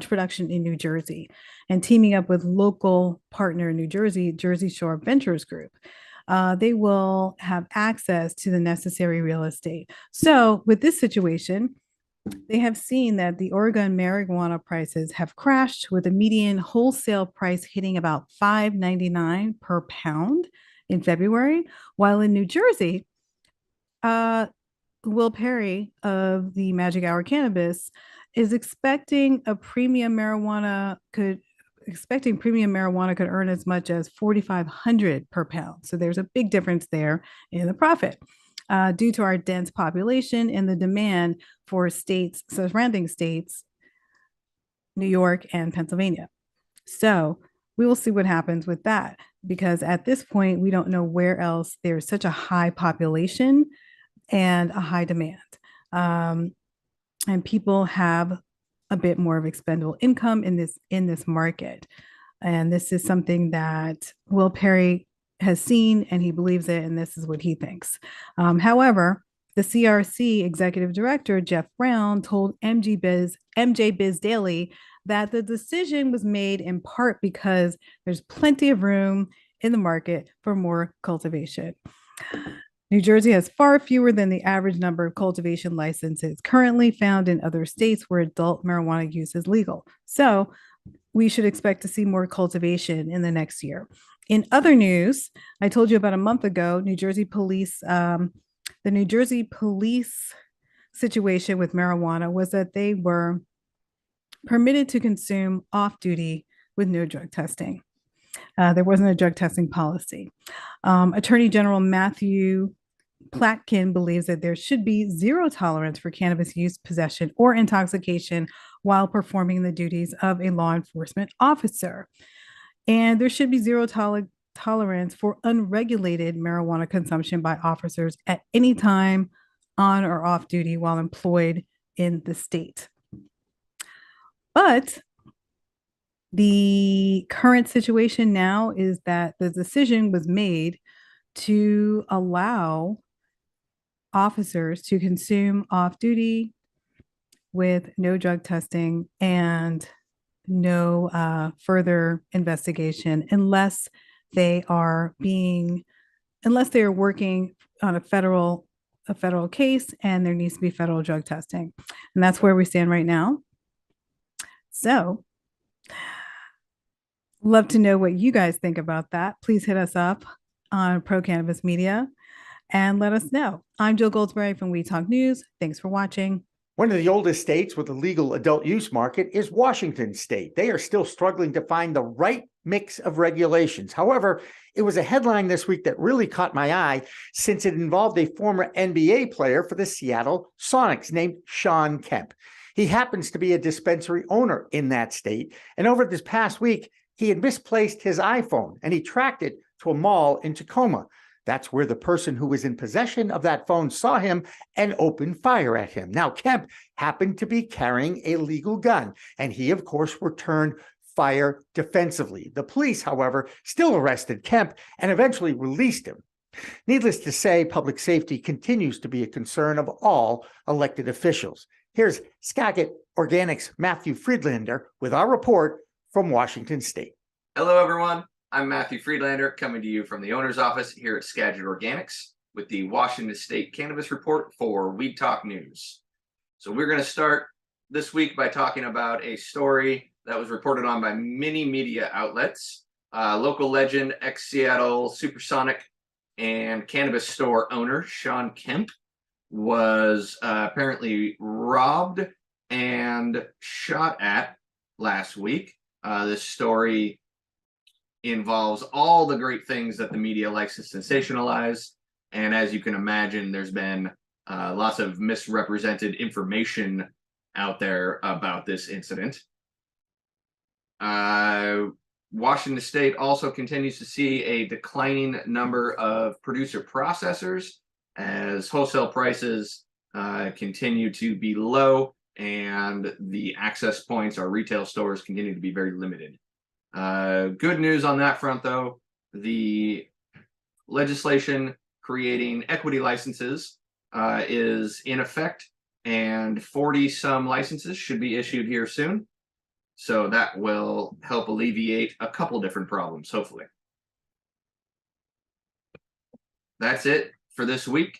production in New Jersey and teaming up with local partner in New Jersey, Jersey Shore Ventures Group. They will have access to the necessary real estate. So with this situation, they have seen that the Oregon marijuana prices have crashed, with a median wholesale price hitting about $5.99 per pound in February, while in New Jersey, Will Perry of the Magic Hour Cannabis is expecting premium marijuana could earn as much as $4,500 per pound. So there's a big difference there in the profit due to our dense population and the demand for surrounding states, New York and Pennsylvania. So we will see what happens with that, because at this point, we don't know where else there's such a high population and a high demand. And people have a bit more of expendable income in this market. And this is something that Will Perry has seen, and he believes it, and this is what he thinks. However, the CRC executive director, Jeff Brown, told MJ Biz Daily that the decision was made in part because there's plenty of room in the market for more cultivation. New Jersey has far fewer than the average number of cultivation licenses currently found in other states where adult marijuana use is legal. So we should expect to see more cultivation in the next year. In other news, I told you about a month ago, the New Jersey police situation with marijuana was that they were permitted to consume off-duty with no drug testing. There wasn't a drug testing policy. Attorney General Matthew Platkin believes that there should be zero tolerance for cannabis use, possession, or intoxication while performing the duties of a law enforcement officer. And there should be zero tolerance for unregulated marijuana consumption by officers at any time on or off duty while employed in the state. But the current situation now is that the decision was made to allow officers to consume off duty with no drug testing and no further investigation unless they are working on a federal case and there needs to be federal drug testing. And that's where we stand right now. So love to know what you guys think about that. Please hit us up on Pro Cannabis Media and let us know. I'm Jill Goldsberry from We Talk News. Thanks for watching. One of the oldest states with a legal adult use market is Washington State. They are still struggling to find the right mix of regulations. However, it was a headline this week that really caught my eye since it involved a former NBA player for the Seattle Sonics named Shawn Kemp. He happens to be a dispensary owner in that state. And over this past week, he had misplaced his iPhone and he tracked it to a mall in Tacoma. That's where the person who was in possession of that phone saw him and opened fire at him. Now, Kemp happened to be carrying a legal gun, and he, of course, returned fire defensively. The police, however, still arrested Kemp and eventually released him. Needless to say, public safety continues to be a concern of all elected officials. Here's Skagit Organics' Matthew Friedlander with our report from Washington State. Hello, everyone. I'm Matthew Friedlander, coming to you from the owner's office here at Skagit Organics with the Washington State Cannabis Report for Weed Talk News. So we're going to start this week by talking about a story that was reported on by many media outlets. Local legend, ex-Seattle Supersonic and cannabis store owner Sean Kemp was apparently robbed and shot at last week. This story involves all the great things that the media likes to sensationalize. And as you can imagine, there's been lots of misrepresented information out there about this incident. Washington State also continues to see a declining number of producer processors as wholesale prices continue to be low and the access points, our retail stores, continue to be very limited. Good news on that front, though. The legislation creating equity licenses is in effect, and 40-some licenses should be issued here soon. So that will help alleviate a couple different problems, hopefully. That's it for this week.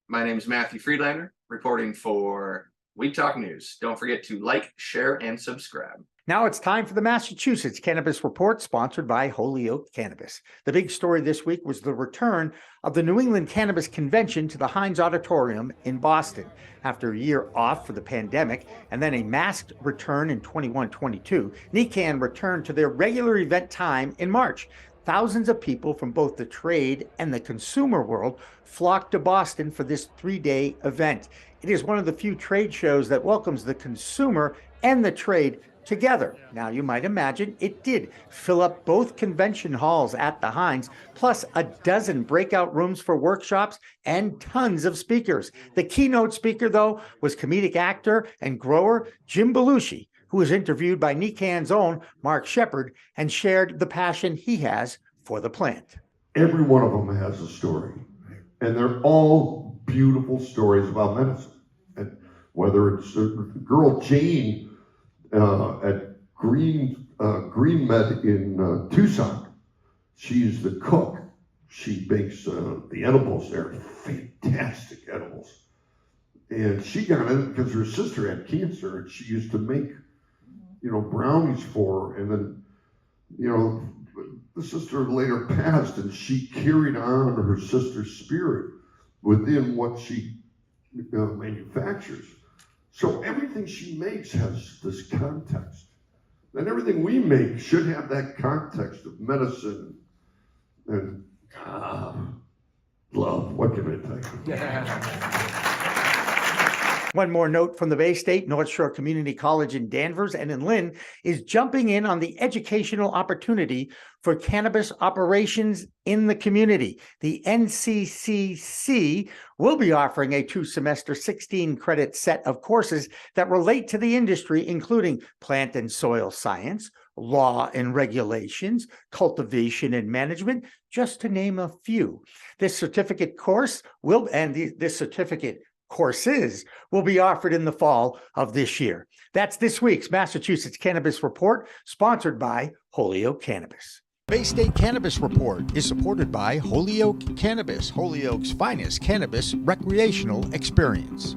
My name is Matthew Friedlander, reporting for Weed Talk News. Don't forget to like, share, and subscribe. Now it's time for the Massachusetts Cannabis Report, sponsored by Holyoke Cannabis. The big story this week was the return of the New England Cannabis Convention to the Heinz Auditorium in Boston. After a year off for the pandemic and then a masked return in 21-22, NECANN returned to their regular event time in March. Thousands of people from both the trade and the consumer world flocked to Boston for this three-day event. It is one of the few trade shows that welcomes the consumer and the trade together. Now, you might imagine it did fill up both convention halls at the Heinz, plus a dozen breakout rooms for workshops and tons of speakers. The keynote speaker, though, was comedic actor and grower Jim Belushi, who was interviewed by NECANN's own Mark Shepard and shared the passion he has for the plant. Every one of them has a story, and they're all beautiful stories about medicine. And whether it's the girl Jane at GreenMed in Tucson, she's the cook. She makes the edibles there, fantastic edibles. And she got it because her sister had cancer, and she used to make, brownies for her. And then, the sister later passed, and she carried on her sister's spirit within what she manufactures. So everything she makes has this context. And everything we make should have that context of medicine and love. What can I tell you? One more note from the Bay State, North Shore Community College in Danvers and in Lynn is jumping in on the educational opportunity for cannabis operations in the community. The NCCC will be offering a 2-semester, 16-credit set of courses that relate to the industry, including plant and soil science, law and regulations, cultivation and management, just to name a few. This certificate course courses will be offered in the fall of this year. That's this week's Massachusetts Cannabis Report, sponsored by Holyoke Cannabis. Bay State Cannabis Report is supported by Holyoke Cannabis, Holyoke's finest cannabis recreational experience.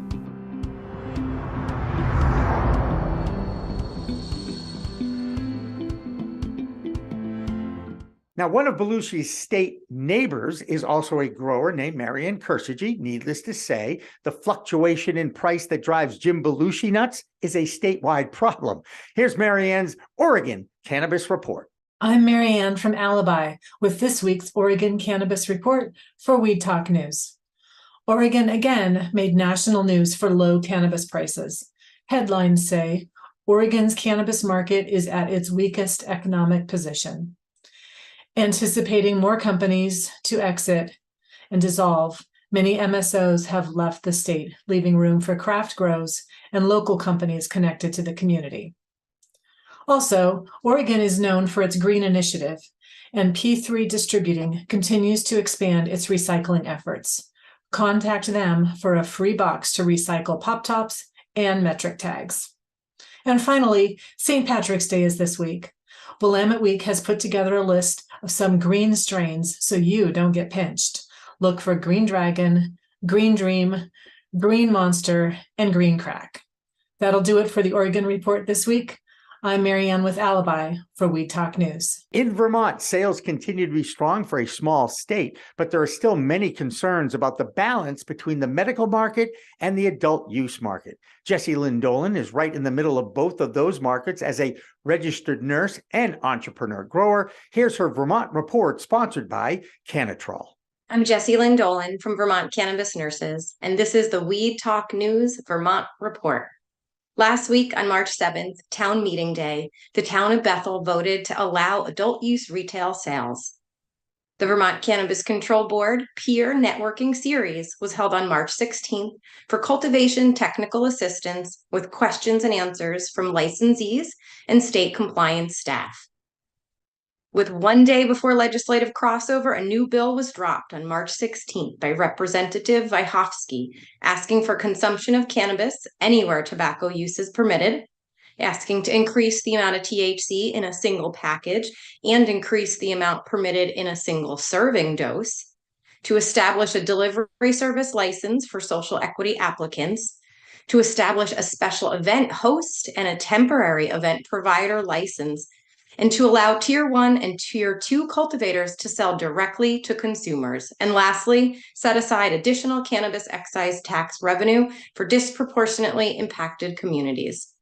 Now, one of Belushi's state neighbors is also a grower named Marion McNabb. Needless to say, the fluctuation in price that drives Jim Belushi nuts is a statewide problem. Here's Marianne's Oregon Cannabis Report. I'm Marianne from Alibi with this week's Oregon Cannabis Report for Weed Talk News. Oregon again made national news for low cannabis prices. Headlines say Oregon's cannabis market is at its weakest economic position. Anticipating more companies to exit and dissolve, many MSOs have left the state, leaving room for craft grows and local companies connected to the community. Also, Oregon is known for its green initiative, and P3 Distributing continues to expand its recycling efforts. Contact them for a free box to recycle pop tops and metric tags. And finally, St. Patrick's Day is this week. Willamette Week has put together a list of some green strains so you don't get pinched. Look for Green Dragon, Green Dream, Green Monster, and Green Crack. That'll do it for the Oregon Report this week. I'm Marianne with Alibi for Weed Talk News. In Vermont, sales continue to be strong for a small state, but there are still many concerns about the balance between the medical market and the adult use market. Jessie Lynn Dolan is right in the middle of both of those markets as a registered nurse and entrepreneur grower. Here's her Vermont Report, sponsored by Canatrol. I'm Jessie Lynn Dolan from Vermont Cannabis Nurses, and this is the Weed Talk News Vermont Report. Last week on March 7th, town meeting day, the town of Bethel voted to allow adult use retail sales. The Vermont Cannabis Control Board Peer Networking Series was held on March 16th for cultivation technical assistance with questions and answers from licensees and state compliance staff. With one day before legislative crossover, a new bill was dropped on March 16th by Representative Vyhovsky, asking for consumption of cannabis anywhere tobacco use is permitted, asking to increase the amount of THC in a single package and increase the amount permitted in a single serving dose, to establish a delivery service license for social equity applicants, to establish a special event host and a temporary event provider license, and to allow Tier 1 and Tier 2 cultivators to sell directly to consumers. And lastly, set aside additional cannabis excise tax revenue for disproportionately impacted communities.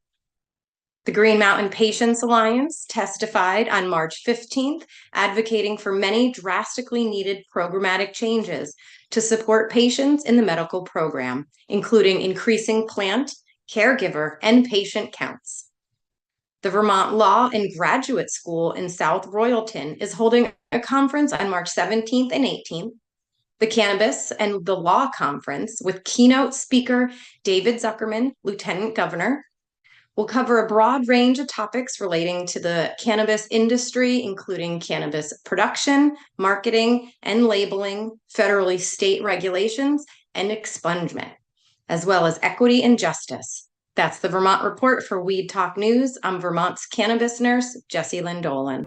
The Green Mountain Patients Alliance testified on March 15th, advocating for many drastically needed programmatic changes to support patients in the medical program, including increasing plant, caregiver, and patient counts. The Vermont Law and Graduate School in South Royalton is holding a conference on March 17th and 18th. The Cannabis and the Law Conference with keynote speaker David Zuckerman, Lieutenant Governor, will cover a broad range of topics relating to the cannabis industry, including cannabis production, marketing, and labeling, federally state regulations, and expungement, as well as equity and justice. That's the Vermont Report for Weed Talk News. I'm Vermont's cannabis nurse, Jessie Lynn Dolan.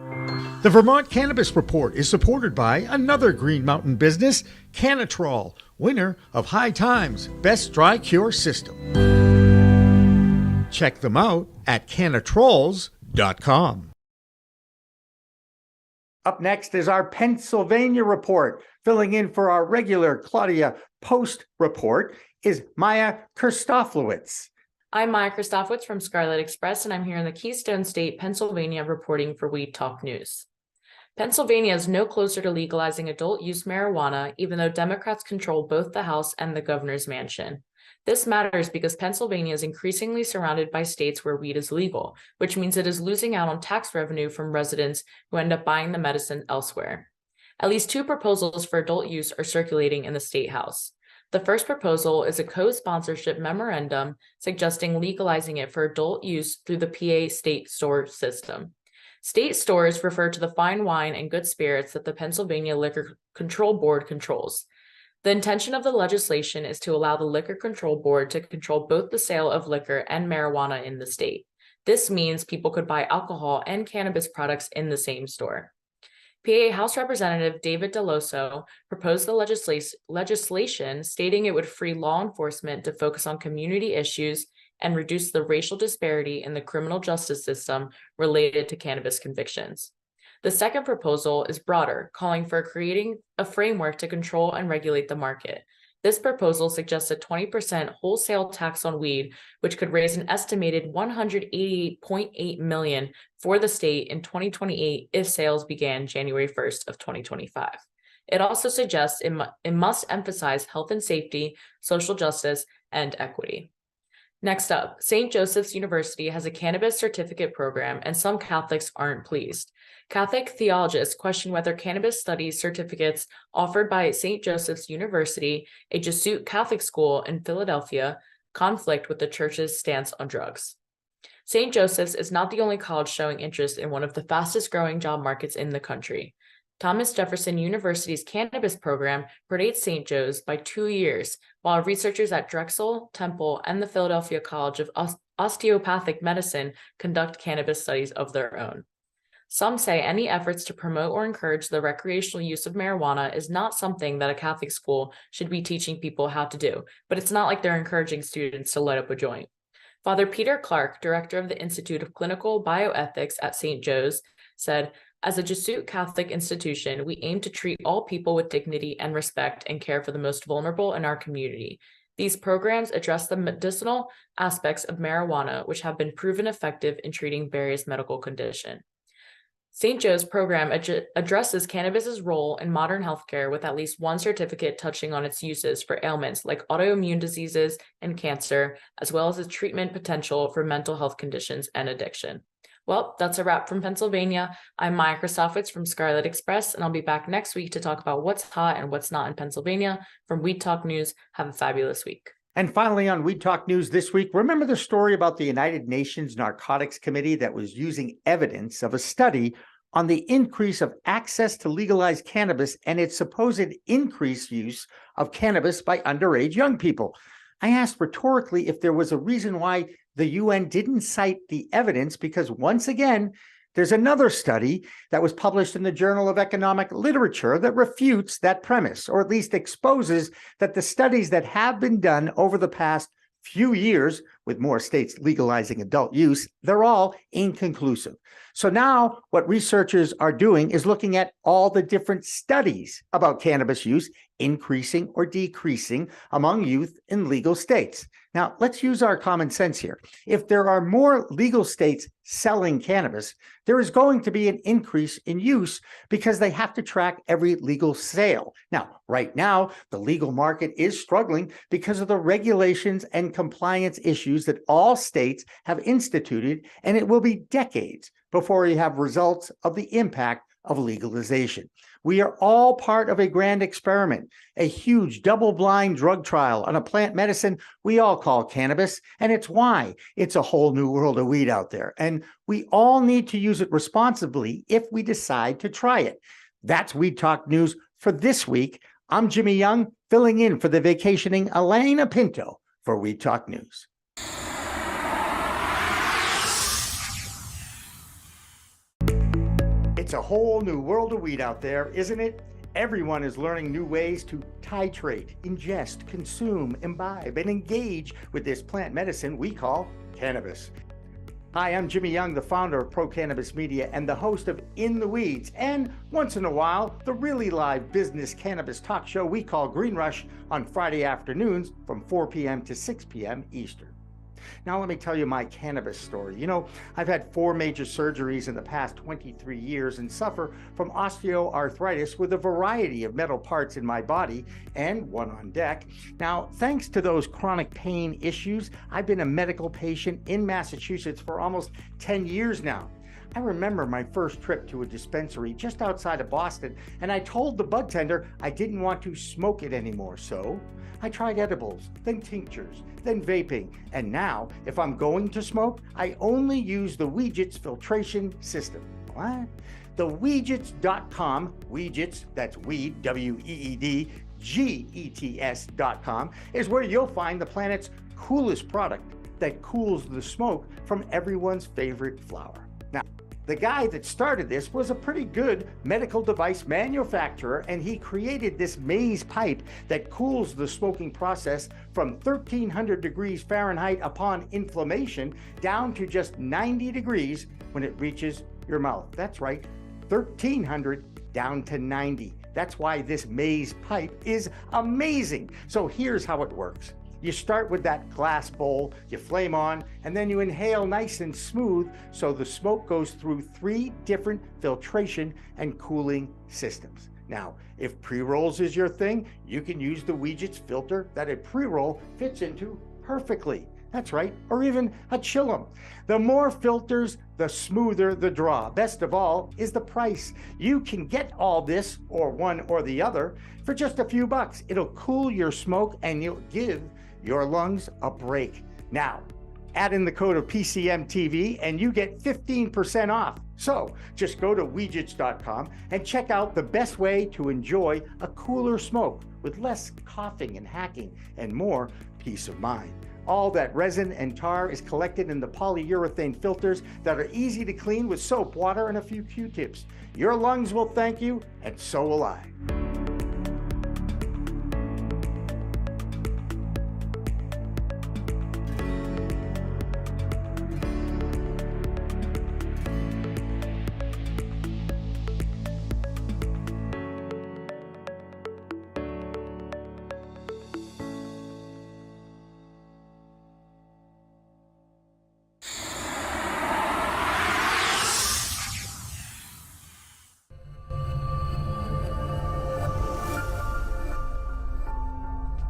The Vermont Cannabis Report is supported by another Green Mountain business, Canatrol, winner of High Times Best Dry Cure System. Check them out at canatrols.com. Up next is our Pennsylvania report. Filling in for our regular Claudia Post report is Maya Kristoflewitz. I'm Maya Kristoflewitz from Scarlet Express, and I'm here in the Keystone State, Pennsylvania, reporting for Weed Talk News. Pennsylvania is no closer to legalizing adult use marijuana, even though Democrats control both the House and the governor's mansion. This matters because Pennsylvania is increasingly surrounded by states where weed is legal, which means it is losing out on tax revenue from residents who end up buying the medicine elsewhere. At least two proposals for adult use are circulating in the State House. The first proposal is a co-sponsorship memorandum suggesting legalizing it for adult use through the PA state store system. State stores refer to the fine wine and good spirits that the Pennsylvania Liquor Control Board controls. The intention of the legislation is to allow the Liquor Control Board to control both the sale of liquor and marijuana in the state. This means people could buy alcohol and cannabis products in the same store. PA House Representative David Deloso proposed the legislation, stating it would free law enforcement to focus on community issues and reduce the racial disparity in the criminal justice system related to cannabis convictions. The second proposal is broader, calling for creating a framework to control and regulate the market. This proposal suggests a 20% wholesale tax on weed, which could raise an estimated $188.8 million for the state in 2028 if sales began January 1st of 2025. It also suggests it must emphasize health and safety, social justice, and equity. Next up, St. Joseph's University has a cannabis certificate program, and some Catholics aren't pleased. Catholic theologists question whether cannabis studies certificates offered by St. Joseph's University, a Jesuit Catholic school in Philadelphia, conflict with the church's stance on drugs. St. Joseph's is not the only college showing interest in one of the fastest growing job markets in the country. Thomas Jefferson University's cannabis program predates St. Joe's by 2 years, while researchers at Drexel, Temple, and the Philadelphia College of Osteopathic Medicine conduct cannabis studies of their own. Some say any efforts to promote or encourage the recreational use of marijuana is not something that a Catholic school should be teaching people how to do, but it's not like they're encouraging students to light up a joint. Father Peter Clark, director of the Institute of Clinical Bioethics at St. Joe's, said, "As a Jesuit Catholic institution, we aim to treat all people with dignity and respect and care for the most vulnerable in our community. These programs address the medicinal aspects of marijuana, which have been proven effective in treating various medical conditions." St. Joe's program addresses cannabis's role in modern healthcare with at least one certificate touching on its uses for ailments like autoimmune diseases and cancer, as well as its treatment potential for mental health conditions and addiction. Well, that's a wrap from Pennsylvania. I'm Maya Christofowitz from Scarlet Express, and I'll be back next week to talk about what's hot and what's not in Pennsylvania. From Weed Talk News, have a fabulous week. And finally, on Weed Talk News this week, remember the story about the United Nations Narcotics Committee that was using evidence of a study on the increase of access to legalized cannabis and its supposed increased use of cannabis by underage young people? I asked rhetorically if there was a reason why the UN didn't cite the evidence, because once again, there's another study that was published in the Journal of Economic Literature that refutes that premise, or at least exposes that the studies that have been done over the past few years, with more states legalizing adult use, they're all inconclusive. So now what researchers are doing is looking at all the different studies about cannabis use increasing or decreasing among youth in legal states. Now, let's use our common sense here. If there are more legal states selling cannabis, there is going to be an increase in use because they have to track every legal sale. Now, right now, the legal market is struggling because of the regulations and compliance issues that all states have instituted, and it will be decades before you have results of the impact of legalization. We are all part of a grand experiment, a huge double-blind drug trial on a plant medicine we all call cannabis, and it's why it's a whole new world of weed out there. And we all need to use it responsibly if we decide to try it. That's Weed Talk News for this week. I'm Jimmy Young, filling in for the vacationing Elena Pinto for Weed Talk News. It's a whole new world of weed out there, isn't it? Everyone is learning new ways to titrate, ingest, consume, imbibe, and engage with this plant medicine we call cannabis. Hi, I'm Jimmy Young, the founder of Pro Cannabis Media and the host of In the Weeds, and once in a while, the really live business cannabis talk show we call Green Rush on Friday afternoons from 4 p.m. to 6 p.m. Eastern. Now, let me tell you my cannabis story. You know, I've had 4 major surgeries in the past 23 years and suffer from osteoarthritis with a variety of metal parts in my body and one on deck. Now, thanks to those chronic pain issues, I've been a medical patient in Massachusetts for almost 10 years now. I remember my first trip to a dispensary just outside of Boston, and I told the bud tender I didn't want to smoke it anymore, so I tried edibles, then tinctures, then vaping, and now, if I'm going to smoke, I only use the Weejits filtration system. What? The Weejits.com, Weejits, that's weed, W-E-E-D, G-E-T-S.com, is where you'll find the planet's coolest product that cools the smoke from everyone's favorite flower. Now, the guy that started this was a pretty good medical device manufacturer, and he created this maze pipe that cools the smoking process from 1300 degrees Fahrenheit upon inflammation down to just 90 degrees when it reaches your mouth. That's right, 1300 down to 90. That's why this maze pipe is amazing. So here's how it works. You start with that glass bowl, you flame on, and then you inhale nice and smooth so the smoke goes through 3 different filtration and cooling systems. Now, if pre-rolls is your thing, you can use the Weejits filter that a pre-roll fits into perfectly. That's right, or even a chillum. The more filters, the smoother the draw. Best of all is the price. You can get all this, or one or the other, for just a few bucks. It'll cool your smoke and you'll give your lungs a break. Now, add in the code of PCMTV and you get 15% off. So just go to Weegits.com and check out the best way to enjoy a cooler smoke with less coughing and hacking and more peace of mind. All that resin and tar is collected in the polyurethane filters that are easy to clean with soap, water, and a few Q-tips. Your lungs will thank you, and so will I.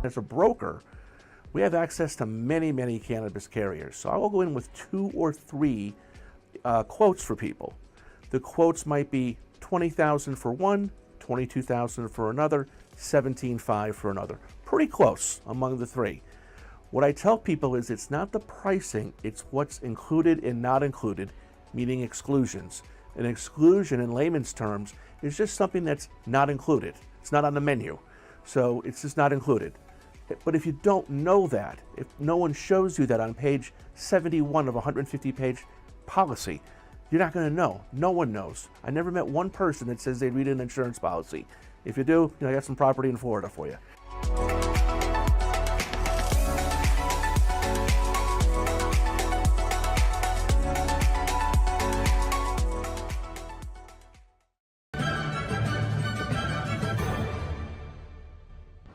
As a broker, we have access to many cannabis carriers. So I will go in with 2 or 3 quotes for people. The quotes might be $20,000 for one, $22,000 for another, $17,500 for another. Pretty close among the 3. What I tell people is it's not the pricing, it's what's included and not included, meaning exclusions. An exclusion in layman's terms is just something that's not included. It's not on the menu. So it's just not included. But if you don't know that, if no one shows you that on page 71 of a 150-page policy, you're not going to know. No one knows. I never met one person that says they read an insurance policy. If you do, I got some property in Florida for you.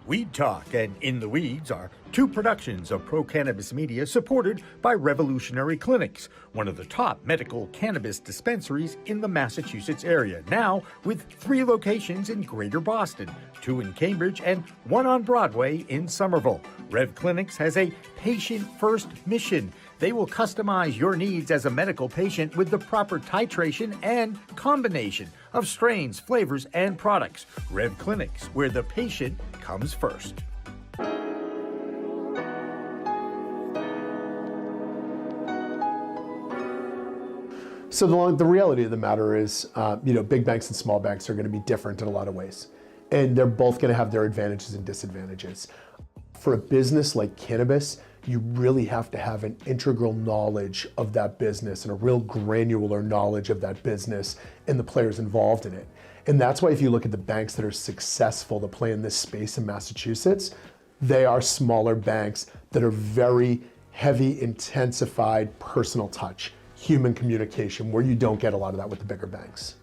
Weed Talk and In the Weeds are 2 productions of Pro Cannabis Media supported by Revolutionary Clinics, one of the top medical cannabis dispensaries in the Massachusetts area, now with 3 locations in Greater Boston, 2 in Cambridge and 1 on Broadway in Somerville. Rev Clinics has a patient-first mission. They will customize your needs as a medical patient with the proper titration and combination of strains, flavors, and products. Rev Clinics, where the patient comes first. So the reality of the matter is, big banks and small banks are going to be different in a lot of ways. And they're both going to have their advantages and disadvantages. For a business like cannabis, you really have to have an integral knowledge of that business and a real granular knowledge of that business and the players involved in it. And that's why if you look at the banks that are successful to play in this space in Massachusetts, they are smaller banks that are very heavy, intensified personal touch, human communication, where you don't get a lot of that with the bigger banks.